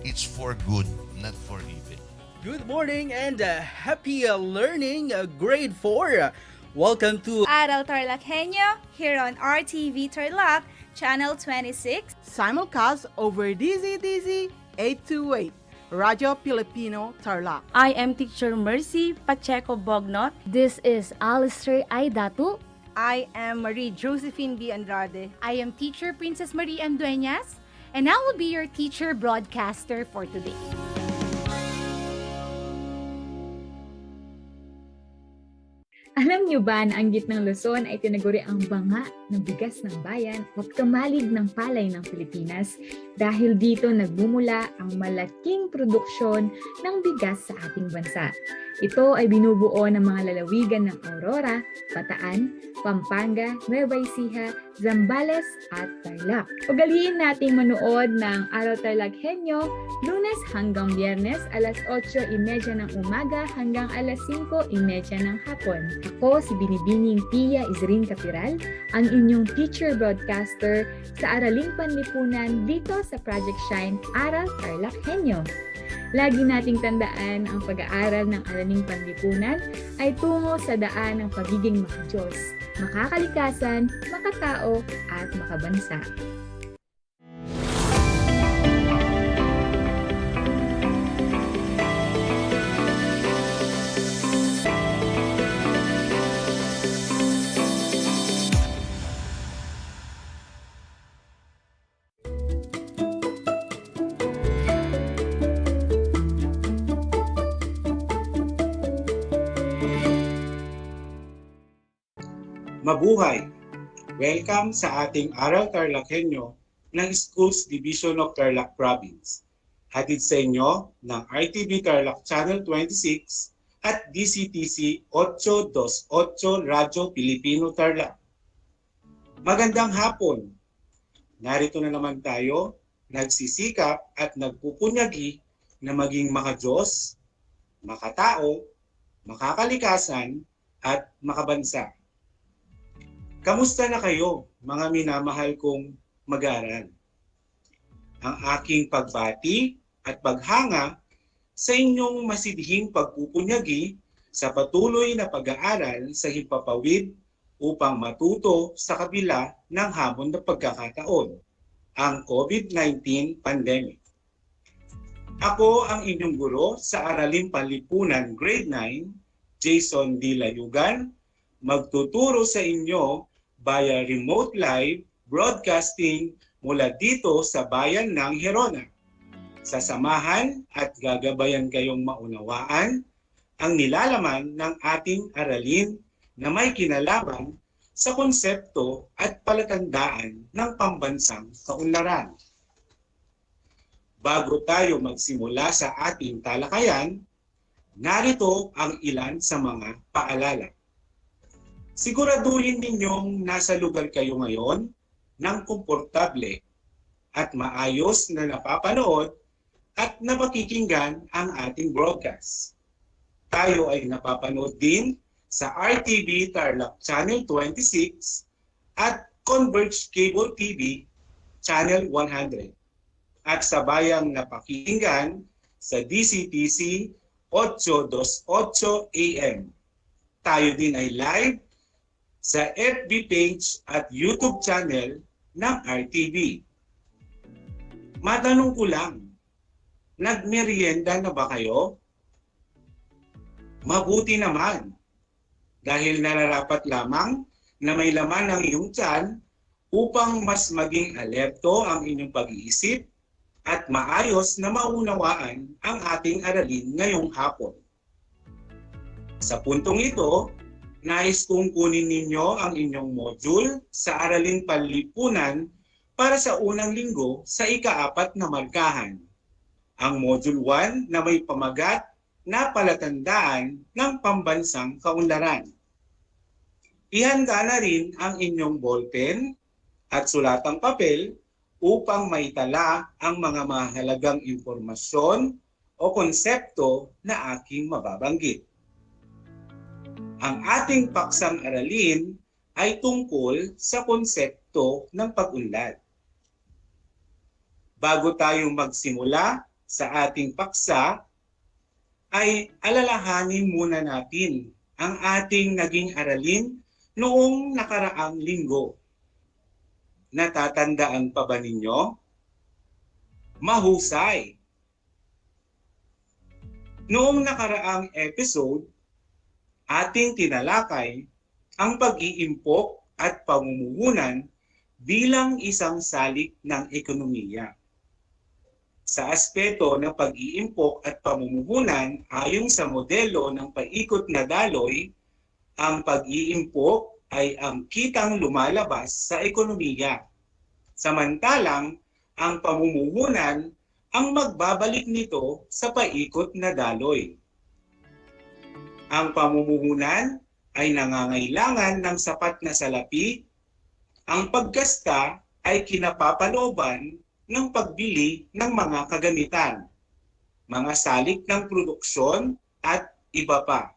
It's for good, not for evil. Good morning and happy learning, grade 4. Welcome to Aral TarlakHenyo here on RTV Tarlac, Channel 26. Simulcast over DZTZ 828. Radio Filipino Tarlac. I am Teacher Mercy Pacheco Bognot. This is Alistair Aidatu. I am Marie Josephine B. Andrade. I am Teacher Princess Marie M. Dueñas, and I will be your teacher broadcaster for today. Alam niyo ba na ang gitnang Luzon ay tinaguri ang banga ng bigas ng bayan at kamalig ng palay ng Pilipinas dahil dito nagmumula ang malaking produksyon ng bigas sa ating bansa. Ito ay binubuo ng mga lalawigan ng Aurora, Bataan, Pampanga, Nueva Ecija, Zambales at Tarlac. Ugaliin nating manood ng Aral TarlakHenyo Lunes hanggang Biyernes alas 8:30 ng umaga hanggang alas 5:30 ng hapon. Ako si Binibining Pia Izrin Capiral, ang inyong teacher broadcaster sa Araling Panlipunan dito sa Project Shine Aral TarlakHenyo. Lagi nating tandaan ang pag-aaral ng Araling Panlipunan ay tungo sa daan ng pagiging makadiyos, makakalikasan, makatao, at makabansa. Mabuhay! Welcome sa ating Aral TarlakHenyo ng Schools Division of Tarlac Province. Hatid sa inyo ng RTV Tarlac Channel 26 at DCTC 828 Radyo Pilipino Tarlac. Magandang hapon! Narito na naman tayo, nagsisikap at nagpupunyagi na maging makadiyos, makatao, makakalikasan, at makabansa. Kamusta na kayo, mga minamahal kong mag-aaral? Ang aking pagbati at paghanga sa inyong masidhing pagpupunyagi sa patuloy na pag-aaral sa himpapawid upang matuto sa kabila ng hamon na pagkakataon, ang COVID-19 pandemic. Ako ang inyong guro sa Araling Panlipunan Grade 9, Jason D. Layugan, magtuturo sa inyo via remote live broadcasting mula dito sa bayan ng Herona. Sasamahan at gagabayan kayong maunawaan ang nilalaman ng ating aralin na may kinalaman sa konsepto at palatandaan ng pambansang kaunlaran. Bago tayo magsimula sa ating talakayan, narito ang ilan sa mga paalala. Siguraduhin ninyong nasa lugar kayo ngayon ng komportable at maayos na napapanood at napakikinggan ang ating broadcast. Tayo ay napapanood din sa RTV Tarlac Channel 26 at Converge Cable TV Channel 100 at sa bayang napakinggan sa DCTC 828 AM. Tayo din ay live sa FB page at YouTube channel ng RTV. Matanong ko lang, nagmerienda na ba kayo? Mabuti naman, dahil nararapat lamang na may laman ng iyong tiyan upang mas maging alerto ang inyong pag-iisip at maayos na maunawaan ang ating aralin ngayong hapon. Sa puntong ito, nais kong kunin ninyo ang inyong module sa Araling Panlipunan para sa unang linggo sa ika-4 na markahan. Ang module 1 na may pamagat na palatandaan ng pambansang kaunlaran. Ihanda na rin ang inyong ballpen at sulatang papel upang maitala ang mga mahalagang impormasyon o konsepto na aking mababanggit. Ang ating paksang aralin ay tungkol sa konsepto ng pag-unlad. Bago tayo magsimula sa ating paksa, ay alalahanin muna natin ang ating naging aralin noong nakaraang linggo. Natatandaan pa ba ninyo? Mahusay! Noong nakaraang episode, ating tinalakay ang pag-iimpok at pamumuhunan bilang isang salik ng ekonomiya. Sa aspeto ng pag-iimpok at pamumuhunan ayon sa modelo ng paikot na daloy, ang pag-iimpok ay ang kitang lumalabas sa ekonomiya. Samantalang ang pamumuhunan ang magbabalik nito sa paikot na daloy. Ang pamumuhunan ay nangangailangan ng sapat na salapi Ang pagkasta ay kinapapalooban ng pagbili ng mga kagamitan, mga salik ng produksyon at iba pa.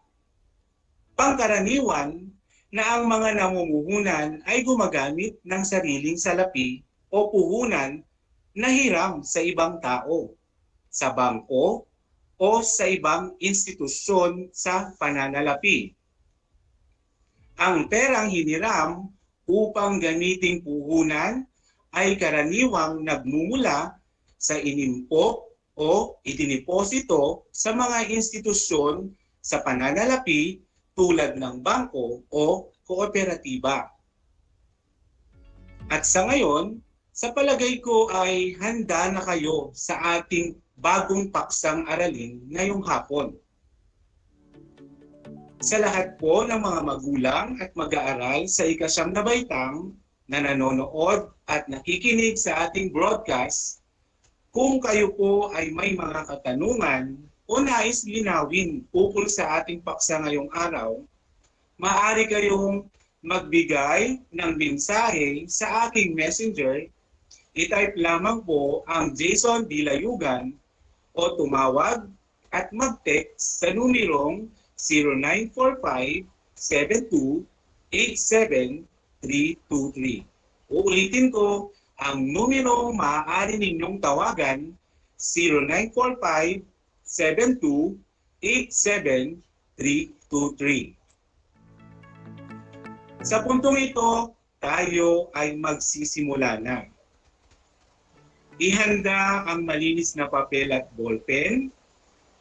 Pangkaraniwan na ang mga namumuhunan ay gumagamit ng sariling salapi o puhunan na hiram sa ibang tao, sa bangko o sa ibang institusyon sa pananalapi. Ang perang hiniram upang gamiting puhunan ay karaniwang nagmumula sa inimpok o idiniposito sa mga institusyon sa pananalapi tulad ng bangko o kooperatiba. At sa ngayon, sa palagay ko ay handa na kayo sa ating bagong paksang aralin ngayong hapon. Sa lahat po ng mga magulang at mag-aaral sa ikasyam na baitang na nanonood at nakikinig sa ating broadcast, kung kayo po ay may mga katanungan o nais linawin ukol sa ating paksa ngayong araw, maaari kayong magbigay ng mensahe sa aking messenger. I-type lamang po ang Jason Dilayugan o tumawag at mag-text sa numerong 0945-7287-323. Uulitin ko, ang numero maaari ninyong tawagan 0945-7287-323. Sa puntong ito, tayo ay magsisimula na. Ihanda ang malinis na papel at ballpen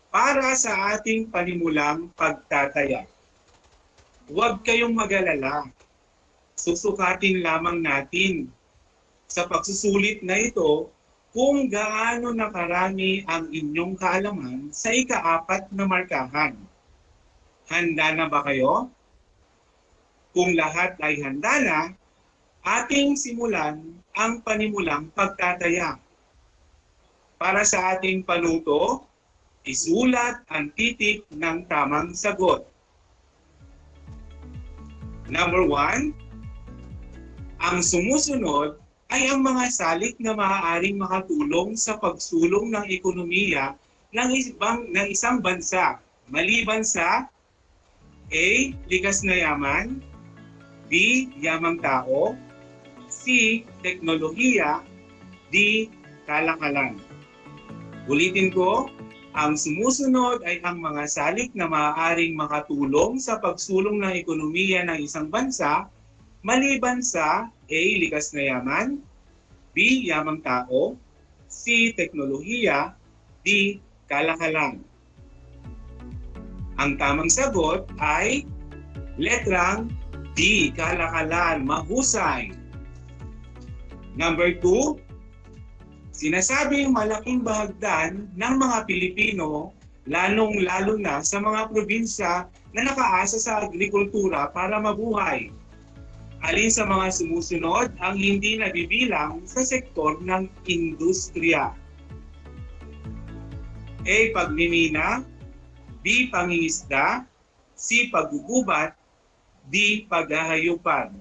para sa ating panimulang pagtataya. Huwag kayong mag-alala. Susukatin lamang natin sa pagsusulit na ito kung gaano nakarami ang inyong kaalaman sa ika-4 na markahan. Handa na ba kayo? Kung lahat ay handa na, ating simulan ang panimulang pagtataya. Para sa ating panuto, isulat ang titik ng tamang sagot. Number 1, ang sumusunod ay ang mga salik na maaaring makatulong sa pagsulong ng ekonomiya ng isang bansa, maliban sa A. Likas na yaman, B. Yamang tao, C. Teknolohiya, D. Kalakalan. Ulitin ko, ang sumusunod ay ang mga salik na maaaring makatulong sa pagsulong ng ekonomiya ng isang bansa maliban sa A. Likas na yaman, B. Yamang tao, C. Teknolohiya, D. Kalakalan. Ang tamang sagot ay letrang D. Kalakalan. Mahusay. Number 2, sinasabing malaking bahagdan ng mga Pilipino, lalong-lalo na sa mga probinsya na nakaasa sa agrikultura para mabuhay. Alin sa mga sumusunod ang hindi nabibilang sa sektor ng industriya? A. Pagmimina, B. Pangingisda, C. Paggugubat, D. Paghahayupan.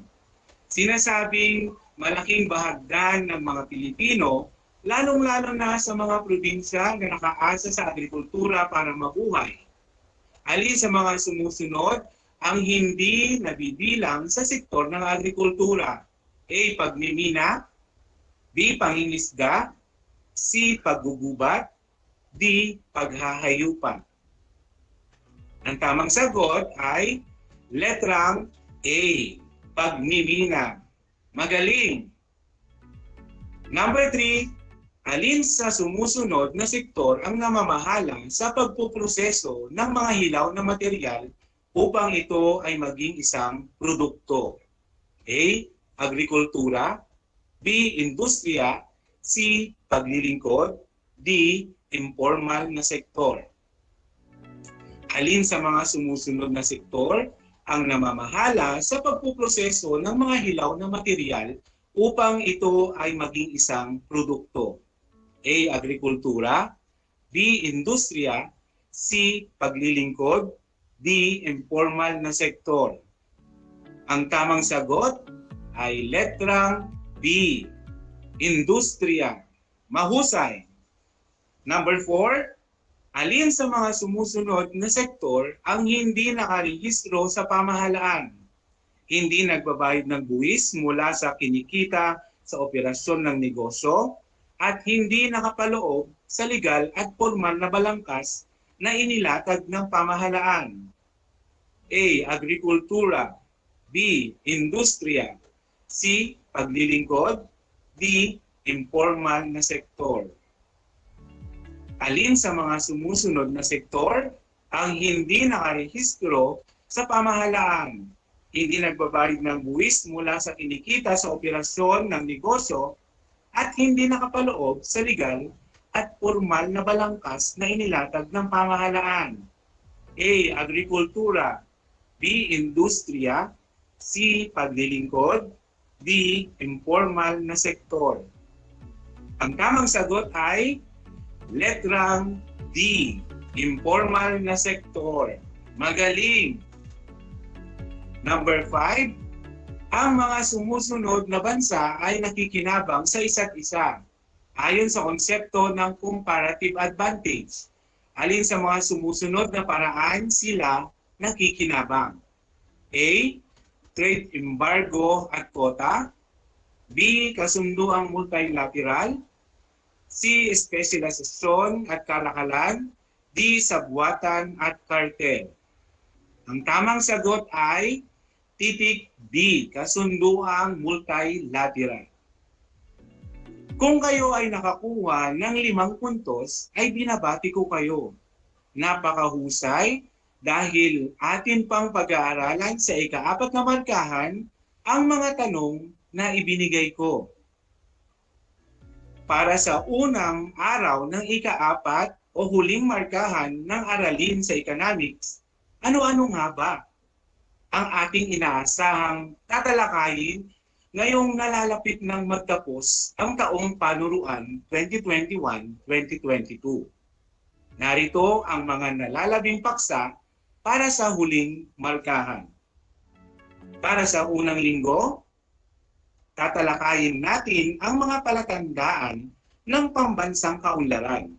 Sinasabing malaking bahagdan ng mga Pilipino, lalong-lalo na sa mga probinsya na nakaasa sa agrikultura para mabuhay. Alin sa mga sumusunod ang hindi nabibilang sa sektor ng agrikultura? A. Pagmimina, B. Pangingisda, C. Paggugubat, D. Paghahayupan. Ang tamang sagot ay letrang A. Pagmimina. Magaling! Number 3, alin sa sumusunod na sektor ang namamahala sa pagpuproseso ng mga hilaw na material upang ito ay maging isang produkto? A. Agrikultura, B. Industriya, C. Paglilingkod, D. Informal na sektor. Alin sa mga sumusunod na sektor ang namamahala sa pagpuproseso ng mga hilaw na material upang ito ay maging isang produkto? A. Agrikultura, B. Industriya, C. Paglilingkod, D. Informal na sektor. Ang tamang sagot ay letrang B, industriya. Mahusay. Number 4, alin sa mga sumusunod na sektor ang hindi nakarehistro sa pamahalaan? Hindi nagbabayad ng buwis mula sa kinikita sa operasyon ng negosyo at hindi nakapaloob sa legal at formal na balangkas na inilatag ng pamahalaan. A. Agrikultura. B. Industriya. C. Paglilingkod. D. Informal na sektor. Alin sa mga sumusunod na sektor ang hindi nakarehistro sa pamahalaan? Hindi nagbabayad ng buwis mula sa kinikita sa operasyon ng negosyo at hindi nakapaloob sa legal at formal na balangkas na inilatag ng pamahalaan. A. Agrikultura. B. Industriya. C. Paglilingkod. D. Informal na sektor. Ang tamang sagot ay letrang D. Informal na sektor. Magaling! Number 5, ang mga sumusunod na bansa ay nakikinabang sa isa't isa ayon sa konsepto ng comparative advantage. Alin sa mga sumusunod na paraan sila nakikinabang? A. Trade embargo at quota. B. Kasunduang multilateral. C. Espesyalisasyon at kalakalan. D. Sabwatan at kartel. Ang tamang sagot ay titik D. Kasunduang multilateral. Kung kayo ay nakakuha ng 5 puntos, ay binabati ko kayo. Napakahusay dahil atin pang pag-aaralan sa ika-4 na markahan ang mga tanong na ibinigay ko. Para sa unang araw ng ika-4 o huling markahan ng aralin sa economics, ano-ano nga ba ang ating inaasahang tatalakayin ngayong nalalapit ng magtapos ang taong panuruan 2021-2022. Narito ang mga nalalabing paksa para sa huling markahan. Para sa unang linggo, tatalakayin natin ang mga palatandaan ng pambansang kaunlaran.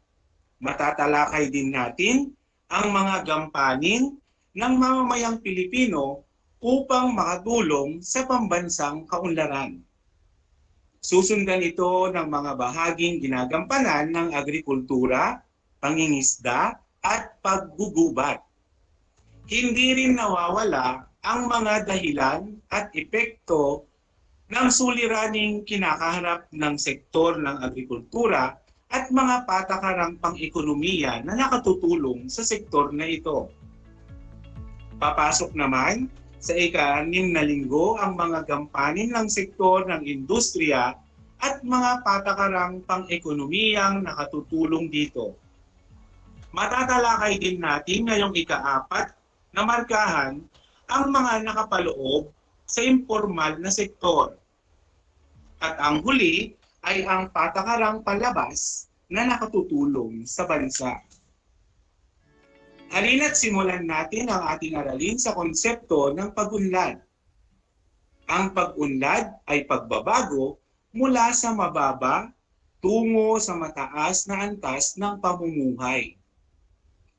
Matatalakay din natin ang mga gampanin ng mamamayang Pilipino upang makatulong sa pambansang kaunlaran. Susundan ito ng mga bahaging ginagampanan ng agrikultura, pangingisda at paggugubat. Hindi rin nawawala ang mga dahilan at epekto ng suliraning kinakaharap ng sektor ng agrikultura at mga patakarang pang-ekonomiya na nakatutulong sa sektor na ito. Papasok naman sa ika-6 na linggo ang mga gampanin ng sektor ng industriya at mga patakarang pang-ekonomiyang nakatutulong dito. Matatalakay din natin ngayong ika-4 na markahan ang mga nakapaloob sa informal na sektor. At ang huli ay ang patakarang palabas na nakatutulong sa bansa. Halina't simulan natin ang ating aralin sa konsepto ng pag-unlad. Ang pag-unlad ay pagbabago mula sa mababa tungo sa mataas na antas ng pamumuhay.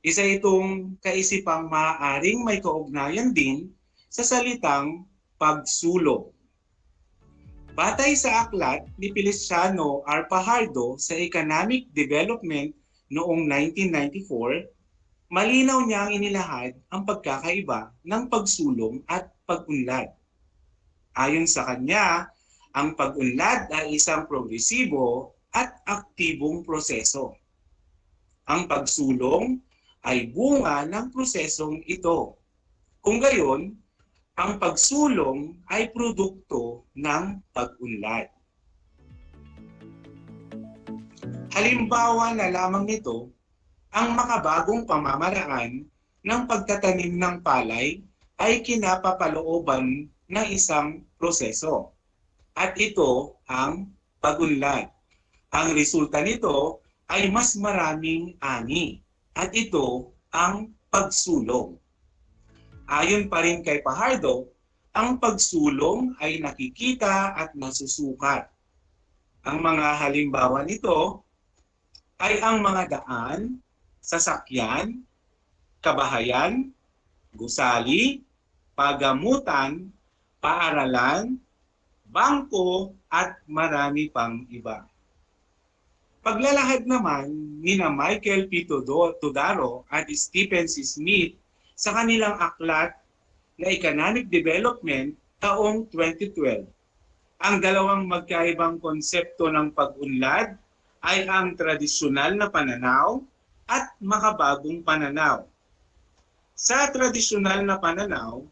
Isa itong kaisipang maaaring may kaugnayan din sa salitang pagsulong. Batay sa aklat ni Feliciano R. Fajardo sa Economic Development noong 1994, malinaw niyang inilahad ang pagkakaiba ng pagsulong at pag-unlad. Ayon sa kanya, ang pag-unlad ay isang progresibo at aktibong proseso. Ang pagsulong ay bunga ng prosesong ito. Kung gayon, ang pagsulong ay produkto ng pag-unlad. Halimbawa na lamang nito, ang makabagong pamamaraan ng pagtatanim ng palay ay kinapapalooban ng isang proseso. At ito ang pag-unlad. Ang resulta nito ay mas maraming ani. At ito ang pagsulong. Ayon pa rin kay Fajardo, ang pagsulong ay nakikita at nasusukat. Ang mga halimbawa nito ay ang mga daan, sasakyan, kabahayan, gusali, pagamutan, paaralan, bangko, at marami pang iba. Paglalahad naman nina Michael P. Todaro at Stephen C. Smith sa kanilang aklat na Economic Development taong 2012. Ang dalawang magkaibang konsepto ng pag-unlad ay ang tradisyonal na pananaw at makabagong pananaw. Sa tradisyonal na pananaw,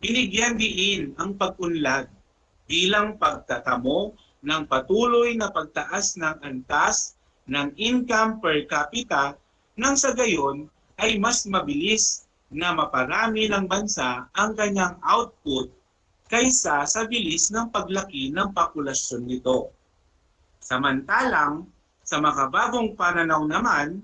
binigyan diin ang pag-unlad bilang pagtatamo ng patuloy na pagtaas ng antas ng income per capita nang sa gayon ay mas mabilis na maparami ng bansa ang kanyang output kaysa sa bilis ng paglaki ng populasyon nito. Samantalang, sa makabagong pananaw naman,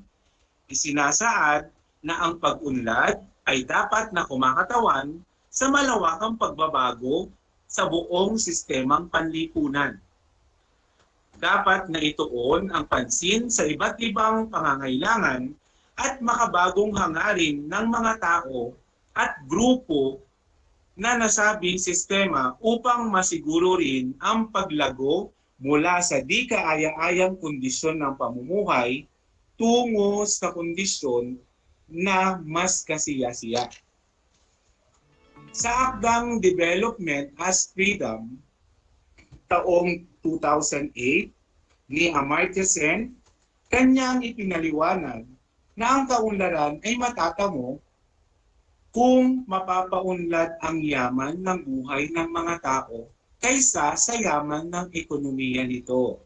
isinasaad na ang pag-unlad ay dapat na kumakatawan sa malawakang pagbabago sa buong sistemang panlipunan. Dapat na ituon ang pansin sa iba't ibang pangangailangan at makabagong hangarin ng mga tao at grupo na nasabing sistema upang masiguro rin ang paglago mula sa di kaaya-ayang kondisyon ng pamumuhay tungo sa kondisyon na mas kasiya-siya. Sa akdang Development as Freedom taong 2008 ni Amartya Sen, kanyang ipinaliwanag na ang kaunlaran ay matatamo kung mapapaunlad ang yaman ng buhay ng mga tao kaysa sa yaman ng ekonomiya nito.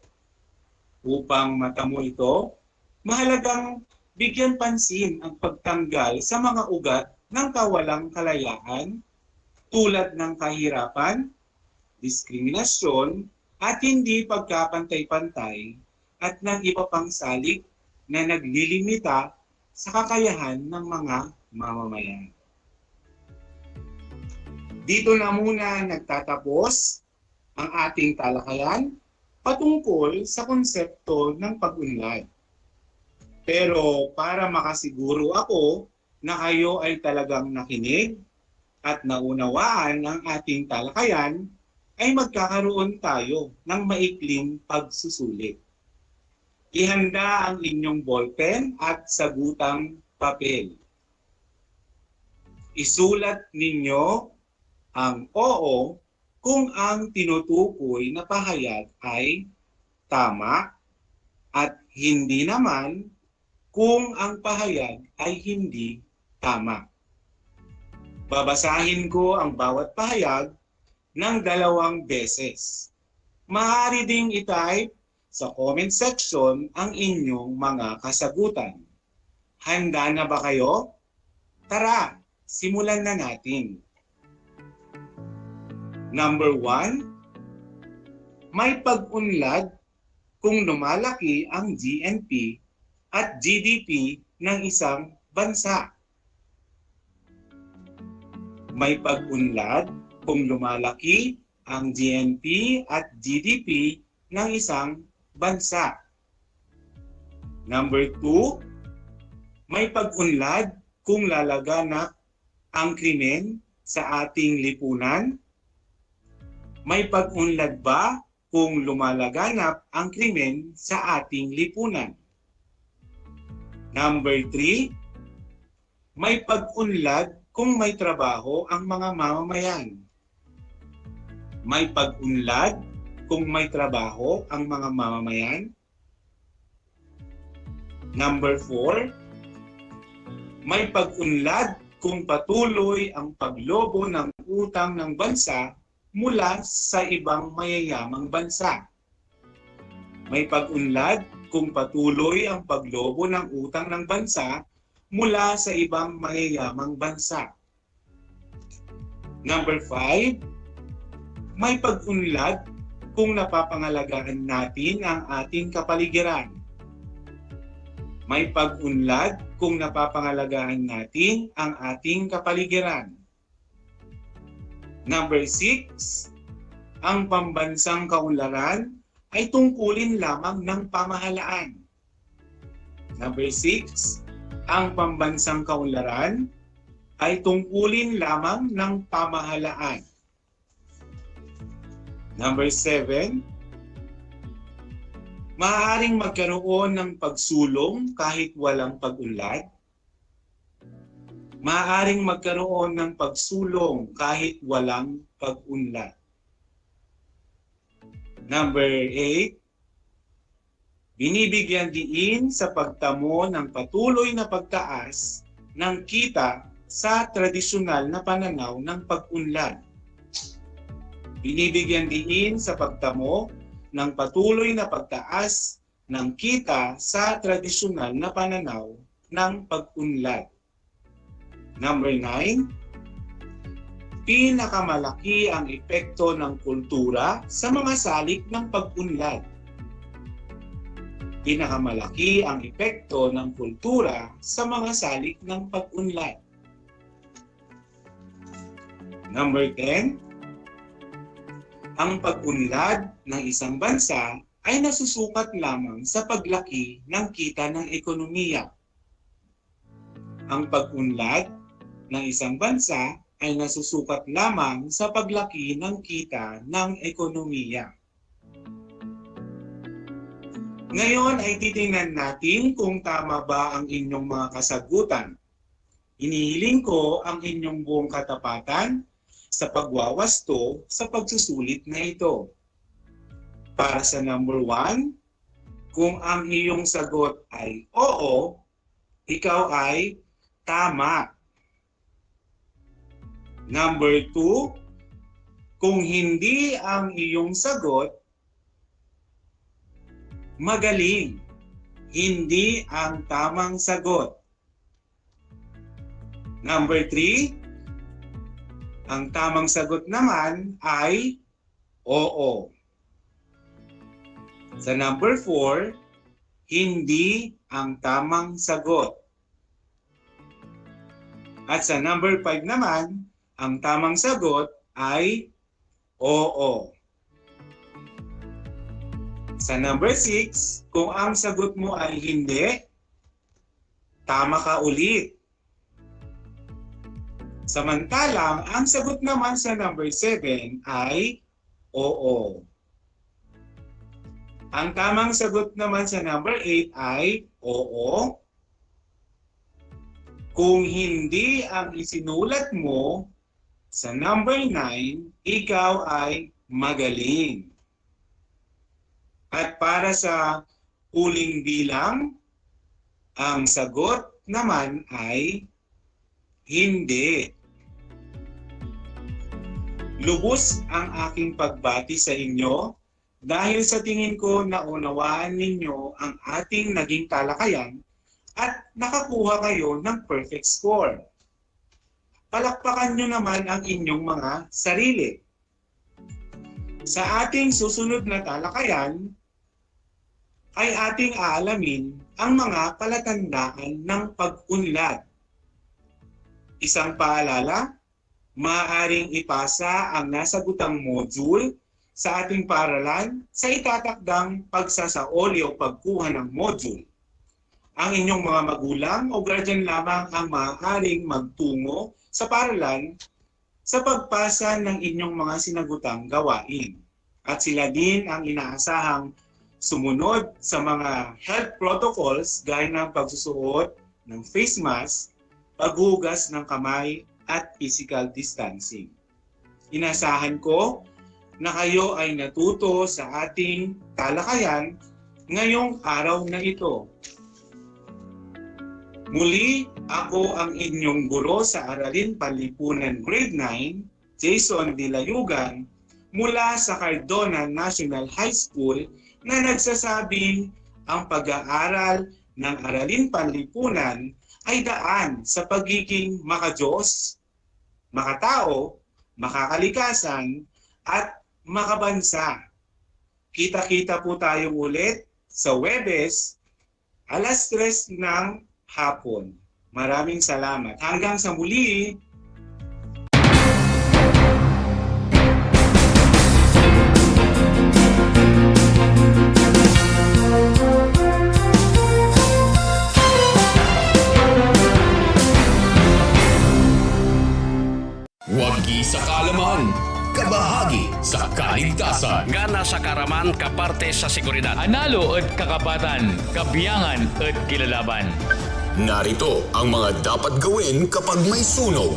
Upang matamo ito, mahalagang bigyan pansin ang pagtanggal sa mga ugat ng kawalang kalayaan tulad ng kahirapan, diskriminasyon, at hindi pagkapantay-pantay at ng iba pang salik na naglilimita sa kakayahan ng mga mamamayan. Dito na muna nagtatapos ang ating talakayan patungkol sa konsepto ng pag-unlad. Pero para makasiguro ako na kayo ay talagang nakinig at naunawaan ang ating talakayan, ay magkakaroon tayo ng maikling pagsusulit. Ihanda ang inyong ballpen at sagutang papel. Isulat ninyo ang oo kung ang tinutukoy na pahayag ay tama at hindi naman kung ang pahayag ay hindi tama. Babasahin ko ang bawat pahayag ng 2 beses. Maaari ding i-type sa comment section ang inyong mga kasagutan. Handa na ba kayo? Tara, simulan na natin. Number 1, may pag-unlad kung lumalaki ang GNP at GDP ng isang bansa. May pag-unlad kung lumalaki ang GNP at GDP ng isang bansa. Number 2, may pag-unlad kung lalaganap ang krimen sa ating lipunan. May pag-unlad ba kung lumalaganap ang krimen sa ating lipunan? Number 3, may pag-unlad kung may trabaho ang mga mamamayan. May pag-unlad kung may trabaho ang mga mamamayan. Number 4, may pag-unlad kung patuloy ang paglobo ng utang ng bansa mula sa ibang mayayamang bansa. May pag-unlad kung patuloy ang paglobo ng utang ng bansa mula sa ibang mayayamang bansa. Number 5, may pag-unlad kung napapangalagaan natin ang ating kapaligiran. May pag-unlad kung napapangalagaan natin ang ating kapaligiran. Number 6, ang pambansang kaunlaran ay tungkulin lamang ng pamahalaan. Number 6, ang pambansang kaunlaran ay tungkulin lamang ng pamahalaan. Number 7, maaaring magkaroon ng pagsulong kahit walang pag-unlad. Maaaring magkaroon ng pagsulong kahit walang pag-unlad. Number 8, binibigyan diin sa pagtamo ng patuloy na pagtaas ng kita sa tradisyonal na pananaw ng pag-unlad. Binibigyan diin sa pagtamo ng patuloy na pagtaas ng kita sa tradisyonal na pananaw ng pag-unlad. Number 9, pinakamalaki ang epekto ng kultura sa mga salik ng pag-unlad. Pinakamalaki ang epekto ng kultura sa mga salik ng pag-unlad. Number 10, ang pag-unlad ng isang bansa ay nasusukat lamang sa paglaki ng kita ng ekonomiya. Ang pag-unlad ng isang bansa ay nasusukat lamang sa paglaki ng kita ng ekonomiya. Ngayon ay titingnan natin kung tama ba ang inyong mga kasagutan. Inihiling ko ang inyong buong katapatan sa pagwawasto sa pagsusulit na ito. Para sa number 1, kung ang iyong sagot ay oo, ikaw ay tama. Number 2, kung hindi ang iyong sagot, magaling. Hindi ang tamang sagot. Number 3, ang tamang sagot naman ay oo. Sa number 4, hindi ang tamang sagot. At sa number 5 naman, ang tamang sagot ay oo. Sa number 6, kung ang sagot mo ay hindi, tama ka ulit. Samantalang, ang sagot naman sa number 7 ay oo. Ang tamang sagot naman sa number 8 ay oo. Kung hindi ang isinulat mo sa number 9, ikaw ay magaling. At para sa huling bilang, ang sagot naman ay hindi. Lubos ang aking pagbati sa inyo dahil sa tingin ko naunawaan ninyo ang ating naging talakayan at nakakuha kayo ng perfect score. Palakpakan nyo naman ang inyong mga sarili. Sa ating susunod na talakayan, ay ating aalamin ang mga palatandaan ng pag-unlad. Isang paalala, maaaring ipasa ang nasagutang module sa ating paaralan sa itatakdang pagsasaoli o pagkuha ng module. Ang inyong mga magulang o guardian lamang ang maaaring magtungo sa paaralan sa pagpasa ng inyong mga sinagutang gawain. At sila din ang inaasahang sumunod sa mga health protocols gaya ng pagsusuot ng face mask, paghugas ng kamay at physical distancing. Inasahan ko na kayo ay natuto sa ating talakayan ngayong araw na ito. Muli, ako ang inyong guro sa Aralin Panlipunan Grade 9, Jason Dilayugan, mula sa Cardona National High School na nagsasabing ang pag-aaral ng Aralin Panlipunan ay daan sa pagiging makadiyos, makatao, makakalikasan, at makabansa. Kita-kita po tayong ulit sa Huwebes, alas 3 ng hapon. Maraming salamat. Hanggang sa muli! Wagi sa kaalaman, kabahagi sa kaligtasan. Gana sa karaman kaparte sa seguridad. Analo at kakapatan, kabiyangan at kilalaban. Narito ang mga dapat gawin kapag may sunog.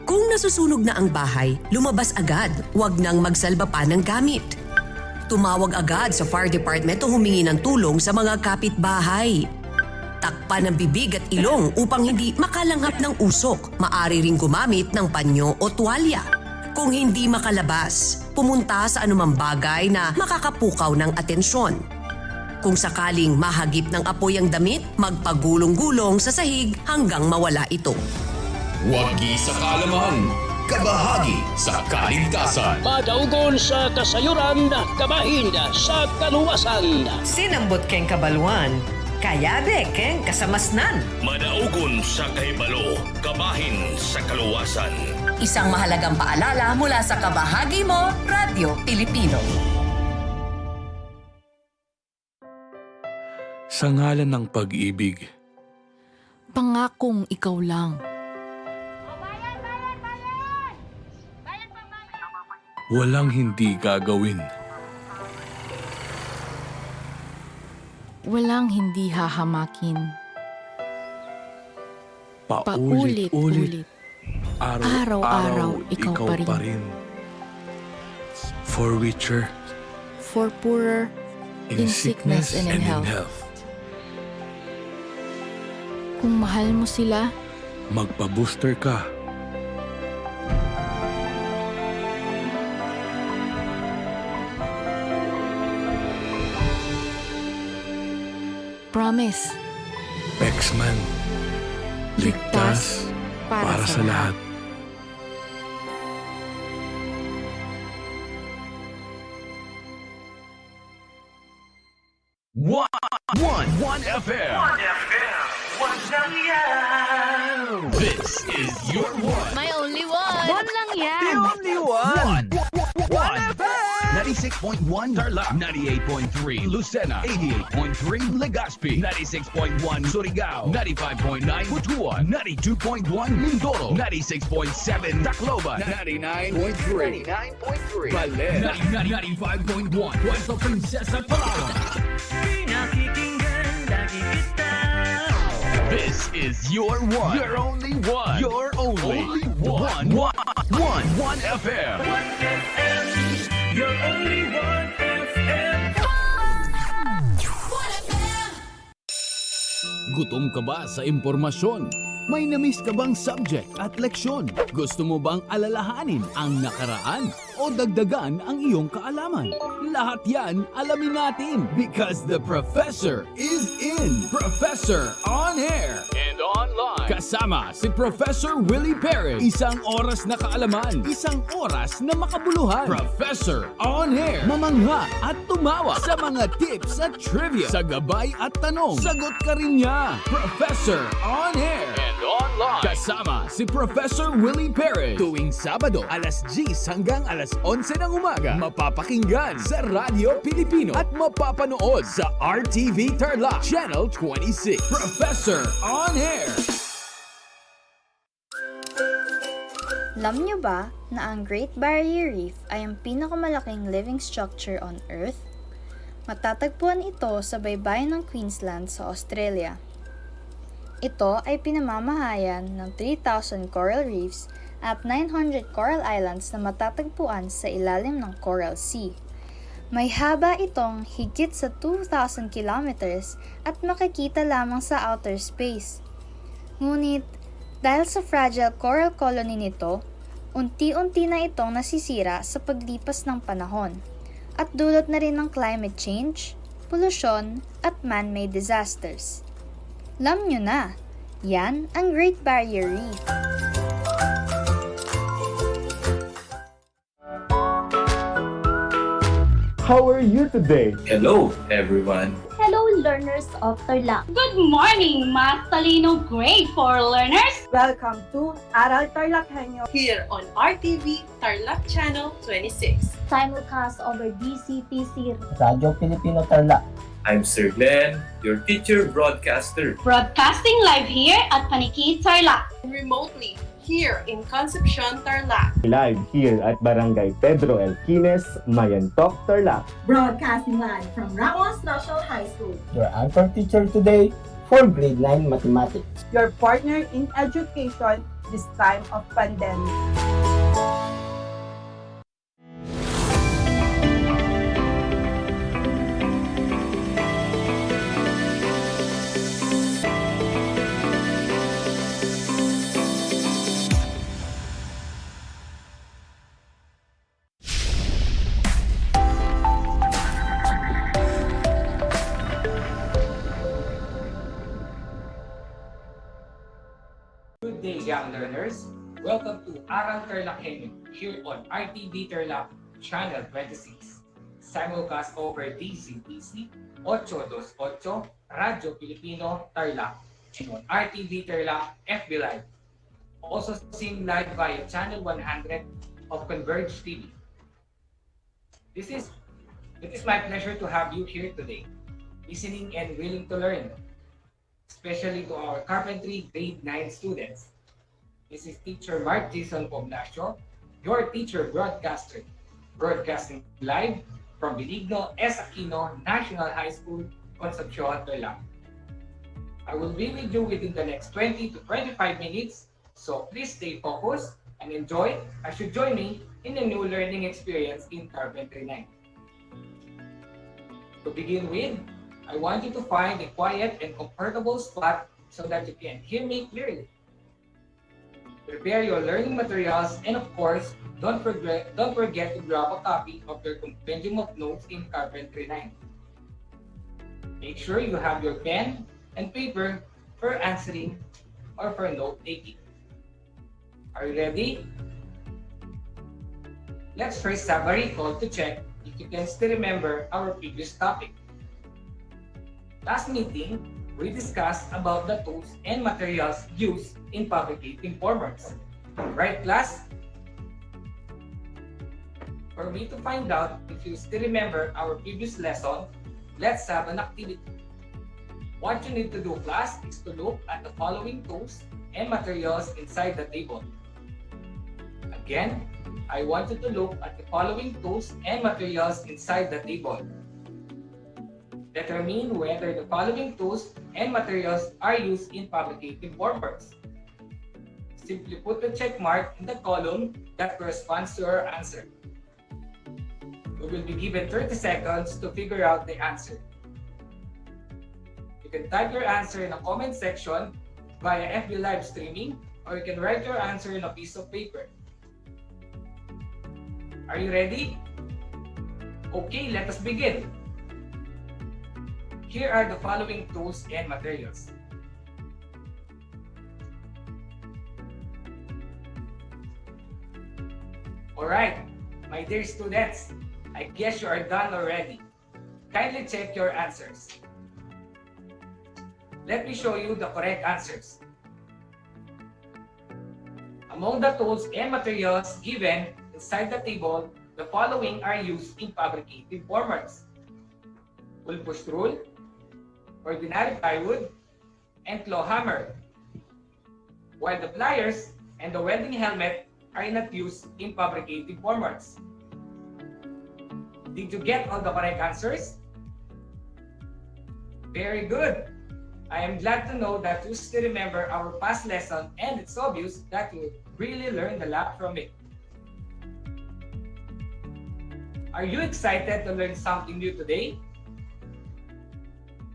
Kung nasusunog na ang bahay, lumabas agad. Huwag nang magsalba pa ng gamit. Tumawag agad sa fire department o humingi ng tulong sa mga kapitbahay. Takpan ang bibig at ilong upang hindi makalanghap ng usok. Maari ring gumamit ng panyo o tuwalya. Kung hindi makalabas, pumunta sa anumang bagay na makakapukaw ng atensyon. Kung sakaling mahagip ng apoy ang damit, magpagulong-gulong sa sahig hanggang mawala ito. Wagi sa kaalaman, kabahagi sa kaligtasan. Madaugon sa kasayuran, kabahin sa kaluwasan. Sinambot keng kabaluan, kayabe keng kasamasnan. Madaugon sa kahibalo, kabahin sa kaluwasan. Isang mahalagang paalala mula sa kabahagi mo, Radyo Pilipino. Sa ngalan ng pag-ibig, pangakong ikaw lang. Walang hindi gagawin. Walang hindi hahamakin. Paulit-ulit. Araw-araw ikaw pa rin. For richer. For poorer. In sickness and in health. Kung mahal mo sila, magpa-booster ka. promise. Pexman. Ligtas para sa lahat. One FM. This is your one. My only one. One lang yan. The only one. One FM. 96.1 Tarlac, 98.3 Lucena, 88.3 Legazpi, 96.1 Surigao, 95.9 Butuan, 92.1 Mindoro, 96.7 Tacloban, 99.3 Baler, 95.1 Puerto Princesa, Palawan. This is your one. Your only one. Your only one. One FM. Your only one FM. Gutom ka ba sa impormasyon? May namiss ka bang subject at leksyon? Gusto mo bang alalahanin ang nakaraan o dagdagan ang iyong kaalaman? Lahat yan alamin natin because the professor is in. Professor on air and online. Kasama si Professor Willie Perez. Isang oras na kaalaman, isang oras na makabuluhan. Professor on air. Mamangha at tumawa sa mga tips at trivia. Sa gabay at tanong, sagot ka rin niya. Professor on air and online. Kasama si Professor Willie Perez. Tuwing Sabado, alas 10 hanggang alas 11 ng umaga. Mapapakinggan sa Radyo Pilipino at mapapanood sa RTV Tarlac Channel 26. Professor on air. Alam niyo ba na ang Great Barrier Reef ay ang pinakamalaking living structure on Earth? Matatagpuan ito sa baybayin ng Queensland sa Australia. Ito ay pinamamahayan ng 3,000 coral reefs at 900 coral islands na matatagpuan sa ilalim ng Coral Sea. May haba itong higit sa 2,000 kilometers at makikita lamang sa outer space. Ngunit, dahil sa fragile coral colony nito, unti-unti na itong nasisira sa paglipas ng panahon at dulot na rin ng climate change, polusyon at man-made disasters. Alam nyo na, yan ang Great Barrier Reef. How are you today? Hello, everyone. Hello, learners of Tarlac. Good morning, Math Talino Grade 4 learners! Welcome to Aral TarlakHenyo here on RTV Tarlac Channel 26. Simulcast over DCTC Radyo Pilipino Tarlac. I'm Sir Glenn, your teacher broadcaster. Broadcasting live here at Paniki Tarlac. Remotely here in Concepcion, Tarlac. Live here at Barangay Pedro Elquines, Mayantok, Tarlac. Broadcasting live from Ramos National High School. Your anchor teacher today for grade 9 mathematics. Your partner in education this time of pandemic. Good day, young learners. Welcome to Aral TarlakHenyo here on RTV Tarlac Channel 26. Simulcast over DZTC 828 Radyo Pilipino Tarlac and on RTV Tarlac FB Live. Also seen live via Channel 100 of Converge TV. It is my pleasure to have you here today, listening and willing to learn, especially to our carpentry grade 9 students. This is teacher Mark Jason Poblacio, your teacher broadcaster, broadcasting live from Benigno S. Aquino National High School, Concepcion, Tarlac. I will be with you within the next 20 to 25 minutes, so please stay focused and enjoy as you join me in a new learning experience in Carpentry 9. To begin with, I want you to find a quiet and comfortable spot so that you can hear me clearly. Prepare your learning materials and of course, don't forget to grab a copy of your compendium of notes in Carpentry 9. Make sure you have your pen and paper for answering or for note taking. Are you ready? Let's first have a recall to check if you can still remember our previous topic. Last meeting, we discussed about the tools and materials used in fabricating formworks. Right, class? For me to find out if you still remember our previous lesson, let's have an activity. What you need to do, class, is to look at the following tools and materials inside the table. Again, I want you to look at the following tools and materials inside the table. Determine whether the following tools and materials are used in fabricating formworks. Simply put the check mark in the column that corresponds to your answer. You will be given 30 seconds to figure out the answer. You can type your answer in a comment section via FB live streaming, or you can write your answer in a piece of paper. Are you ready? Okay, let us begin. Here are the following tools and materials. Alright, my dear students, I guess you are done already. Kindly check your answers. Let me show you the correct answers. Among the tools and materials given inside the table, the following are used in fabricating formworks: pull push rule, ordinary plywood, and claw hammer, while the pliers and the welding helmet are not used in fabricating formworks. Did you get all the correct answers? Very good! I am glad to know that you still remember our past lesson, and it's obvious that you really learned a lot from it. Are you excited to learn something new today?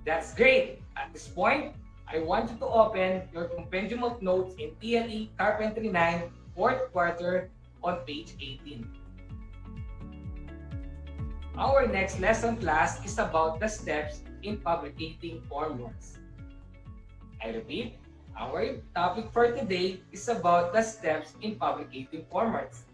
That's great! At this point, I want you to open your compendium of notes in TLE Carpentry 9, 4th quarter on page 18. Our next lesson, class, is about the steps in fabricating formworks. I repeat, our topic for today is about the steps in fabricating formworks.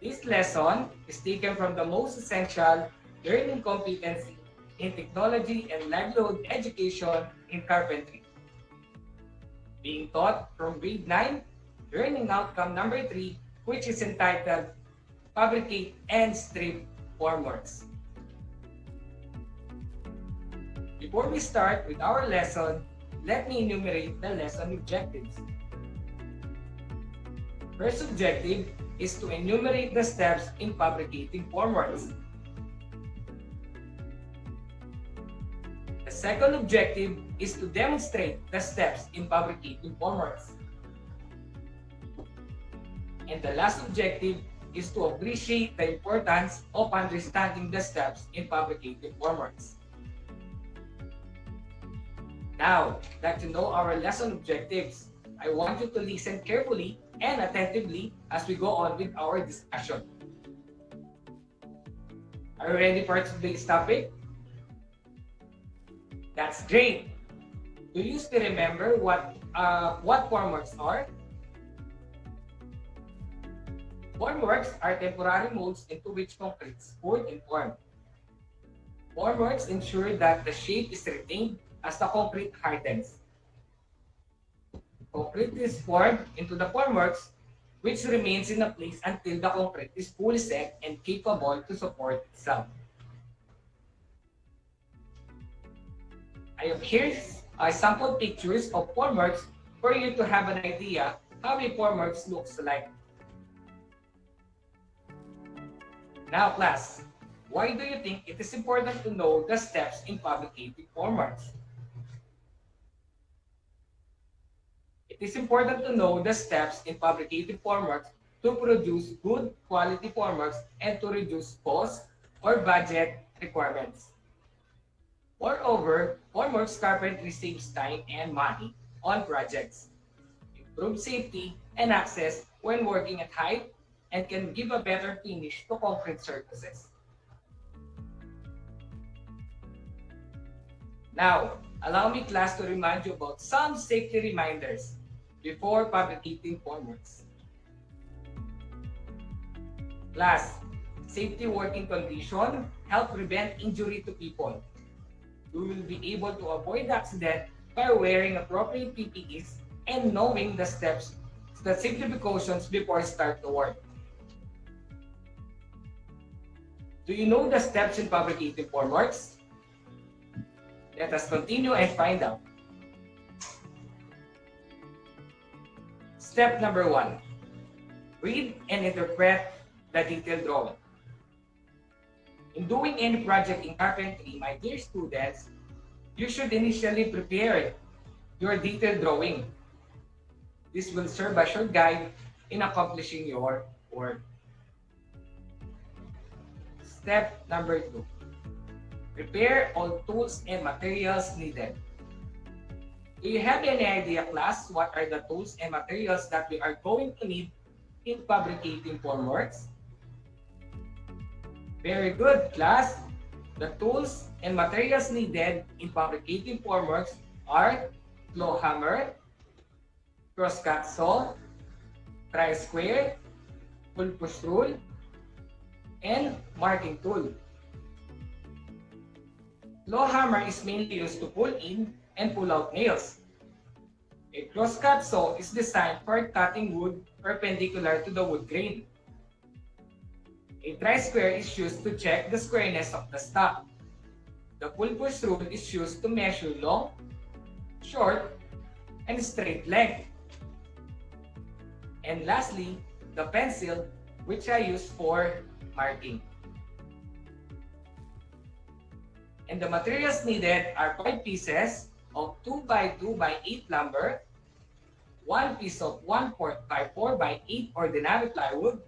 This lesson is taken from the Most Essential Learning Competencies in Technology and Livelihood Education in Carpentry, being taught from grade 9, learning outcome number 3, which is entitled Fabricate and Strip Formworks. Before we start with our lesson, let me enumerate the lesson objectives. First objective is to enumerate the steps in fabricating formworks. The second objective is to demonstrate the steps in fabricating formworks. And the last objective is to appreciate the importance of understanding the steps in fabricating formworks. Now that you know our lesson objectives, I want you to listen carefully and attentively as we go on with our discussion. Are you ready for today's topic? That's great! Do you still remember what formworks are? Formworks are temporary molds into which concrete is poured and formed. Formworks ensure that the shape is retained as the concrete hardens. Concrete is formed into the formworks, which remains in a place until the concrete is fully set and capable to support itself. I have here sample pictures of formworks for you to have an idea how a formworks looks like. Now class, why do you think it is important to know the steps in fabricating formworks? It is important to know the steps in fabricating formworks to produce good quality formworks and to reduce cost or budget requirements. Moreover, formworks carpentry saves time and money on projects, improves safety and access when working at height, and can give a better finish to concrete surfaces. Now, allow me class to remind you about some safety reminders before fabricating formworks. Class, safety working condition help prevent injury to people. You will be able to avoid accident by wearing appropriate PPEs and knowing the steps, the safety precautions before start the work. Do you know the steps in fabricating formworks? Let us continue and find out. Step number 1. Read and interpret the detailed drawing. In doing any project in carpentry, my dear students, you should initially prepare your detailed drawing. This will serve as your guide in accomplishing your work. Step number 2. Prepare all tools and materials needed. Do you have any idea, class, what are the tools and materials that we are going to need in fabricating formworks? Very good, class. The tools and materials needed in fabricating formworks are claw hammer, crosscut saw, tri-square, pull-push rule, and marking tool. Claw hammer is mainly used to pull in and pull out nails. A crosscut saw is designed for cutting wood perpendicular to the wood grain. A tri-square is used to check the squareness of the stock. The pull-push rule is used to measure long, short, and straight length. And lastly, the pencil, which I use for marking. And the materials needed are 5 pieces of 2x2x8 lumber, 1 piece of 1x4x8 ordinary plywood,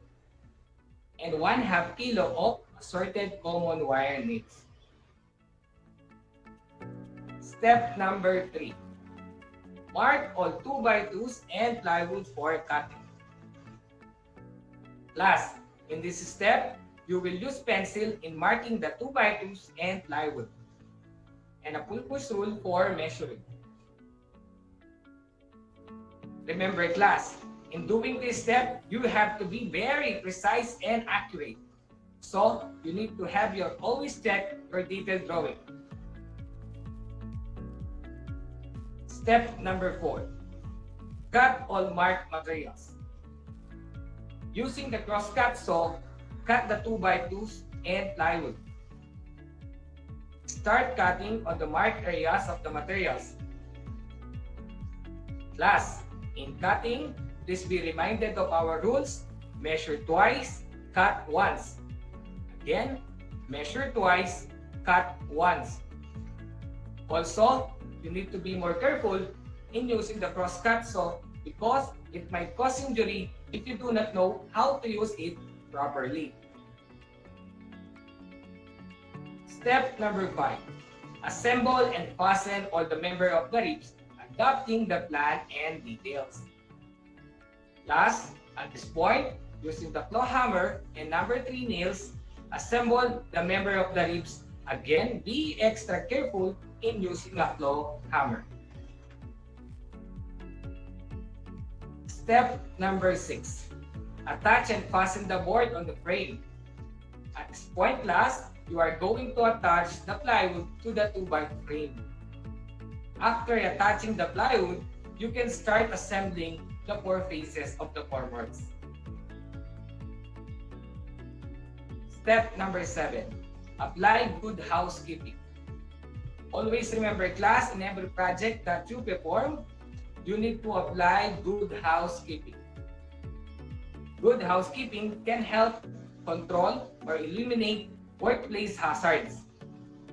and 1/2 kilo of assorted common wire nails. Step number 3. Mark all 2x2s and plywood for cutting. Class, in this step, you will use pencil in marking the 2x2s and plywood, and a pull-push rule for measuring. Remember, class, in doing this step, you have to be very precise and accurate. So, you need to have always check your detailed drawing. Step number 4. Cut all marked materials. Using the crosscut saw, cut the 2x2s and plywood. Start cutting on the marked areas of the materials. Last, in cutting, please be reminded of our rules. Measure twice, cut once. Again, measure twice, cut once. Also, you need to be more careful in using the crosscut saw because it might cause injury if you do not know how to use it properly. Step number 5. Assemble and fasten all the member of the ribs, adapting the plan and details. Last, at this point, using the claw hammer and number 3 nails, assemble the member of the ribs. Again, be extra careful in using a claw hammer. Step number 6. Attach and fasten the board on the frame. At this point, last, you are going to attach the plywood to the 2x frame. After attaching the plywood, you can start assembling the 4 faces of the formworks. Step number 7. Apply good housekeeping. Always remember, class, in every project that you perform, you need to apply good housekeeping. Good housekeeping can help control or eliminate workplace hazards.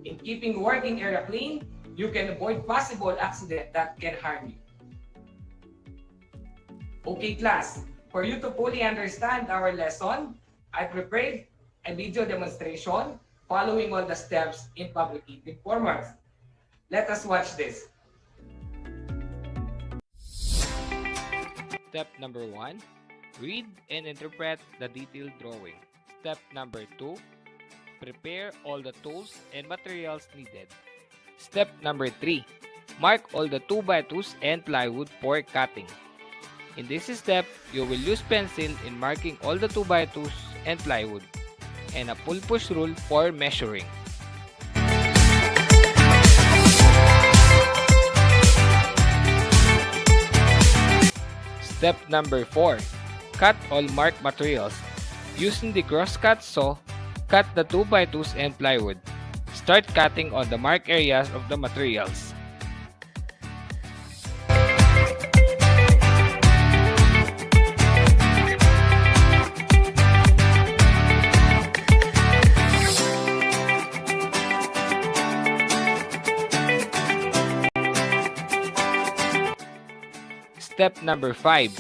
In keeping working area clean, you can avoid possible accident that can harm you. Okay, class, for you to fully understand our lesson, I prepared a video demonstration following all the steps in publicating formworks. Let us watch this. Step number 1. Read and interpret the detailed drawing. Step number 2. Prepare all the tools and materials needed. Step number 3. Mark all the 2x2s and plywood for cutting. In this step, you will use pencil in marking all the 2x2s and plywood, and a pull-push rule for measuring. Step number 4. Cut all marked materials. Using the crosscut saw, cut the 2x2s and plywood. Start cutting on the marked areas of the materials. Step number 5.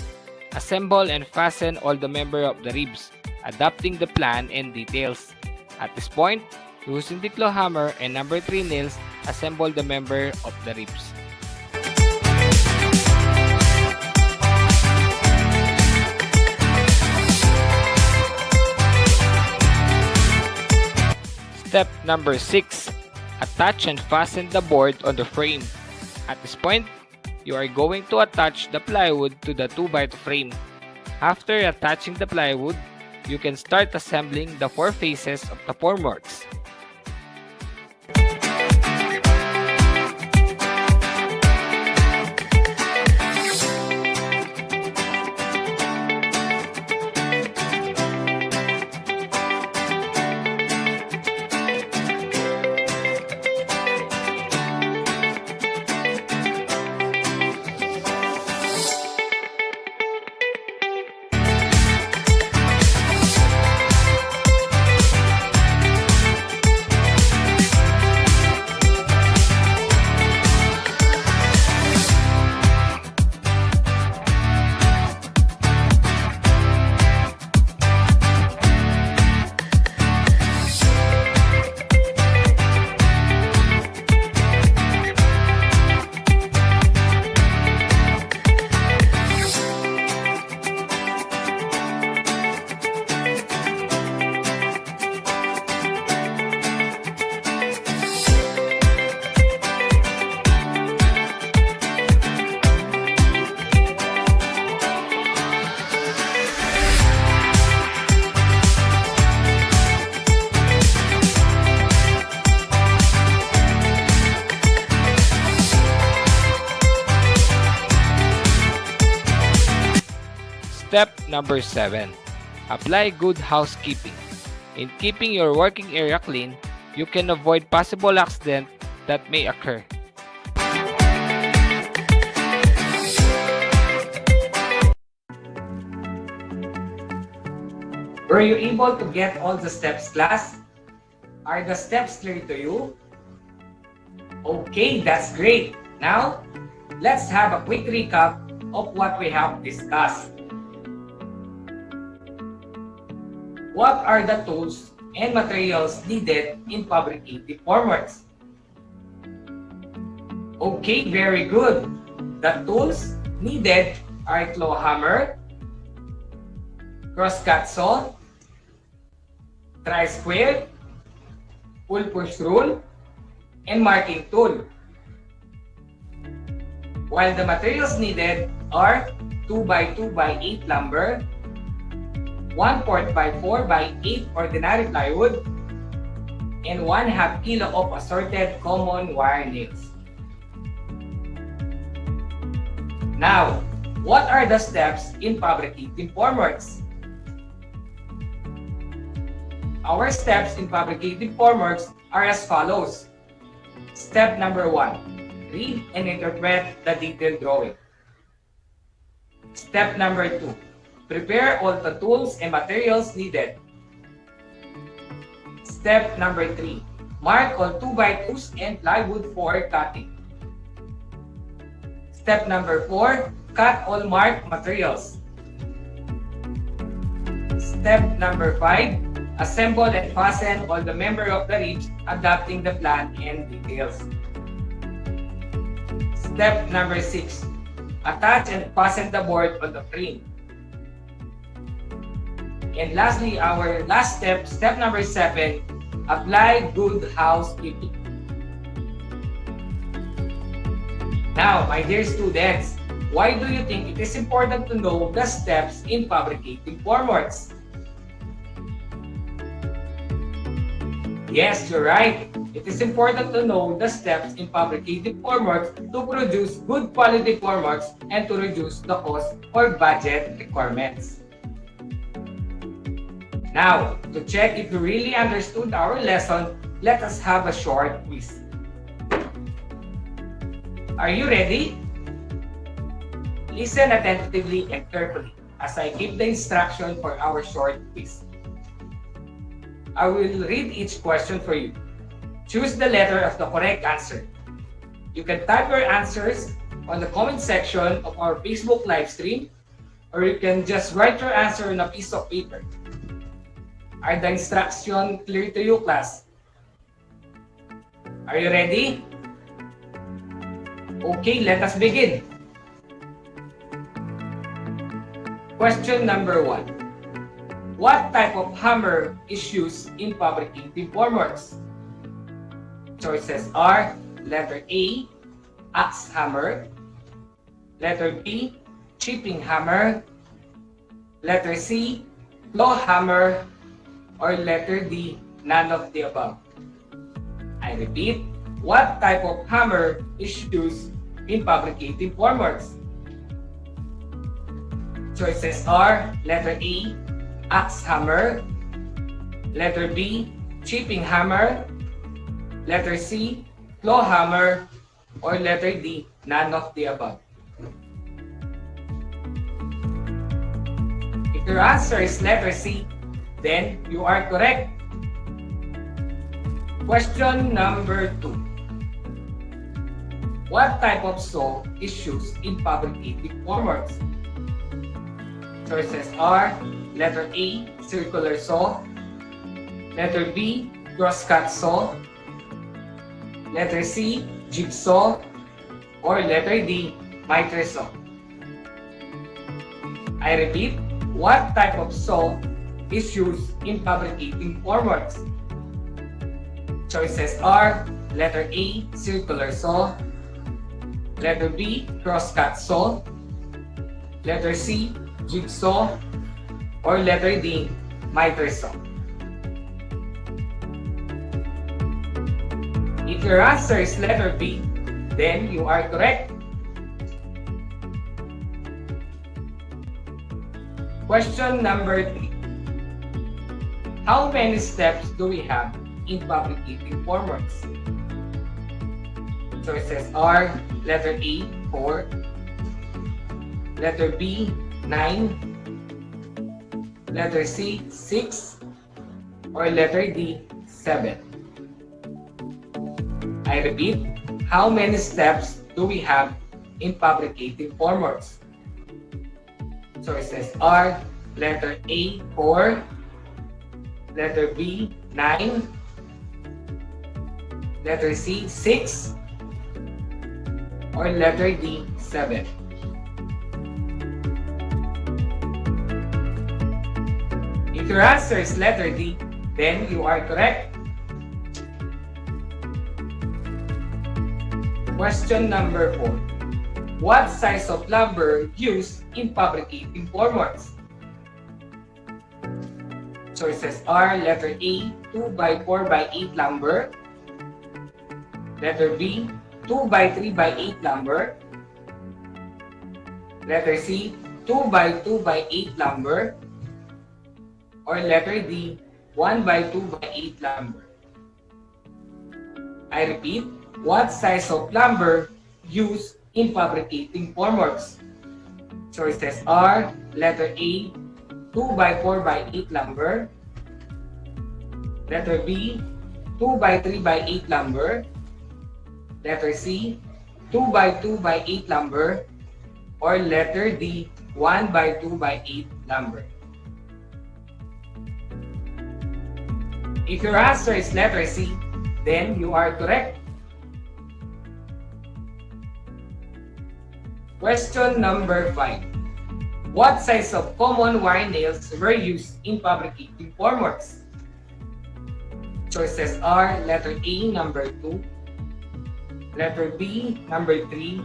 Assemble and fasten all the member of the ribs, adapting the plan and details. At this point, using the claw hammer and number 3 nails, assemble the member of the ribs. Step number 6. Attach and fasten the board on the frame. At this point, you are going to attach the plywood to the 2x2 frame. After attaching the plywood, you can start assembling the 4 faces of the formworks. Step number 7. Apply good housekeeping. In keeping your working area clean, you can avoid possible accidents that may occur. Were you able to get all the steps, class? Are the steps clear to you? Okay, that's great. Now, let's have a quick recap of what we have discussed. What are the tools and materials needed in fabricative formworks? Okay, very good. The tools needed are claw hammer, cross-cut saw, tri-square, pull-push rule, and marking tool. While the materials needed are 2x2x8 lumber, 1/4x4x8 ordinary plywood, and 1/2 kilo of assorted common wire nails. Now, what are the steps in fabricating formworks? Our steps in fabricating formworks are as follows. Step number 1, read and interpret the detailed drawing. Step number 2, prepare all the tools and materials needed. Step number 3, mark all 2x2s and plywood for cutting. Step number 4, cut all marked materials. Step number 5, assemble and fasten all the members of the ribs, adapting the plan and details. Step number 6, attach and fasten the board on the frame. And lastly, our last step, step number 7, apply good housekeeping. Now, my dear students, why do you think it is important to know the steps in fabricating formworks? Yes, you're right. It is important to know the steps in fabricating formworks to produce good quality formworks and to reduce the cost or budget requirements. Now, to check if you really understood our lesson, let us have a short quiz. Are you ready? Listen attentively and carefully as I give the instruction for our short quiz. I will read each question for you. Choose the letter of the correct answer. You can type your answers on the comment section of our Facebook live stream, or you can just write your answer on a piece of paper. Are the instructions clear to you, class? Are you ready? Okay, let us begin. Question number 1. What type of hammer is used in fabricating formworks? Choices are letter A, axe hammer, letter B, chipping hammer, letter C, claw hammer, or letter D, none of the above. I repeat, what type of hammer is used in fabricating formworks? Choices are letter A, axe hammer, letter B, chipping hammer, letter C, claw hammer, or letter D, none of the above. If your answer is letter C, then you are correct. Question number 2. What type of saw is used in fabricating formworks? Choices are letter A, circular saw, letter B, cross-cut saw, letter C, jigsaw, or letter D, miter saw. I repeat, what type of saw is used in fabricating formworks? Choices are letter A, circular saw, letter B, cross-cut saw, letter C, jigsaw, or letter D, miter saw. If your answer is letter B, then you are correct. Question number 3. How many steps do we have in fabricating formworks? Choices are letter A, 4, letter B, 9, letter C, 6, or letter D, 7? I repeat, how many steps do we have in fabricating formworks? Choices are letter A, 4, letter B, 9, letter C, 6, or letter D, 7. If your answer is letter D, then you are correct. Question number 4. What size of lumber used in fabricating formworks? Choices are letter A, 2x4x8 lumber, letter B, 2x3x8 lumber, letter C, 2x2x8 lumber, or letter D, 1x2x8 lumber. I repeat, what size of lumber used in fabricating formworks? Choices are letter A, 2x4x8 lumber, letter B, 2x3x8 lumber, letter C, 2x2x8 lumber, or letter D, 1x2x8 lumber. If your answer is letter C, then you are correct. Question number 5. What size of common wire nails were used in fabricating formworks? Choices are letter A, number 2, letter B, number 3,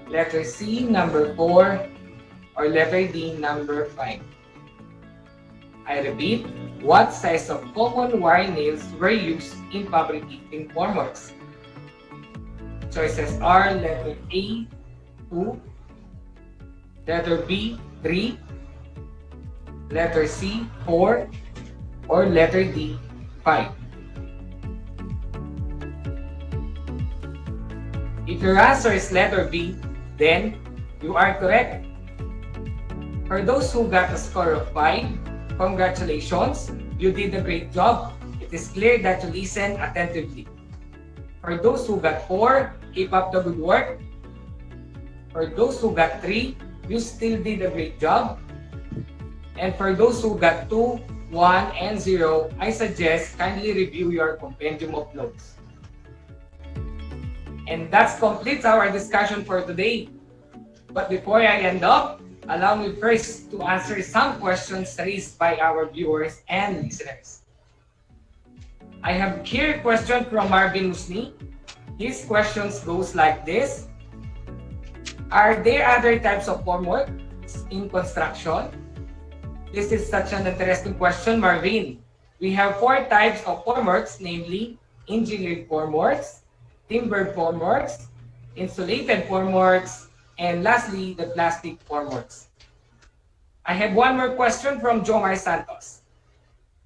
letter C, number 4, or letter D, number 5. I repeat, what size of common wire nails were used in fabricating formworks? Choices are letter A, 2, letter B, 3, letter C, 4, or letter D, 5. If your answer is letter B, then you are correct. For those who got a score of 5, congratulations, you did a great job. It is clear that you listened attentively. For those who got 4, keep up the good work. For those who got 3, you still did a great job. And for those who got 2, 1, and 0, I suggest kindly review your compendium of notes. And that completes our discussion for today. But before I end up, allow me first to answer some questions raised by our viewers and listeners. I have here a question from Marvin Musni. His questions goes like this. Are there other types of formworks in construction? This is such an interesting question, Marvin. We have 4 types of formworks, namely engineered formworks, timber formworks, insulated formworks, and lastly, the plastic formworks. I have one more question from Jomar Santos.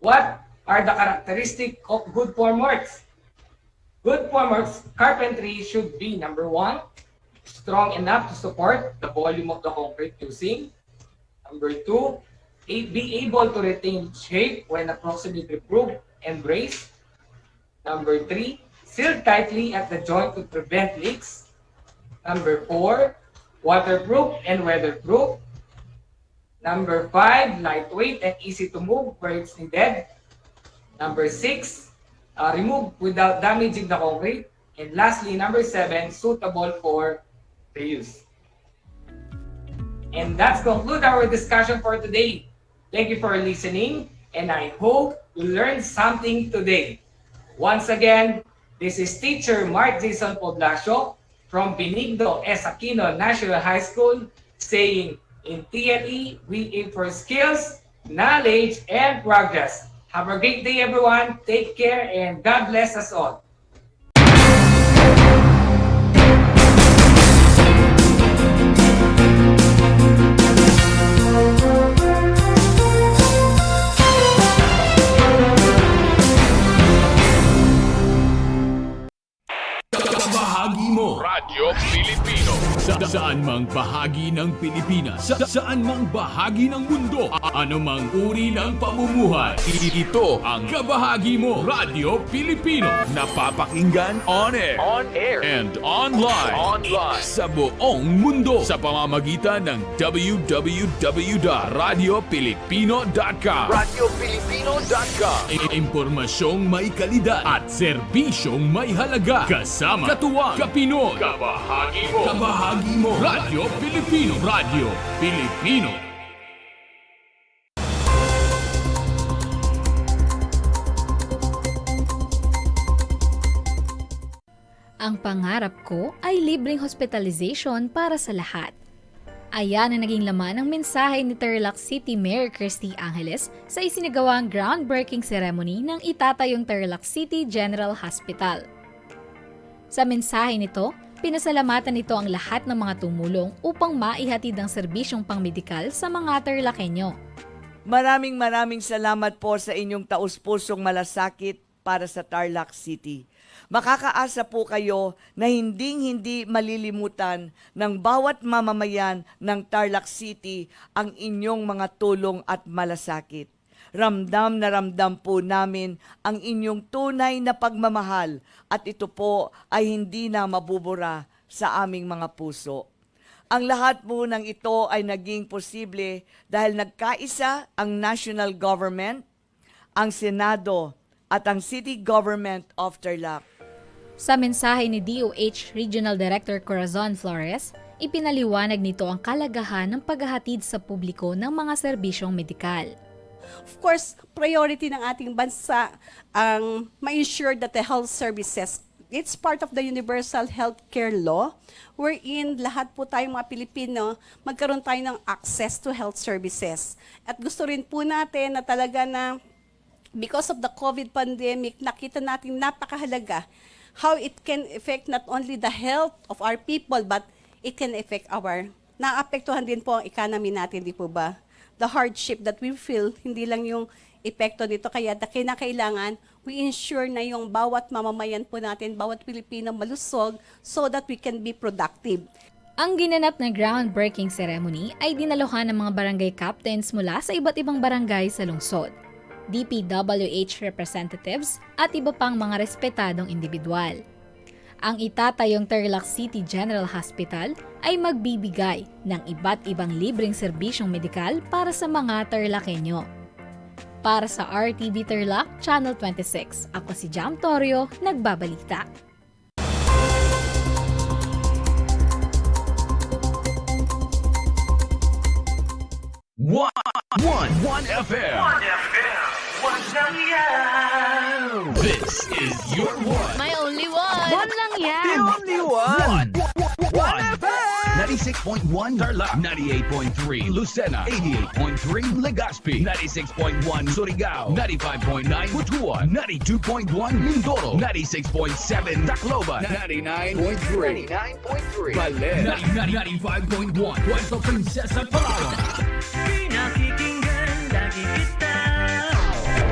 What are the characteristics of good formworks? Good formworks carpentry should be, number 1, strong enough to support the volume of the concrete using. Number 2, be able to retain shape when approximately proved and braced. Number 3, seal tightly at the joint to prevent leaks. Number 4, waterproof and weatherproof. Number 5, lightweight and easy to move where it's needed. Number 6, remove without damaging the concrete. And lastly, number 7, suitable for reuse. And that's conclude our discussion for today. Thank you for listening, and I hope you learned something today. Once again, this is Teacher Mark Jason Poblacio from Benigno S. Aquino National High School saying, in TLE, we aim for skills, knowledge, and progress. Have a great day, everyone. Take care, and God bless us all. Bahagi mo Radyo Pilipino. saan mang bahagi bahagi ng Pilipinas, saan mang bahagi ng mundo, anumang uri ng pamumuhay. Ito ang Kabahagi Mo Radio Pilipino. Napapakinggan on air, and online, sa buong mundo sa pamamagitan ng www.radiopilipino.com. Impormasyong may kalidad at serbisyong may halaga. Kasama katuwang Kapinoy. Kabahagi Mo Radio Pilipino. Radio Pilipino. Ang pangarap ko ay libreng hospitalization para sa lahat. Ayan ang naging laman ng mensahe ni Tarlac City Mayor Christy Angeles sa isinagawang groundbreaking ceremony ng itatayong Tarlac City General Hospital. Sa mensahe nito, pinasalamatan nito ang lahat ng mga tumulong upang maihatid ang serbisyong pangmedikal sa mga TarlakHenyo. Maraming salamat po sa inyong taus-pusong malasakit para sa Tarlac City. Makakaasa po kayo na hindi malilimutan ng bawat mamamayan ng Tarlac City ang inyong mga tulong at malasakit. Ramdam na ramdam po namin ang inyong tunay na pagmamahal at ito po ay hindi na mabubura sa aming mga puso. Ang lahat po ng ito ay naging posible dahil nagkaisa ang national government, ang Senado at ang City Government of Tarlac. Sa mensahe ni DOH Regional Director Corazon Flores, ipinaliwanag nito ang kalagahan ng paghahatid sa publiko ng mga serbisyong medikal. Of course, priority ng ating bansa ang ma-ensure that the health services, it's part of the Universal Healthcare Law, wherein lahat po tayong mga Pilipino magkaroon tayo ng access to health services. At gusto rin po natin na talaga na because of the COVID pandemic, nakita natin napakahalaga how it can affect not only the health of our people, but it can affect naapektuhan din po ang economy natin, di po ba? The hardship that we feel, hindi lang yung epekto nito, kaya kinakailangan we ensure na yung bawat mamamayan po natin, bawat Pilipino malusog so that we can be productive. Ang ginanap na groundbreaking ceremony ay dinaluhan ng mga barangay captains mula sa iba't ibang barangay sa lungsod, DPWH representatives at iba pang mga respetadong individual. Ang itatayong Tarlac City General Hospital ay magbibigay ng iba't ibang libreng serbisyong medikal para sa mga TarlakHenyo. Para sa RTV Tarlac, Channel 26, ako si Jam Torio, nagbabalita. One FM. This is your one. My only one. One lang yan. The only one. One FM. 96.1 Tarlac, 98.3 Lucena, 88.3 Legazpi, 96.1 Surigao, 95.9 Butuan, 92.1 Mindoro, 96.7 Tacloban, 99.3 Baler, 95.1 Puerto Princesa, Palawan.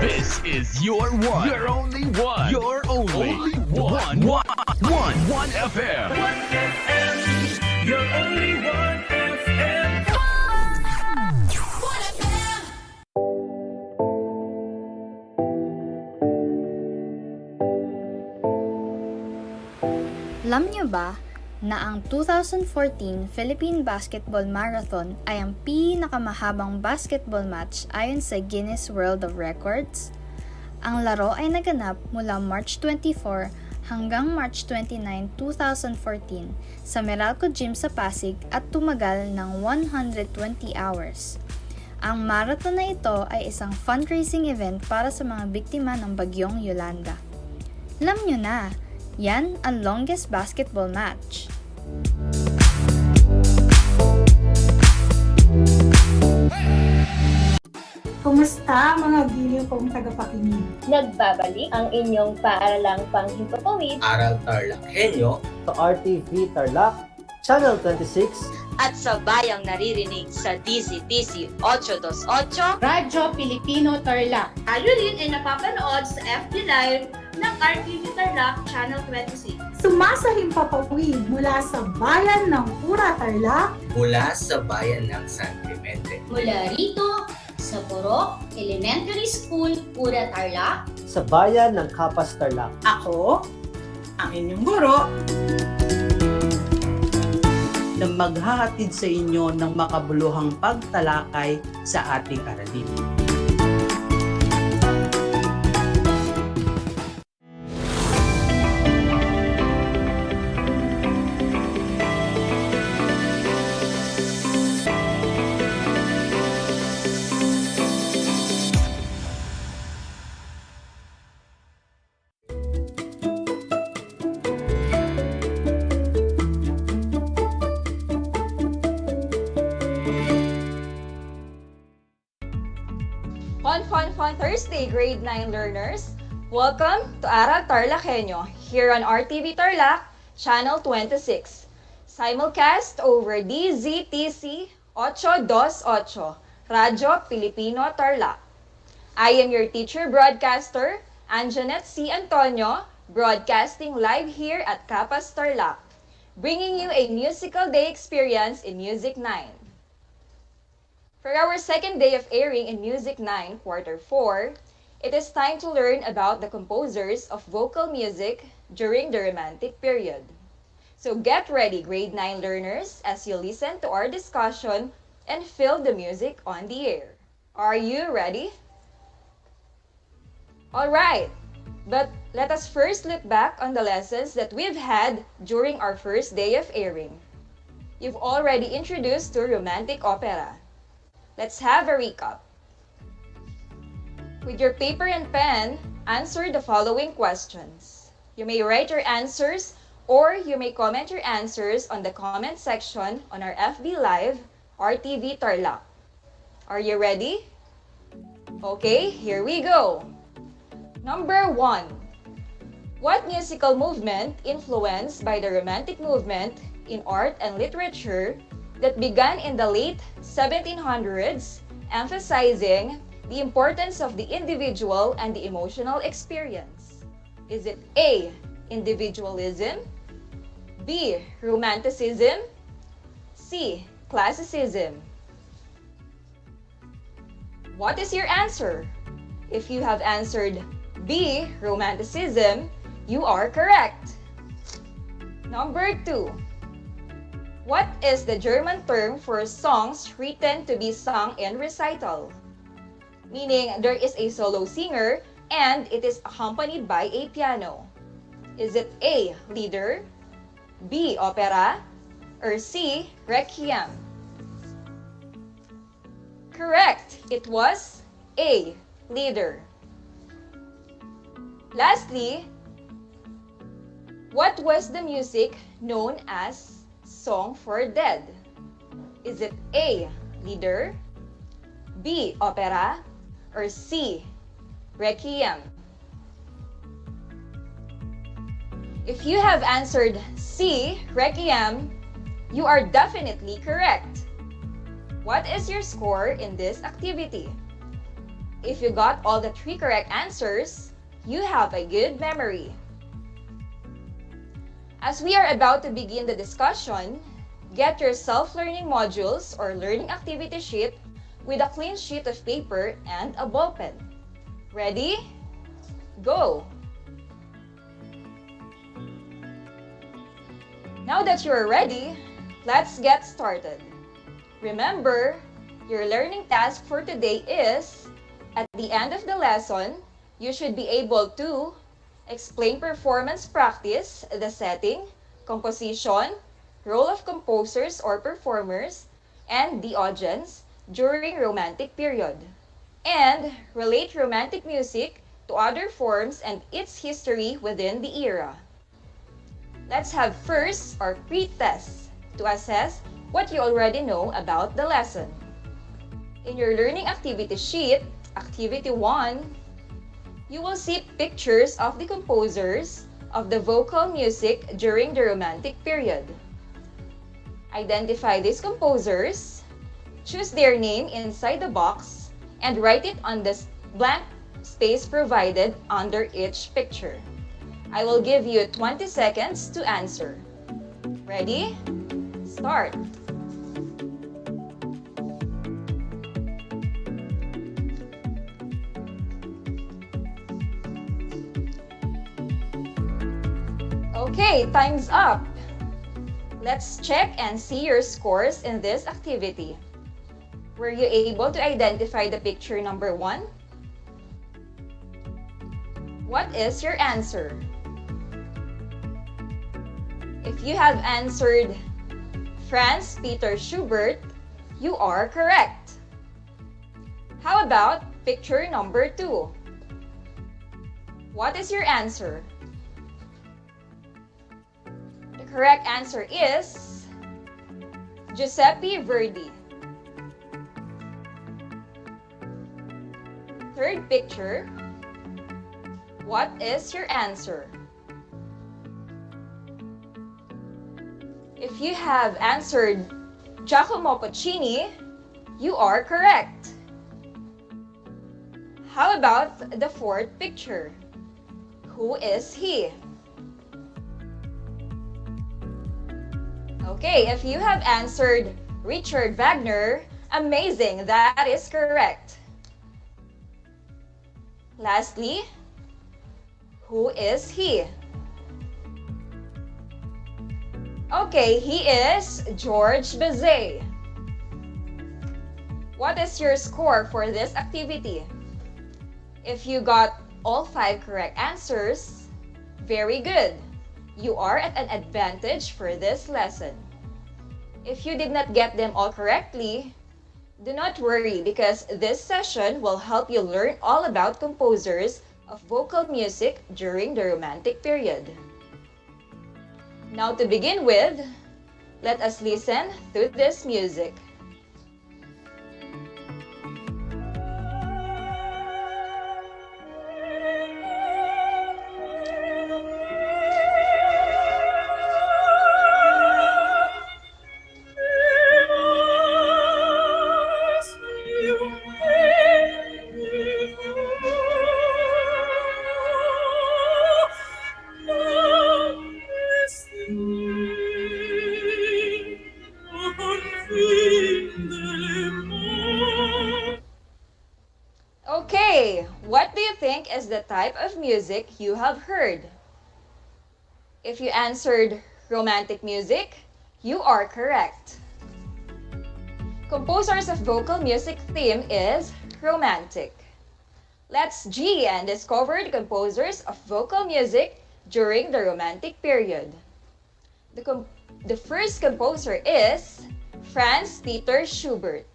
This is your one. Your only one. Your only one. One FM. One FM. Your only one FM. One FM. Alam niyo ba na ang 2014 Philippine Basketball Marathon ay ang pinakamahabang basketball match ayon sa Guinness World of Records? Ang laro ay naganap mula March 24 hanggang March 29, 2014 sa Meralco Gym sa Pasig at tumagal ng 120 hours. Ang marathon na ito ay isang fundraising event para sa mga biktima ng bagyong Yolanda. Alam nyo na, yan ang longest basketball match. Kumusta mga giliw kong tagapakinig? Nagbabalik ang inyong paaralang panghimpapawid, Aral TarlakHenyo, sa RTV Tarlac, Channel 26, at sa bayang naririnig sa DZTC 828, Radyo Pilipino Tarlac. Tayo rin ay napapanood sa FB Live ng RTV Tarlac Channel 26. Sumasahimpapawid mula sa bayan ng Pura Tarlac, Mula sa bayan ng San Clemente. Mula rito sa Purok Elementary School, Pura Tarlac. Sa bayan ng Capas Tarlac. ako, ang inyong guro, na maghahatid sa inyo ng makabuluhang pagtalakay sa ating aralin. Fun Thursday, grade 9 learners! Welcome to Aral TarlakHenyo here on RTV Tarlac, channel 26. Simulcast over DZTC 828, Radyo Pilipino Tarlac. I am your teacher broadcaster, Anjanette C. Antonio, broadcasting live here at Capas Tarlac, bringing you a musical day experience in Music 9. For our second day of airing in Music 9, Quarter 4, it is time to learn about the composers of vocal music during the Romantic period. So get ready, grade 9 learners, as you listen to our discussion and feel the music on the air. Are you ready? Alright, but let us first look back on the lessons that we've had during our first day of airing. You've already introduced to romantic opera. Let's have a recap. With your paper and pen, answer the following questions. You may write your answers or you may comment your answers on the comment section on our FB Live, RTV Tarlac. Are you ready? Okay, here we go. Number 1. What musical movement influenced by the Romantic movement in art and literature that began in the late 1700s, emphasizing the importance of the individual and the emotional experience? Is it A, individualism, B, romanticism, C, classicism? What is your answer? If you have answered B, romanticism, you are correct. Number 2. What is the German term for songs written to be sung in recital? Meaning there is a solo singer and it is accompanied by a piano. Is it A, lieder, B, opera, or C, requiem? Correct! It was A, lieder. Lastly, what was the music known as Song for Dead? Is it A, lieder, B, opera, or C, requiem? If you have answered C, requiem, you are definitely correct. What is your score in this activity? If you got all the 3 correct answers, you have a good memory. As we are about to begin the discussion, get your self-learning modules or learning activity sheet with a clean sheet of paper and a ball pen. Ready? Go! Now that you are ready, let's get started. Remember, your learning task for today is, at the end of the lesson, you should be able to explain performance practice, the setting, composition, role of composers or performers, and the audience during Romantic period, and relate Romantic music to other forms and its history within the era. Let's have first our pre-test to assess what you already know about the lesson. In your learning activity sheet, Activity 1, you will see pictures of the composers of the vocal music during the Romantic period. Identify these composers, choose their name inside the box, and write it on the blank space provided under each picture. I will give you 20 seconds to answer. Ready? Start. Okay, time's up. Let's check and see your scores in this activity. Were you able to identify the picture number 1? What is your answer? If you have answered Franz Peter Schubert, you are correct. How about picture number 2? What is your answer? The correct answer is Giuseppe Verdi. Third picture, what is your answer? If you have answered Giacomo Puccini, you are correct. How about the fourth picture? Who is he? Okay, if you have answered Richard Wagner, amazing, that is correct. Lastly, who is he? Okay, he is George Bizet. What is your score for this activity? If you got all 5 correct answers, very good. You are at an advantage for this lesson. If you did not get them all correctly, do not worry because this session will help you learn all about composers of vocal music during the Romantic period. Now to begin with, let us listen to this music. Okay, what do you think is the type of music you have heard? If you answered romantic music, you are correct. Composers of vocal music theme is romantic. Let's G and discover the composers of vocal music during the Romantic period. The first composer is Franz Peter Schubert.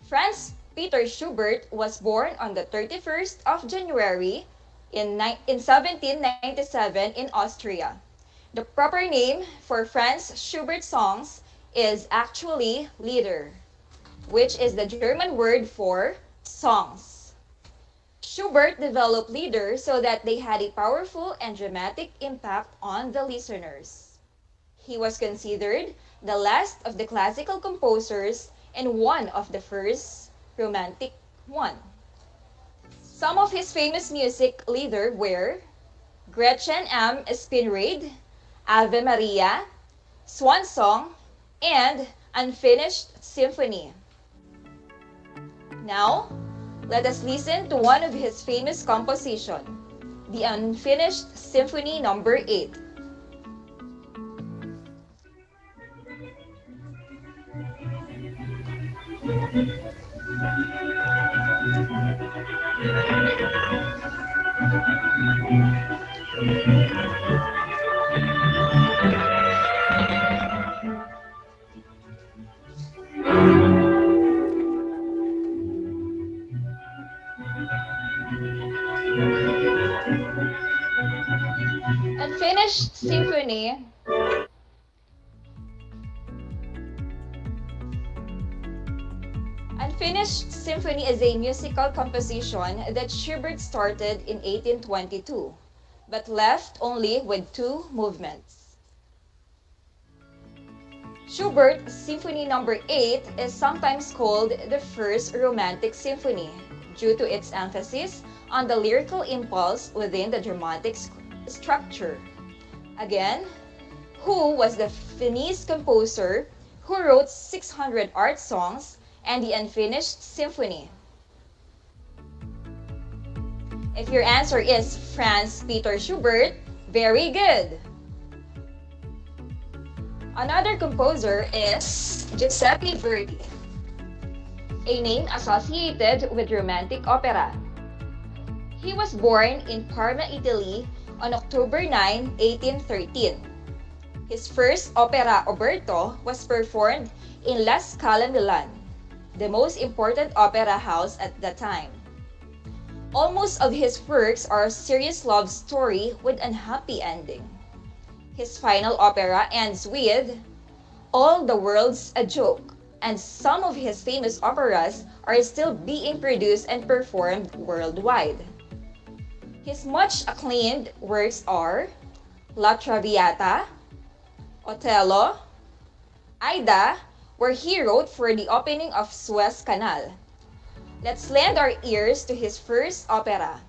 Franz Peter Schubert was born on the 31st of January in 1797 in Austria. The proper name for Franz Schubert songs is actually Lieder, which is the German word for songs. Schubert developed Lieder so that they had a powerful and dramatic impact on the listeners. He was considered the last of the classical composers and one of the first romantic one. Some of his famous music Lieder were Gretchen am Spinrad, Ave Maria, Swan Song, and Unfinished Symphony. Now, let us listen to one of his famous compositions, the Unfinished Symphony No. 8. Unfinished Symphony Unfinished Symphony is a musical composition that Schubert started in 1822, but left only with 2 movements. Schubert's Symphony No. 8 is sometimes called the first Romantic Symphony due to its emphasis on the lyrical impulse within the dramatic structure. Again, who was the Finnish composer who wrote 600 art songs and the Unfinished Symphony? If your answer is Franz Peter Schubert, very good. Another composer is Giuseppe Verdi, a name associated with romantic opera. He was born in Parma, Italy on October 9, 1813. His first opera, Oberto, was performed in La Scala, Milan, the most important opera house at the time. Almost of his works are a serious love story with an unhappy ending. His final opera ends with "All the world's a joke," and some of his famous operas are still being produced and performed worldwide. His much acclaimed works are La Traviata, Otello, Aida, where he wrote for the opening of Suez Canal. Let's lend our ears to his first opera,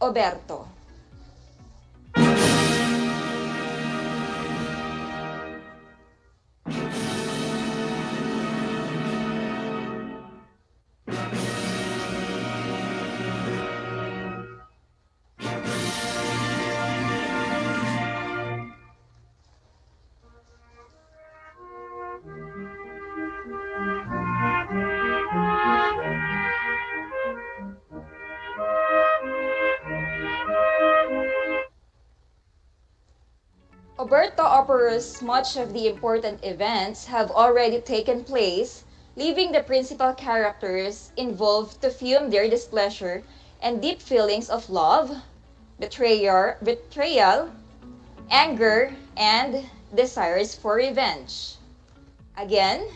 Oberto. Oberto operas, much of the important events have already taken place, leaving the principal characters involved to fume their displeasure and deep feelings of love, betrayal, anger, and desires for revenge. Again,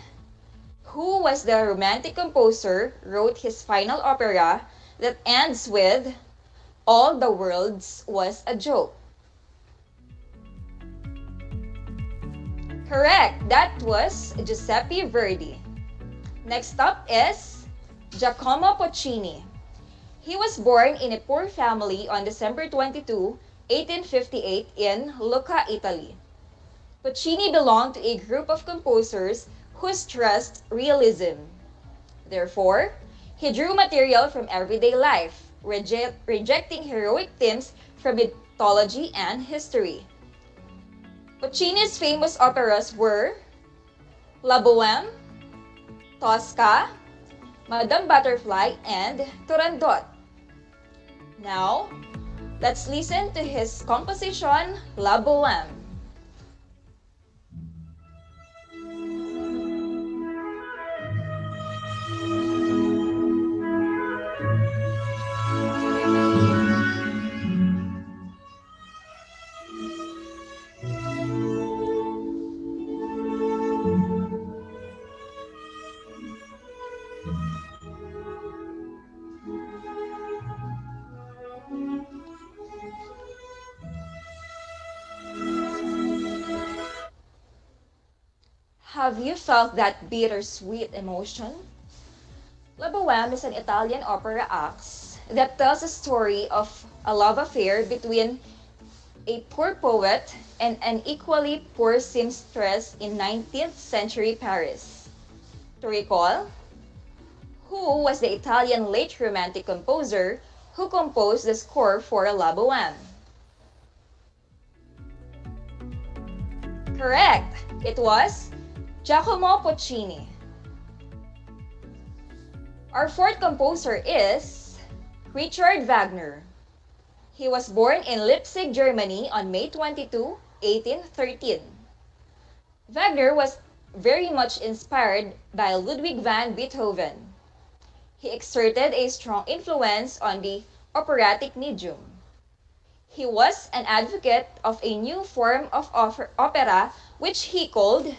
who was the romantic composer wrote his final opera that ends with "All the world's was a joke"? Correct, that was Giuseppe Verdi. Next up is Giacomo Puccini. He was born in a poor family on December 22, 1858 in Lucca, Italy. Puccini belonged to a group of composers who stressed realism. Therefore, he drew material from everyday life, rejecting heroic themes from mythology and history. Puccini's famous operas were La Bohème, Tosca, Madame Butterfly, and Turandot. Now, let's listen to his composition, La Bohème. Have you felt that bittersweet emotion? La Bohème is an Italian opera act that tells a story of a love affair between a poor poet and an equally poor seamstress in 19th century Paris. To recall, who was the Italian late Romantic composer who composed the score for La Bohème? Correct! It was Giacomo Puccini. Our fourth composer is Richard Wagner. He was born in Leipzig, Germany on May 22, 1813. Wagner was very much inspired by Ludwig van Beethoven. He exerted a strong influence on the operatic medium. He was an advocate of a new form of opera which he called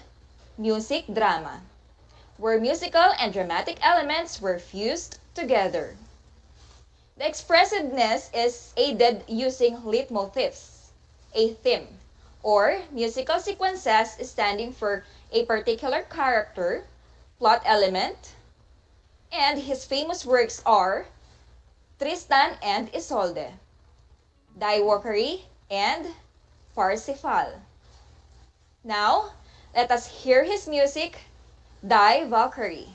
music drama, where musical and dramatic elements were fused together. The expressiveness is aided using leitmotifs, a theme, or musical sequences standing for a particular character, plot element, and his famous works are Tristan and Isolde, Die Walküre, and Parsifal. Now, let us hear his music, Die Valkyrie.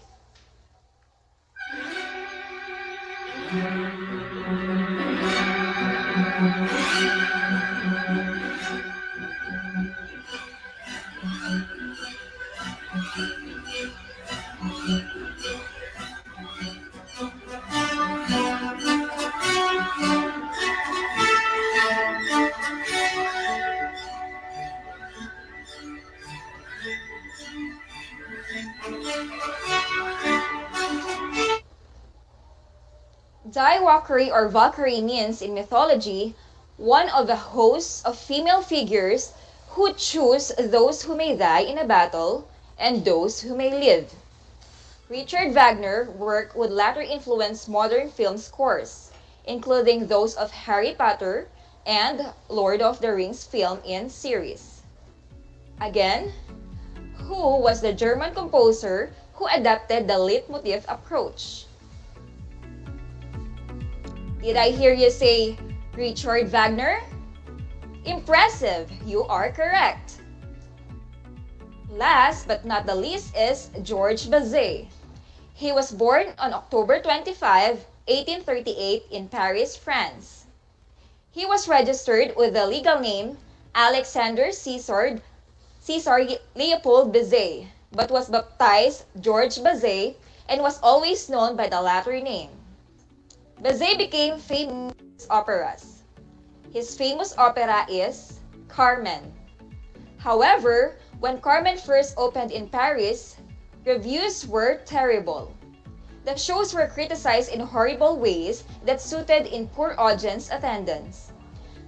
Die Valkyrie or Valkyrie means in mythology one of a host of female figures who choose those who may die in a battle and those who may live. Richard Wagner's work would later influence modern film scores, including those of Harry Potter and Lord of the Rings film in series. Again, who was the German composer who adapted the leitmotif approach? Did I hear you say Richard Wagner? Impressive! You are correct. Last but not the least is Georges Bizet. He was born on October 25, 1838 in Paris, France. He was registered with the legal name Alexander César Leopold Bizet, but was baptized Georges Bizet and was always known by the latter name. Bizet became famous operas. His famous opera is Carmen. However, when Carmen first opened in Paris, reviews were terrible. The shows were criticized in horrible ways that suited in poor audience attendance.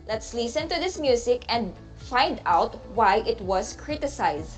Let's listen to this music and find out why it was criticized.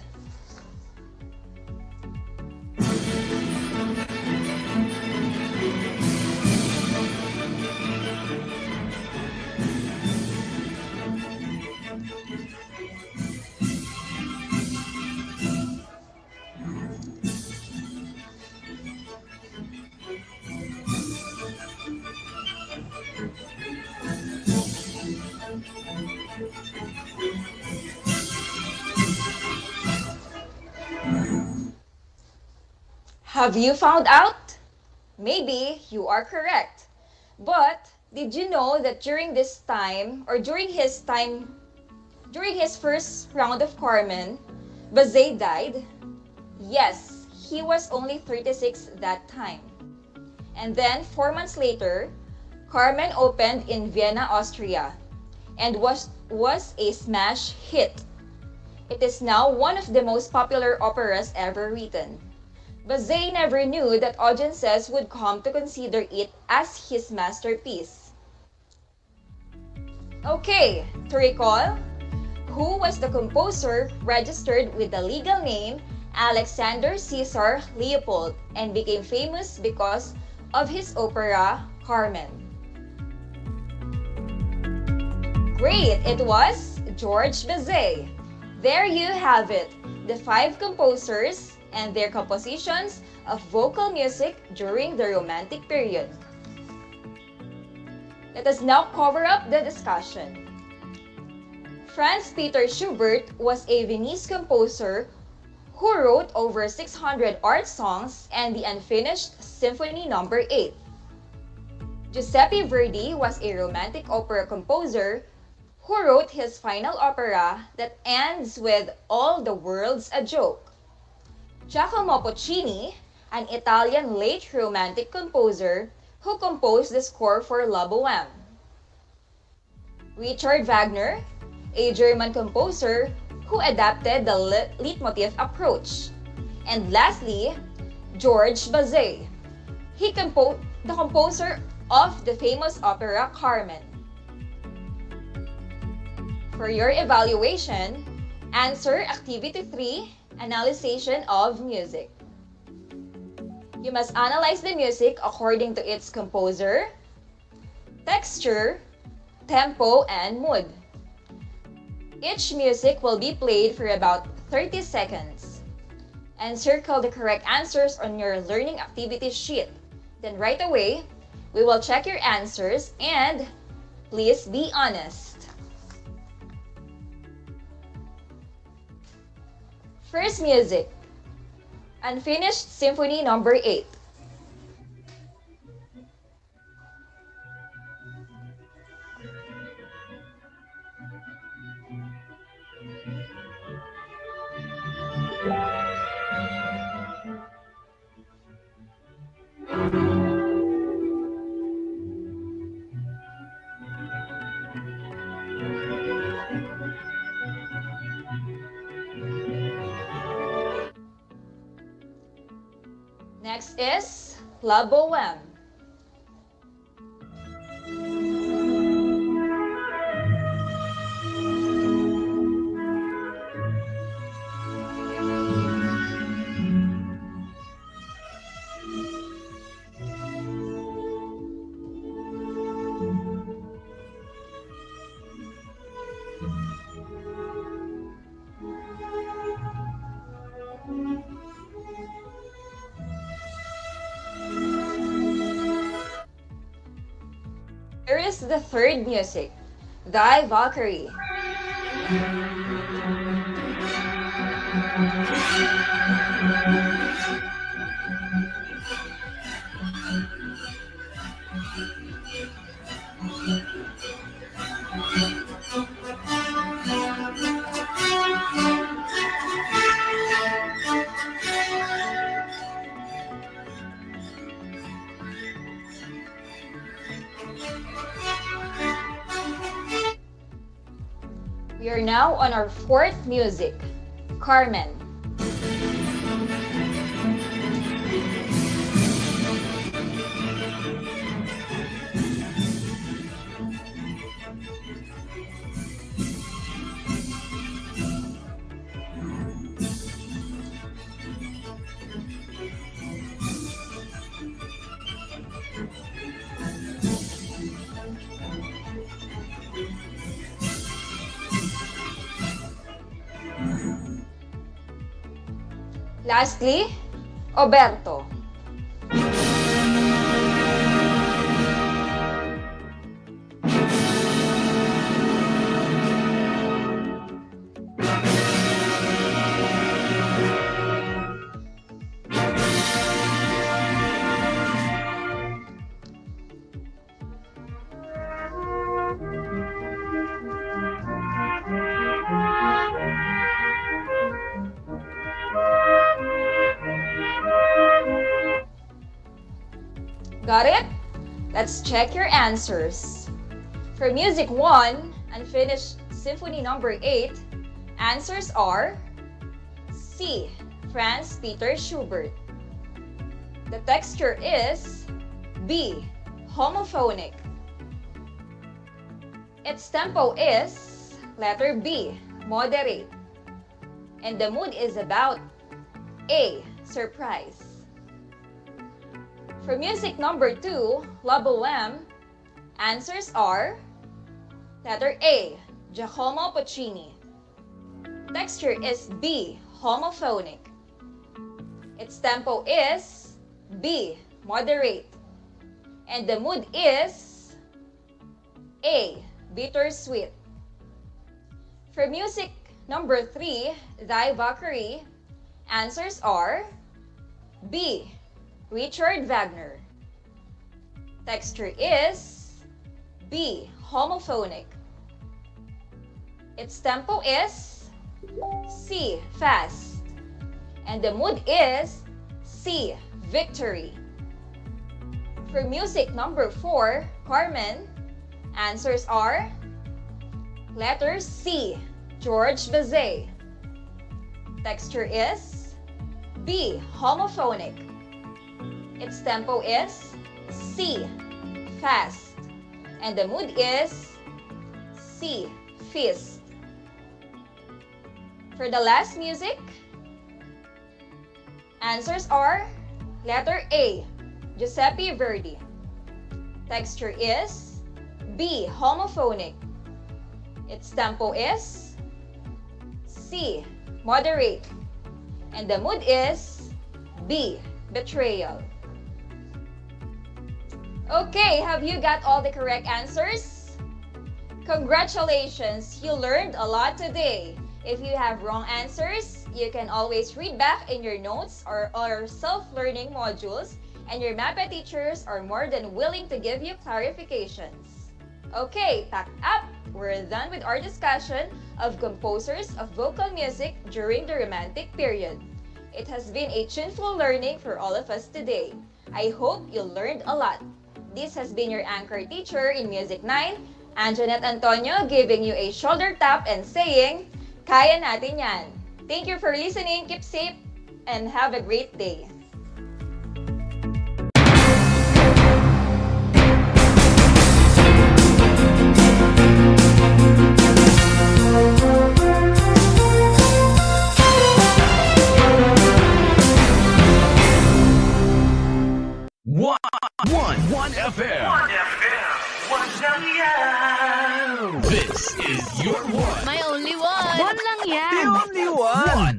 Have you found out? Maybe you are correct. But did you know that during his first round of Carmen, Bizet died? Yes, he was only 36 that time. And then 4 months later, Carmen opened in Vienna, Austria, and was a smash hit. It is now one of the most popular operas ever written. Bizet never knew that audiences would come to consider it as his masterpiece. Okay, to recall, who was the composer registered with the legal name Alexander César Leopold and became famous because of his opera Carmen? Great! It was Georges Bizet. There you have it, the 5 composers and their compositions of vocal music during the Romantic period. Let us now cover up the discussion. Franz Peter Schubert was a Viennese composer who wrote over 600 art songs and the Unfinished Symphony No. 8. Giuseppe Verdi was a Romantic opera composer who wrote his final opera that ends with "All the world's a joke." Giacomo Puccini, an Italian late Romantic composer who composed the score for La Bohème. Richard Wagner, a German composer who adapted the leitmotif approach. And lastly, Georges Bizet, the composer of the famous opera Carmen. For your evaluation, answer Activity 3, Analysis of Music. You must analyze the music according to its composer, texture, tempo, and mood. Each music will be played for about 30 seconds. And circle the correct answers on your learning activity sheet. Then right away, we will check your answers and please be honest. First music, Unfinished Symphony Number 8. Next is La Boheme. Here is the third music, Die Valkyrie. We are now on our fourth music, Carmen. Lastly, Oberto. Got it? Let's check your answers. For Music 1, Unfinished Symphony Number 8, answers are C. Franz Peter Schubert. The texture is B. Homophonic. Its tempo is letter B. Moderate. And the mood is about A. Surprise. For Music Number 2, La Boheme, answers are letter A. Giacomo Puccini. Texture is B. Homophonic. Its tempo is B. Moderate. And the mood is A. Bittersweet. For Music Number 3, Die Valkyrie, answers are B. Richard Wagner. Texture is B. Homophonic. Its tempo is C. Fast. And the mood is C. Victory. For Music Number 4, Carmen, answers are letter C. George Bizet. Texture is B. Homophonic. Its tempo is C. Fast. And the mood is C. Feast. For the last music, answers are letter A. Giuseppe Verdi. Texture is B. Homophonic. Its tempo is C. Moderate. And the mood is B. Betrayal. Okay, have you got all the correct answers? Congratulations, you learned a lot today. If you have wrong answers, you can always read back in your notes or self-learning modules, and your MAPE teachers are more than willing to give you clarifications. Okay, pack up! We're done with our discussion of composers of vocal music during the Romantic period. It has been a tuneful learning for all of us today. I hope you learned a lot. This has been your anchor teacher in Music 9, Anjanette Antonio, giving you a shoulder tap and saying, "Kaya natin yan." Thank you for listening, keep safe, and have a great day. One FM. This is your one. My only one. One lang yan. The only one.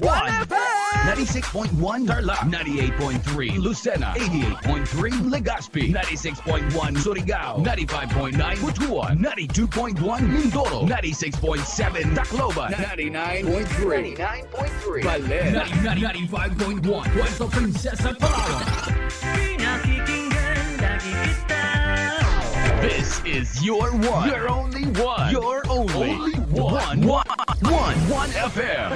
One FM. 96.1 Tarlac, 98.3 Lucena, 88.3 Legazpi, 96.1 Surigao, 95.9 Butuan, 92.1 Mindoro, 96.7 Tacloban, 99.3 Baler, 95.1 Puerto Princesa, Palawan. This is your one. Your only one. Your only one. One FM.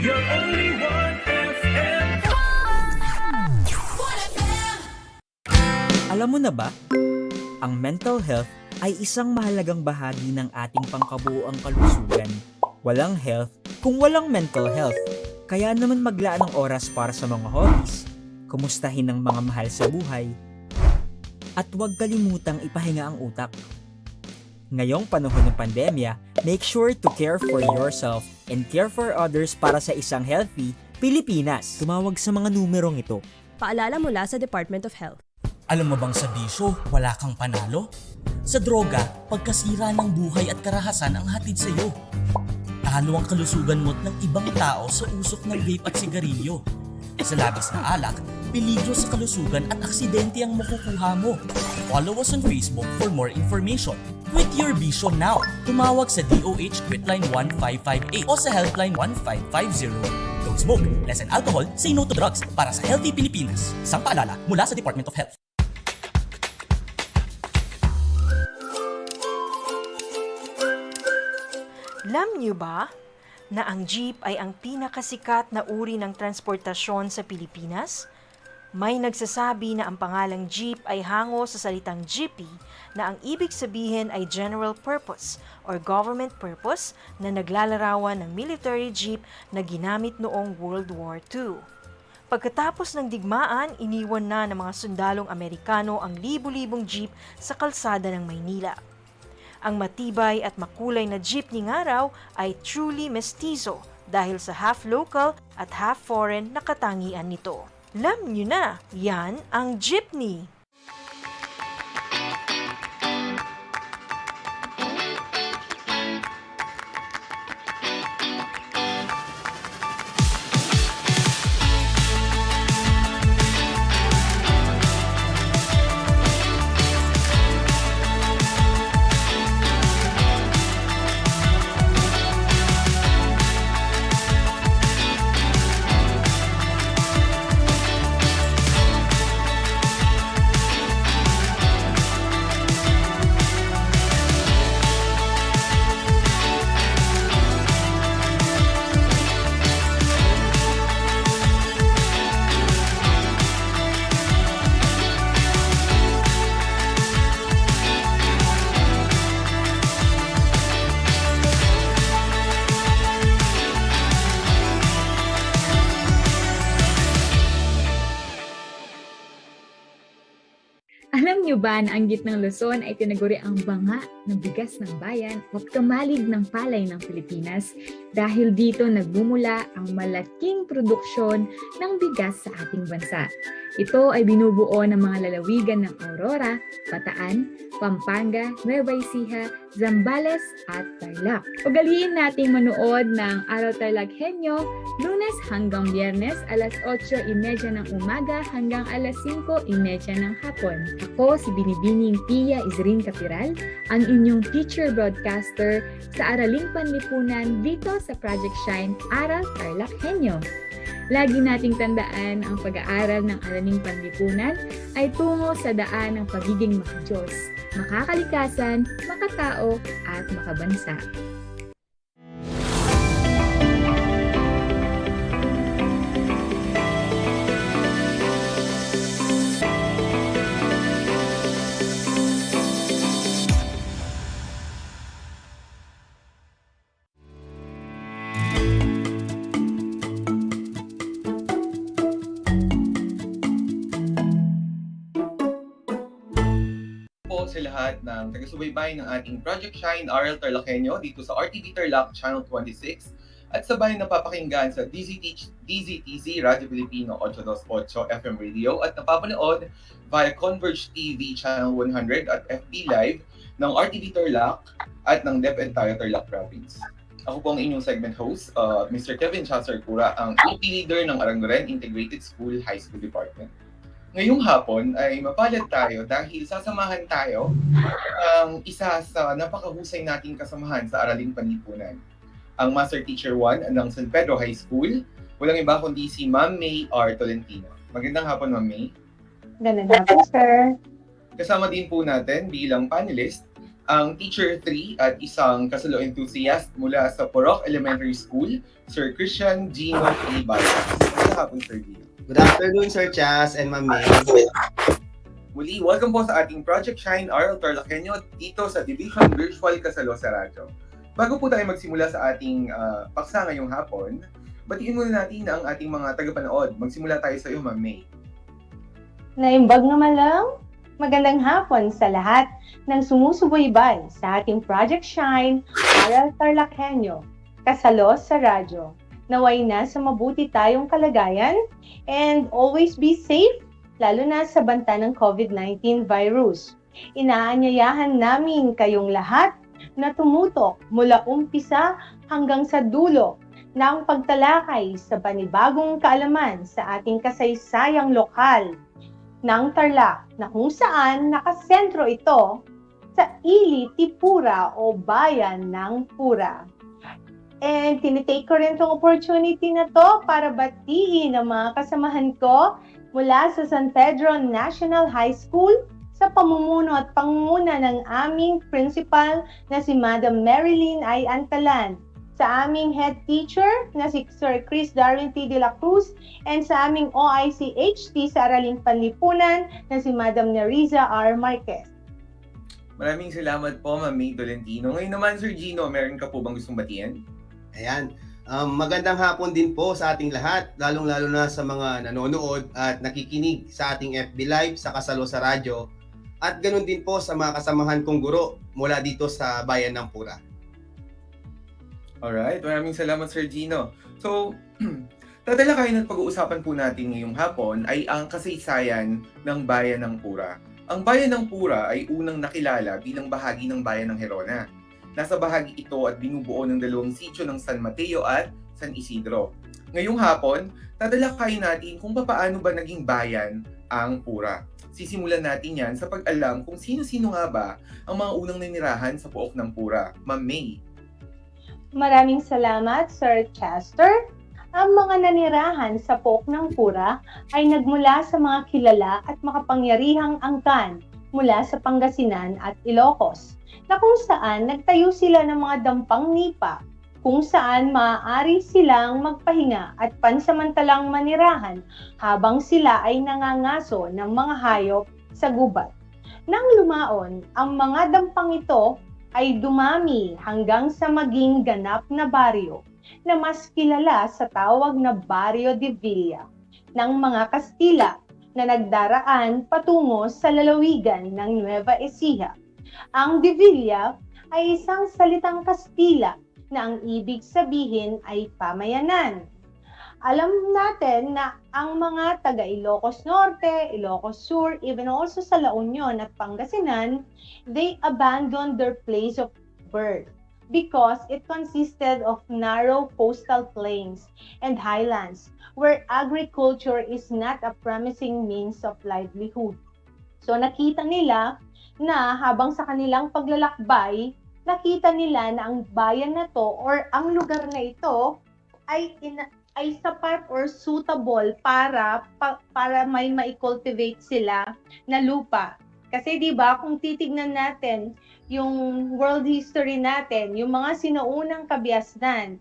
Your only one FM. Alam mo na ba? Ang mental health ay isang mahalagang bahagi ng ating pangkabuoang kalusugan. Walang health kung walang mental health. Kaya naman maglaan ng oras para sa mga hobbies, kumustahin ang mga mahal sa buhay, at huwag kalimutang ipahinga ang utak. Ngayong panahon ng pandemya, make sure to care for yourself and care for others para sa isang healthy Pilipinas. Tumawag sa mga numerong ito. Paalala mula sa Department of Health. Alam mo bang sa bisyo, wala kang panalo? Sa droga, pagkasira ng buhay at karahasan ang hatid sa iyo. Talo ang kalusugan mo't ng ibang tao sa usok ng vape at sigarilyo. Sa labis na alak, peligro sa kalusugan at aksidente ang makukuha mo. Follow us on Facebook for more information. Quit your bisyo now. Tumawag sa DOH Quitline 1558 o sa Helpline 1550. Don't smoke, lessen alcohol, say no to drugs para sa healthy Pilipinas. Isang paalala mula sa Department of Health. Alam niyo ba na ang jeep ay ang pinakasikat na uri ng transportasyon sa Pilipinas? May nagsasabi na ang pangalang jeep ay hango sa salitang jeepy na ang ibig sabihin ay general purpose or government purpose na naglalarawan ng military jeep na ginamit noong World War II. Pagkatapos ng digmaan, iniwan na ng mga sundalong Amerikano ang libu-libong jeep sa kalsada ng Maynila. Ang matibay at makulay na jeepney nga raw ay truly mestizo dahil sa half local at half foreign na katangian nito. Alam nyo na, yan ang jeepney. Alam niyo ba na ang gitnang Luzon ay tinaguri ang banga ng bigas ng bayan o kamalig ng palay ng Pilipinas dahil dito nagbumula ang malaking produksyon ng bigas sa ating bansa. Ito ay binubuo ng mga lalawigan ng Aurora, Bataan, Pampanga, Nueva Ecija, Zambales at Tarlac. Ugaliin nating manood ng Aral TarlakHenyo Lunes hanggang Biyernes alas 8:30 ng umaga hanggang alas 5:30 ng hapon. Ako si Binibining Pia Isrin Capiral, ang inyong teacher broadcaster sa Araling Panlipunan dito sa Project Shine Aral TarlakHenyo. Lagi nating tandaan ang pag-aaral ng Araling Panlipunan ay tungo sa daan ng pagiging makadiyos, makakalikasan, makatao at makabansa. Po sa lahat ng taga-subaybay ng ating Project Shine Aral TarlakHenyo dito sa RTV Tarlac Channel 26 at sabay napapakinggan sa DZTZ Radyo Pilipino 828 FM Radio at napapanood via Converge TV Channel 100 at FB Live ng RTV Tarlac at ng DEPED Tarlac Province. Ako po ang inyong segment host, Mr. Kevin Chasarcura, ang AP Leader ng Arangoren Integrated School High School Department. Ngayong hapon ay mapalad tayo dahil sasamahan tayo ng isa sa napakahusay nating kasamahan sa Araling Panlipunan. Ang Master Teacher 1 ng San Pedro High School, walang iba kundi si Ma'am May R. Tolentino. Magandang hapon, Ma'am May. Magandang hapon, sir. Kasama din po natin bilang panelist ang Teacher 3 at isang kasalo enthusiast mula sa Porok Elementary School, Sir Christian Gino E. Balas. Magandang hapon, Sir Gino. Good afternoon, Sir Chas and Ma'am May. Muli, welcome po sa ating Project Shine Aral TarlakHenyo dito sa Division Virtual Kasalo sa Radyo. Bago po tayo magsimula sa ating paksa ngayong hapon, batiin muna natin ang ating mga tagapanood. Magsimula tayo sa iyo, Ma'am May. Naimbag naman lang. Magandang hapon sa lahat ng sumusubaybay sa ating Project Shine Aral TarlakHenyo, Kasalo sa Radyo. Naway na sa mabuti tayong kalagayan and always be safe, lalo na sa banta ng COVID-19 virus. Inaanyayahan namin kayong lahat na tumutok mula umpisa hanggang sa dulo ng pagtalakay sa panibagong kaalaman sa ating kasaysayang lokal ng Tarlac na kung saan nakasentro ito sa Ili Tipura o Bayan ng Pura. And tinitake ko rin itong opportunity na to para batiin ang mga kasamahan ko mula sa San Pedro National High School sa pamumuno at pangunguna ng aming principal na si Madam Marilyn I. Antalan, sa aming head teacher na si Sir Chris Darwin T. De La Cruz, and sa aming OICHT sa Araling Panlipunan na si Madam Neriza R. Marquez. Maraming salamat po, Ma'am May Tolentino. Ngayon naman, Sir Gino, meron ka po bang gustong batiin? Ayan. Magandang hapon din po sa ating lahat, lalong-lalo na sa mga nanonood at nakikinig sa ating FB Live sa Kasalo sa Radyo. At ganun din po sa mga kasamahan kong guro mula dito sa Bayan ng Pura. Alright, maraming salamat, Sir Gino. So, tatalakayin at pag-uusapan po natin ngayong hapon ay ang kasaysayan ng Bayan ng Pura. Ang Bayan ng Pura ay unang nakilala bilang bahagi ng Bayan ng Gerona. Nasa bahagi ito at binubuo ng dalawang sitio ng San Mateo at San Isidro. Ngayong hapon, tatalakayin natin kung paano ba naging bayan ang Pura. Sisimulan natin yan sa pag-alam kung sino-sino nga ba ang mga unang nanirahan sa pook ng Pura. Ma'am May. Maraming salamat, Sir Chester. Ang mga nanirahan sa pook ng Pura ay nagmula sa mga kilala at makapangyarihang angkan mula sa Pangasinan at Ilocos, na kung saan nagtayo sila ng mga dampang nipa, kung saan maaari silang magpahinga at pansamantalang manirahan habang sila ay nangangaso ng mga hayop sa gubat. Nang lumaon, ang mga dampang ito ay dumami hanggang sa maging ganap na baryo na mas kilala sa tawag na Barrio de Villa ng mga Kastila na nagdaraan patungo sa lalawigan ng Nueva Ecija. Ang de Villa ay isang salitang Kastila na ang ibig sabihin ay pamayanan. Alam natin na ang mga taga Ilocos Norte, Ilocos Sur, even also sa La Union at Pangasinan, they abandoned their place of birth because it consisted of narrow coastal plains and highlands where agriculture is not a promising means of livelihood. So nakita nila na habang sa kanilang paglalakbay, nakita nila na ang bayan na to or ang lugar na ito ay sapat or suitable para may mai-cultivate sila na lupa. Kasi 'di ba, kung titignan natin yung world history natin, yung mga sinaunang kabiasnan,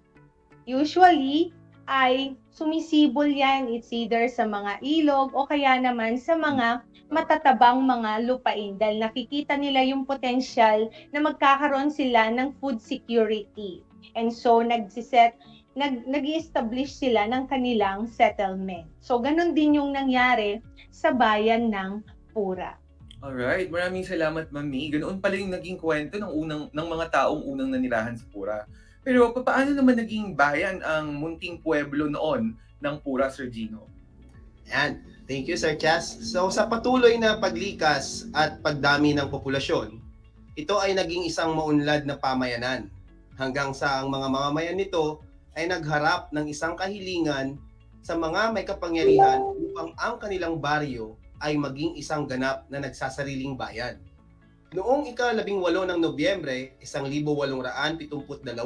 usually ay sumisibol yan, it's either sa mga ilog o kaya naman sa mga matatabang mga lupain dahil nakikita nila yung potential na magkakaroon sila ng food security. And so nag-establish sila ng kanilang settlement. So ganun din yung nangyari sa bayan ng Pura. Alright, maraming salamat, Ma'am May. Ganoon pala yung naging kwento ng mga taong unang nanirahan sa Pura. Pero paano naman naging bayan ang munting pueblo noon ng Pura, Sir Gino? Yan. Thank you, Sir Chas. So sa patuloy na paglikas at pagdami ng populasyon, ito ay naging isang maunlad na pamayanan hanggang sa ang mga mamamayan nito ay nagharap ng isang kahilingan sa mga may kapangyarihan upang ang kanilang baryo ay maging isang ganap na nagsasariling bayan. Noong ika-18 ng Nobyembre, 1872,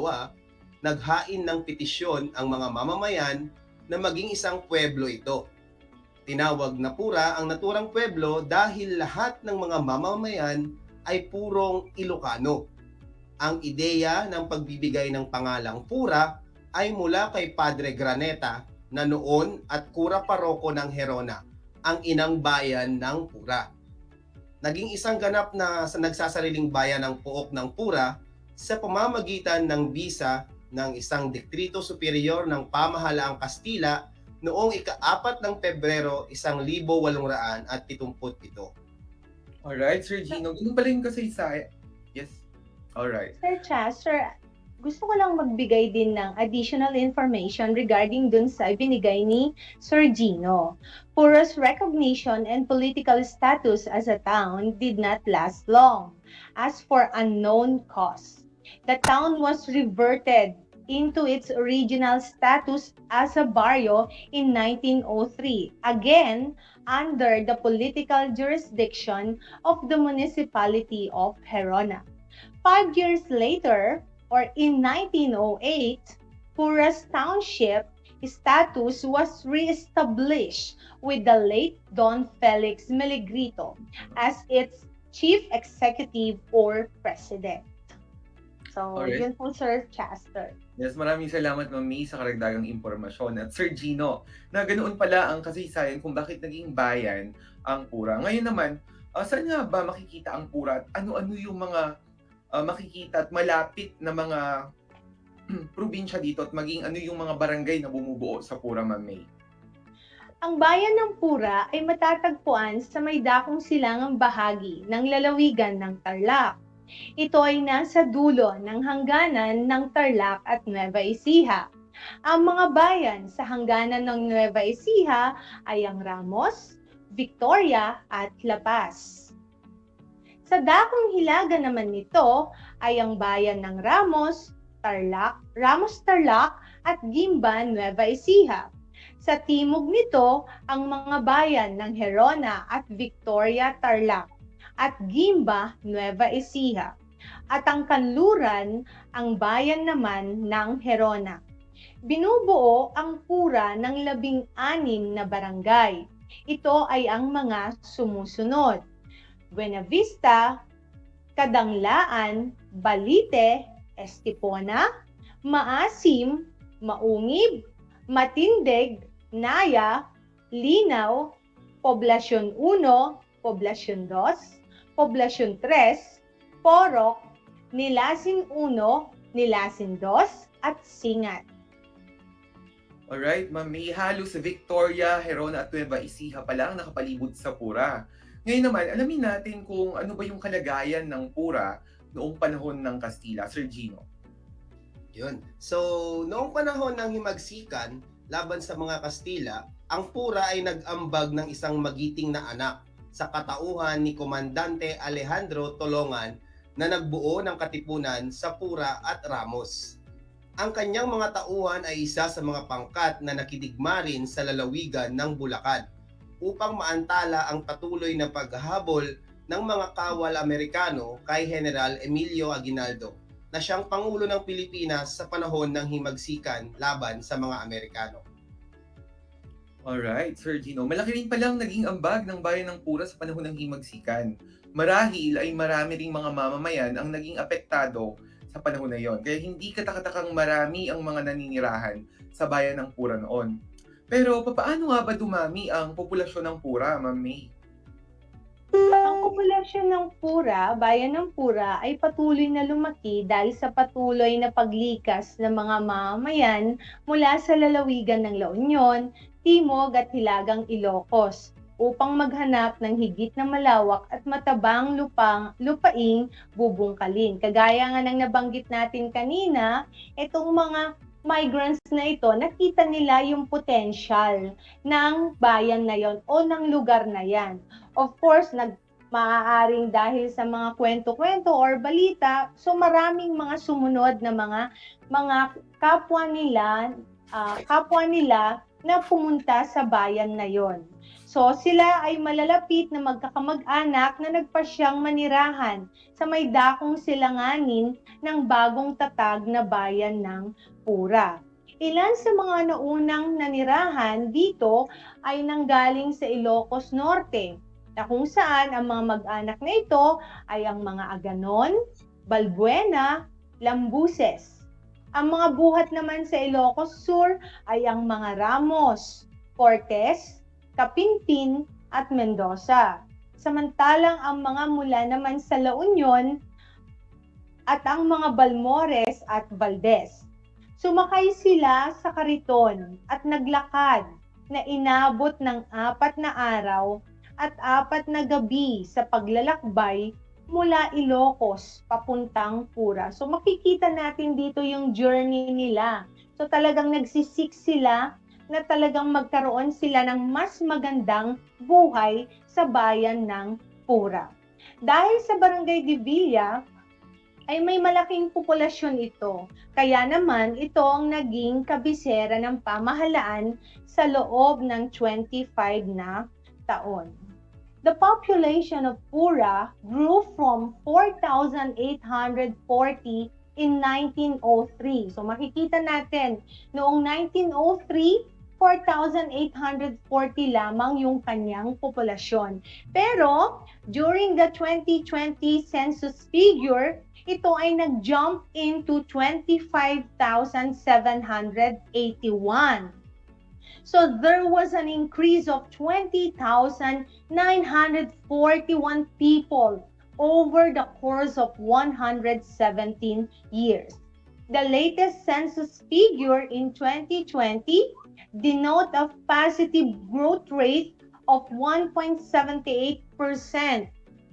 naghain ng petisyon ang mga mamamayan na maging isang pueblo ito. Tinawag na Pura ang naturang pueblo dahil lahat ng mga mamamayan ay purong Ilocano. Ang ideya ng pagbibigay ng pangalang Pura ay mula kay Padre Graneta na noon at kura paroko ng Gerona, ang inang bayan ng Pura. Naging isang ganap na sa nagsasariling bayan ng Pook ng Pura sa pamamagitan ng bisa ng isang Distrito Superior ng Pamahalaang Kastila noong ika-4 ng Pebrero 1877. Alright, Sir Gino. Ganun pala yung kasaysayan. Yes. Alright. Sir Chas, gusto ko lang magbigay din ng additional information regarding dun sa binigay ni Sir Gino. Pura's recognition and political status as a town did not last long, as for unknown cause. The town was reverted into its original status as a barrio in 1903, again under the political jurisdiction of the municipality of Gerona. 5 years later, or in 1908, Pura's township status was re-established with the late Don Felix Meligrito as its chief executive or president. So, Alright. yun po, Sir Chester. Yes, maraming salamat, Ma'am May, sa karagdagang impormasyon. At Sir Gino, na ganoon pala ang kasaysayan kung bakit naging bayan ang Pura. Ngayon naman, saan nga ba makikita ang Pura at ano-ano yung mga makikita at malapit na mga probinsya dito at maging ano yung mga barangay na bumubuo sa Pura, Ma'am May? Ang bayan ng Pura ay matatagpuan sa may dakong silangang bahagi ng lalawigan ng Tarlac. Ito ay nasa dulo ng hangganan ng Tarlac at Nueva Ecija. Ang mga bayan sa hangganan ng Nueva Ecija ay ang Ramos, Victoria at La Paz. Sa dakong hilaga naman nito ay ang bayan ng Ramos, Tarlac at Gimba, Nueva Ecija. Sa timog nito ang mga bayan ng Gerona at Victoria, Tarlac at Gimba, Nueva Ecija. At ang kanluran ang bayan naman ng Gerona. Binubuo ang Pura ng 16 na barangay. Ito ay ang mga sumusunod: Buena Vista, Kadanglaan, Balite, Estipona, Maasim, Maungib, Matindig, Naya, Linaw, Poblasyon 1, Poblasyon 2, Poblasyon 3, Porok, Nilasin 1, Nilasin 2, at Singat. Alright, Ma'am May, halos sa Victoria, Gerona at Nueva Ecija pa lang nakapalibot sa Pura. Ngayon naman, alamin natin kung ano ba yung kalagayan ng Pura noong panahon ng Kastila. Sir Gino. Yun. So, noong panahon ng himagsikan laban sa mga Kastila, ang Pura ay nag-ambag ng isang magiting na anak sa katauhan ni Komandante Alejandro Tolongan na nagbuo ng katipunan sa Pura at Ramos. Ang kanyang mga tauhan ay isa sa mga pangkat na nakidigma rin sa lalawigan ng Bulacan upang maantala ang patuloy na paghahabol ng mga kawal Amerikano kay General Emilio Aguinaldo na siyang Pangulo ng Pilipinas sa panahon ng himagsikan laban sa mga Amerikano. Alright, Sir Gino. Malaki rin palang naging ambag ng bayan ng Pura sa panahon ng himagsikan. Marahil ay marami ring mga mamamayan ang naging apektado sa panahon na yon. Kaya hindi katakatakang marami ang mga naninirahan sa bayan ng Pura noon. Pero paano nga ba dumami ang populasyon ng Pura, Ma'am May? Ang populasyon ng Pura, bayan ng Pura, ay patuloy na lumaki dahil sa patuloy na paglikas ng mga mamamayan mula sa lalawigan ng La Union, Timog at Hilagang Ilocos upang maghanap ng higit na malawak at matabang lupaing bubungkalin. Kagaya nga ng nabanggit natin kanina, itong mga migrants na ito, nakita nila yung potential ng bayan na yon o ng lugar na yan. Of course, maaaring dahil sa mga kwento-kwento or balita, so maraming mga sumunod na mga kapwa nila na pumunta sa bayan na yon. So sila ay malalapit na magkakamag-anak na nagpasyang manirahan sa may dakong silanganin ng bagong tatag na bayan ng Pura. Ilan sa mga naunang nanirahan dito ay nanggaling sa Ilocos Norte, na kung saan ang mga mag-anak na ito ay ang mga Aganon, Balbuena, Lambuses. Ang mga buhat naman sa Ilocos Sur ay ang mga Ramos, Cortes, Kapinpin at Mendoza. Samantalang ang mga mula naman sa La Union at ang mga Balmores at Valdez. Sumakay sila sa kariton at naglakad na inabot ng 4 na araw at 4 na gabi sa paglalakbay mula Ilocos papuntang Pura. So makikita natin dito yung journey nila. So talagang nagsisik sila na talagang magkaroon sila ng mas magandang buhay sa bayan ng Pura. Dahil sa Barangay de Villa, ay may malaking populasyon ito. Kaya naman ito ang naging kabisera ng pamahalaan sa loob ng 25 na taon. The population of Pura grew from 4,840 in 1903. So makikita natin, noong 1903, 4,840 lamang yung kanyang populasyon. Pero during the 2020 census figure, ito ay nag-jump into 25,781. So there was an increase of 20,941 people over the course of 117 years. The latest census figure in 2020 denote a positive growth rate of 1.78%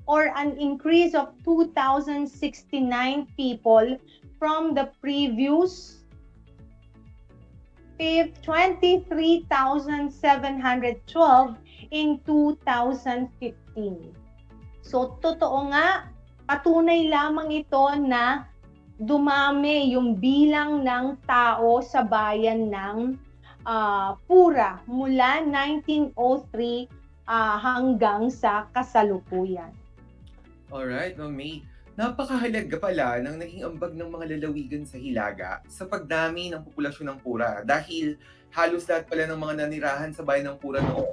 or an increase of 2,069 people from the previous 23,712 in 2015. So, totoo nga, patunay lamang ito na dumami yung bilang ng tao sa bayan ng Pura mula 1903 hanggang sa kasalukuyan. Alright, Ma'am May. Napakahalaga pala ng naging ambag ng mga lalawigan sa Hilaga sa pagdami ng populasyon ng Pura dahil halos lahat pala ng mga nanirahan sa bayan ng Pura noon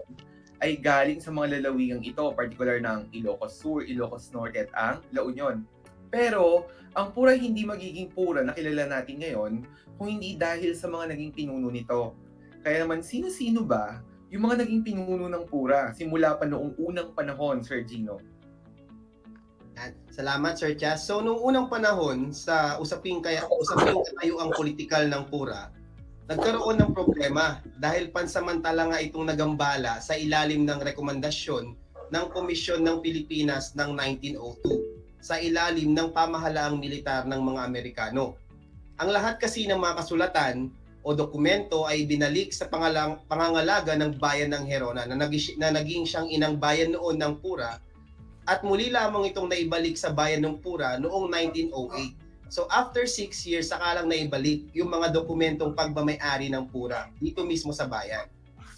ay galing sa mga lalawigang ito, particular ng Ilocos Sur, Ilocos Norte at ang La Union. Pero ang Pura hindi magiging Pura na kilala natin ngayon kung hindi dahil sa mga naging pinuno nito. Kaya naman, sino-sino ba yung mga naging pinuno ng Pura simula pa noong unang panahon, Sir Gino? Salamat, Sir Chas. So, noong unang panahon, sa usaping katayuang politikal ng Pura, nagkaroon ng problema dahil pansamantala nga itong nagambala sa ilalim ng rekomendasyon ng Komisyon ng Pilipinas ng 1902 sa ilalim ng pamahalaang militar ng mga Amerikano. Ang lahat kasi ng mga kasulatan o dokumento ay binalik sa pangangalaga ng bayan ng Gerona na naging siyang inang bayan noon ng Pura at muli lamang itong naibalik sa bayan ng Pura noong 1908. So after 6 years, saka lang naibalik yung mga dokumentong pagmamay-ari ng Pura dito mismo sa bayan.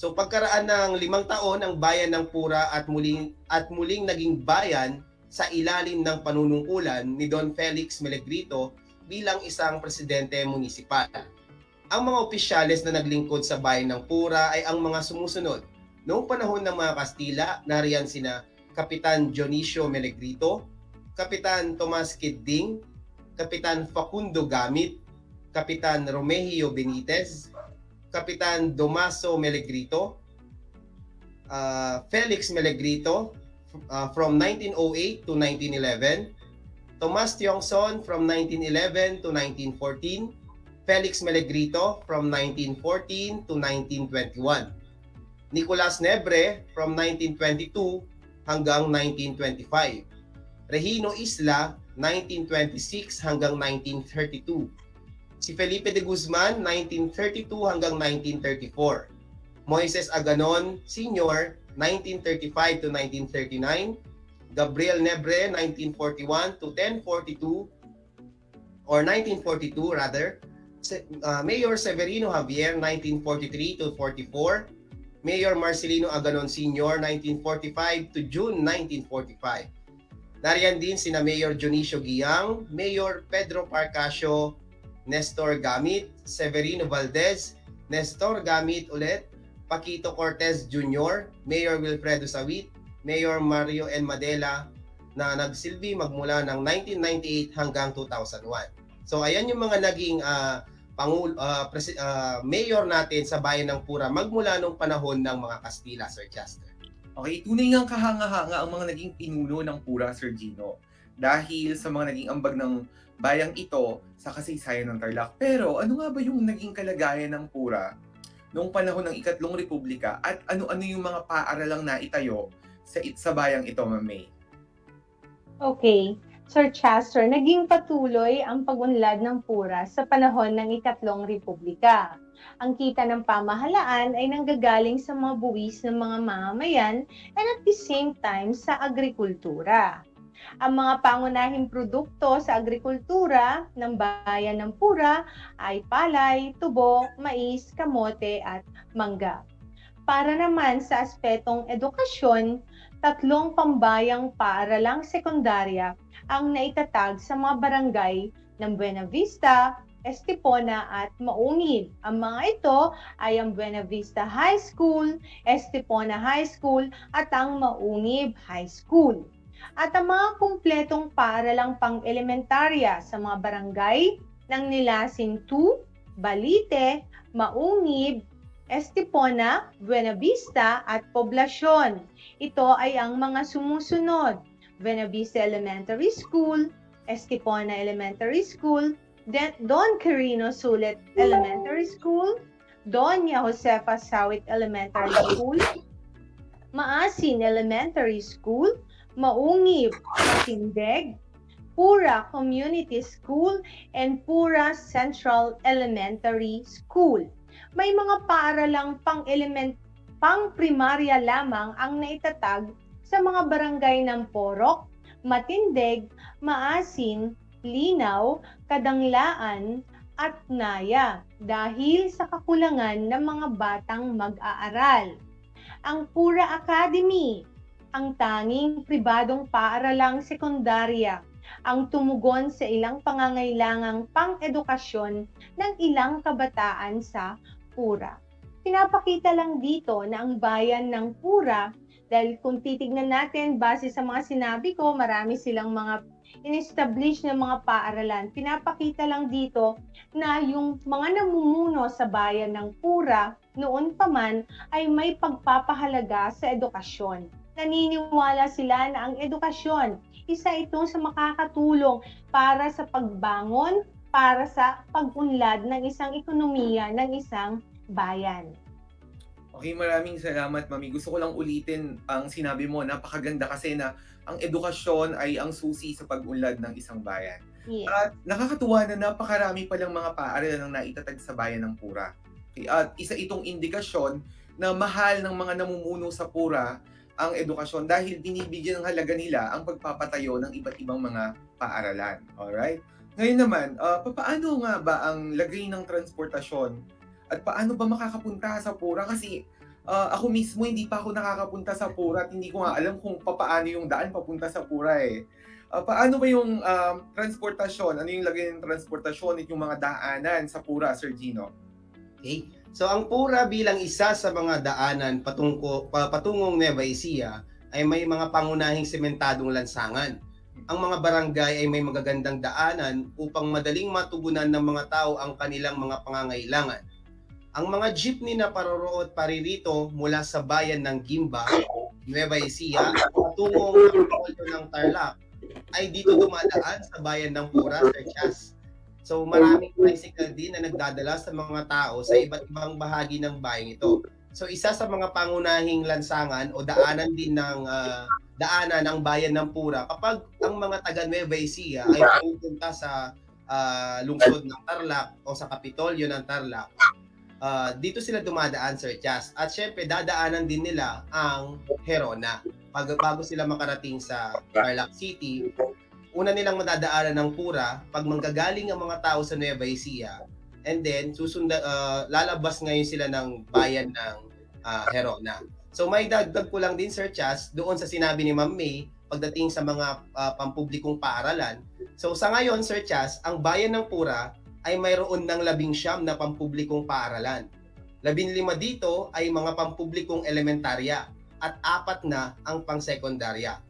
So pagkaraan ng 5 taon ang bayan ng Pura at muling naging bayan sa ilalim ng panunungkulan ni Don Felix Melegrito bilang isang presidente munisipal. Ang mga opisyales na naglingkod sa bayan ng Pura ay ang mga sumusunod. Noong panahon ng mga Kastila, nariyan sina Kapitan Dionisio Melegrito, Kapitan Tomas Kidding, Kapitan Facundo Gamit, Kapitan Romeo Benitez, Kapitan Domaso Melegrito, Felix Melegrito from 1908 to 1911, Tomas Tiongson from 1911 to 1914, Felix Melegrito from 1914 to 1921, Nicolas Nebre from 1922 hanggang 1925, Regino Isla 1926 hanggang 1932. Si Felipe de Guzman, 1932 hanggang 1934. Moises Aganon Sr., 1935 to 1939. Gabriel Nebre, 1941 to 1042, or 1942 rather. Mayor Severino Javier, 1943 to 44. Mayor Marcelino Aganon Sr., 1945 to June 1945. Nariyan din sina Mayor Dionisio Giang, Mayor Pedro Parcasio, Nestor Gamit, Severino Valdez, Nestor Gamit ulit, Paquito Cortez Jr., Mayor Wilfredo Sawit, Mayor Mario N. Madela na nagsilbi magmula ng 1998 hanggang 2001. So ayan yung mga naging mayor natin sa bayan ng Pura magmula nung panahon ng mga Kastila, Sir Chester. Okay, tunay ngang kahanga-hanga ang mga naging pinuno ng Pura, Sir Gino, dahil sa mga naging ambag ng bayang ito sa kasaysayan ng Tarlac. Pero ano nga ba yung naging kalagayan ng Pura noong panahon ng Ikatlong Republika at ano-ano yung mga paaralang naitayo sa bayang ito, Ma'am May? Okay. Sir Chester, naging patuloy ang pag-unlad ng Pura sa panahon ng Ikatlong Republika. Ang kita ng pamahalaan ay nanggagaling sa mga buwis ng mga mamamayan and at the same time sa agrikultura. Ang mga pangunahing produkto sa agrikultura ng bayan ng Pura ay palay, tubo, mais, kamote at mangga. Para naman sa aspetong edukasyon, 3 pambayang paaralang sekundarya ang naitatag sa mga barangay ng Buena Vista, Estipona at Maungib. Ang mga ito ay ang Buena Vista High School, Estipona High School at ang Maungib High School. At ang mga kumpletong paaralang pang-elementarya sa mga barangay ng Nilasin 2, Balite, Maungib, Estipona, Buena Vista at Poblacion. Ito ay ang mga sumusunod: Buena Vista Elementary School, Estipona Elementary School, Don Quirino Sulet Elementary School, Doña Josefa Sawit Elementary School, Maasin Elementary School, Maungib, Matindeg, Pura Community School, and Pura Central Elementary School. May mga paaralang pang-primarya lamang ang naitatag sa mga barangay ng Porok, Matindeg, Maasin, Linaw, Kadanglaan, at Naya dahil sa kakulangan ng mga batang mag-aaral. Ang Pura Academy, ang tanging pribadong paaralang sekundarya, ang tumugon sa ilang pangangailangang pang-edukasyon ng ilang kabataan sa Pura. Pinapakita lang dito na ang bayan ng Pura, dahil kung titignan natin base sa mga sinabi ko, marami silang mga in-establish na mga paaralan. Pinapakita lang dito na yung mga namumuno sa bayan ng Pura noon pa man ay may pagpapahalaga sa edukasyon. Naniniwala sila na ang edukasyon, isa itong sa makakatulong para sa pagbangon, para sa pag-unlad ng isang ekonomiya ng isang bayan. Okay, maraming salamat, Mami. Gusto ko lang ulitin ang sinabi mo. Napakaganda kasi na ang edukasyon ay ang susi sa pag-unlad ng isang bayan. Yes. At nakakatuwa na napakarami palang mga paaralan ang naitatag sa bayan ng Pura. Okay, at isa itong indikasyon na mahal ng mga namumuno sa Pura ang edukasyon dahil binibigyan ng halaga nila ang pagpapatayo ng iba't ibang mga paaralan. Alright? Ngayon naman, paano nga ba ang lagay ng transportasyon at paano ba makakapunta sa Pura? Kasi ako mismo hindi pa ako nakakapunta sa Pura at hindi ko nga alam kung paano yung daan papunta sa Pura eh. Paano ba yung transportasyon? Ano yung lagay ng transportasyon at yung mga daanan sa Pura, Sir Gino? Okay. So ang Pura bilang isa sa mga daanan patungong Nueva Ecija ay may mga pangunahing sementadong lansangan. Ang mga barangay ay may magagandang daanan upang madaling matugunan ng mga tao ang kanilang mga pangangailangan. Ang mga jeepney na paroroon paririto mula sa bayan ng Gimba, Nueva Ecija, patungong Kapitolyo ng Tarlac ay dito dumadaan sa bayan ng Pura, Sir Chas. So maraming tricycle din na nagdadala sa mga tao sa iba't ibang bahagi ng bayang ito. So isa sa mga pangunahing lansangan o daanan din ng daanan ng bayan ng Pura kapag ang mga taga Nueva Ecija ay pupunta sa lungsod ng Tarlac o sa Kapitolyo ng Tarlac. Dito sila dumadaan, Sir Chas. At syempre dadaanan din nila ang Herona. Bago sila makarating sa Tarlac City, una nilang madadaanan ng Pura pag manggagaling ang mga tao sa Nueva Ecija, and then lalabas ngayon sila ng bayan ng Herona. So may dagdag ko lang din, Sir Chas, doon sa sinabi ni Ma'am May pagdating sa mga pampublikong paaralan. So sa ngayon, Sir Chas, ang bayan ng Pura ay mayroon ng 19 na pampublikong paaralan. 15 dito ay mga pampublikong elementarya at 4 na ang pang-sekondarya.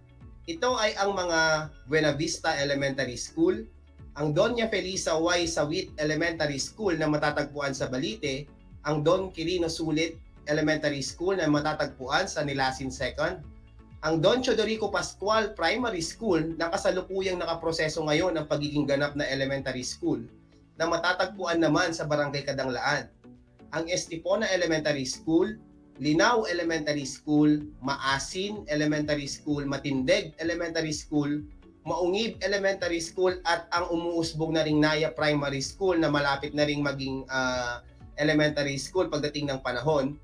Ito ay ang mga Buena Vista Elementary School, ang Doña Felisa Y. Sawit Elementary School na matatagpuan sa Balite, ang Don Quirino Sulit Elementary School na matatagpuan sa Nilasin 2nd, ang Don Chodorico Pascual Primary School na kasalukuyang nakaproseso ngayon ang pagiging ganap na elementary school na matatagpuan naman sa Barangay Kadanglaan, ang Estipona Elementary School, Linaw Elementary School, Maasin Elementary School, Matindeg Elementary School, Maungib Elementary School at ang umuusbog na ring Naya Primary School na malapit na ring maging elementary school pagdating ng panahon.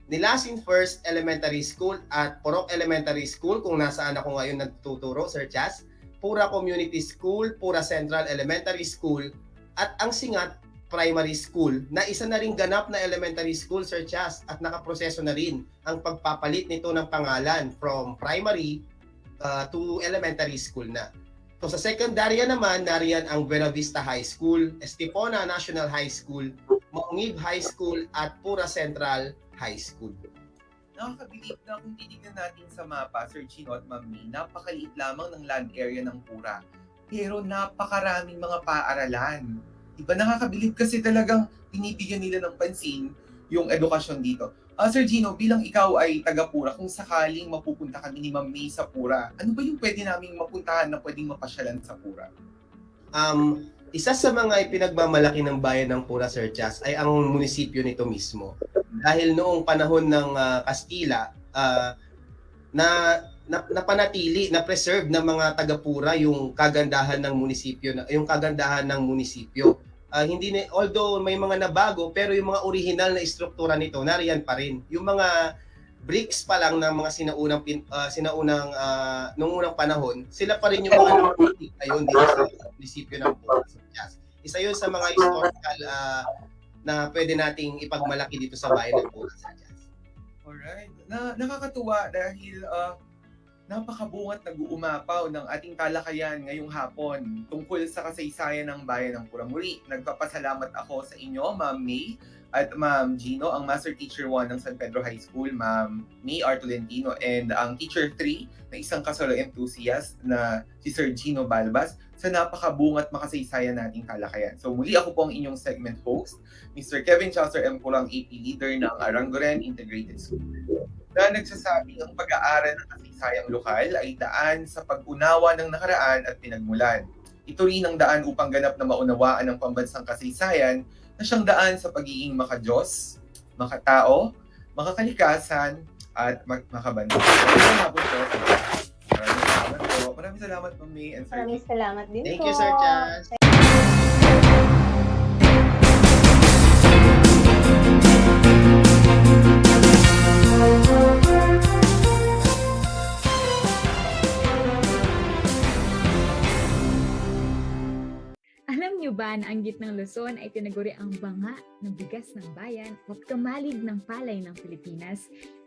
Nilasin First Elementary School at Porok Elementary School kung nasaan ako ngayon nagtuturo, Sir Chas, Pura Community School, Pura Central Elementary School at ang Singat Primary School na isa na ring ganap na elementary school, Sir Chas, at nakaproseso na rin ang pagpapalit nito ng pangalan from primary to elementary school na. So sa secondarya naman, nariyan ang Buena Vista High School, Estipona National High School, Maungib High School at Pura Central High School. Nakakabilib na kung titignan natin sa mapa, Sir Gino at Ma'am May, napakaliit lamang ng land area ng Pura. Pero napakaraming mga paaralan. Diba, nakakabilib kasi talagang binibigyan nila ng pansin yung edukasyon dito. Sir Gino, bilang ikaw ay taga-Pura, kung sakaling mapupunta kami ni Ma'am May sa Pura, ano ba yung pwede naming mapuntahan na pwedeng mapasyalan sa Pura? Isa sa mga ipinagmamalaki ng bayan ng Pura, Sir Chas, ay ang munisipyo nito mismo. Dahil noong panahon ng Kastila, napanatili, na-preserve ng mga taga-Pura yung kagandahan ng munisipyo, although may mga nabago, pero yung mga original na istruktura nito nariyan pa rin. Yung mga bricks pa lang ng mga nung unang panahon, sila pa rin yung mga ayun dito sa munisipyo ng Pura. Isa yun sa mga historical na pwede nating ipagmalaki dito sa bayan ng Pura. Alright. Nakakatuwa dahil napakabungat nag-uumapaw ng ating talakayan ngayong hapon tungkol sa kasaysayan ng bayan ng Pura. Muli, nagpapasalamat ako sa inyo, Ma'am May at Ma'am Gino, ang Master Teacher 1 ng San Pedro High School, Ma'am May R. Tolentino, and ang Teacher 3 na isang kasolo enthusiast na si Sir Gino Balbas sa napakabungat makasaysayan nating talakayan. So muli, ako po ang inyong segment host, Mr. Kevin Chaucer M. Purang, AP Leader ng Arangoren Integrated School, na nagsasabi ang pag-aaral ng kasaysayang lokal ay daan sa pag-unawa ng nakaraan at pinagmulan. Ito rin ang daan upang ganap na maunawaan ng pambansang kasaysayan na siyang daan sa pagiging makadiyos, makatao, makakalikasan, at makabansa. Maraming salamat po, Ma'am May and Sir. Maraming salamat din Thank po. you, Sir Chas. Alam niyo ba na ang gitnang Luzon ay tinaguri ang banga ng bigas ng bayan at kamalig ng palay ng Pilipinas?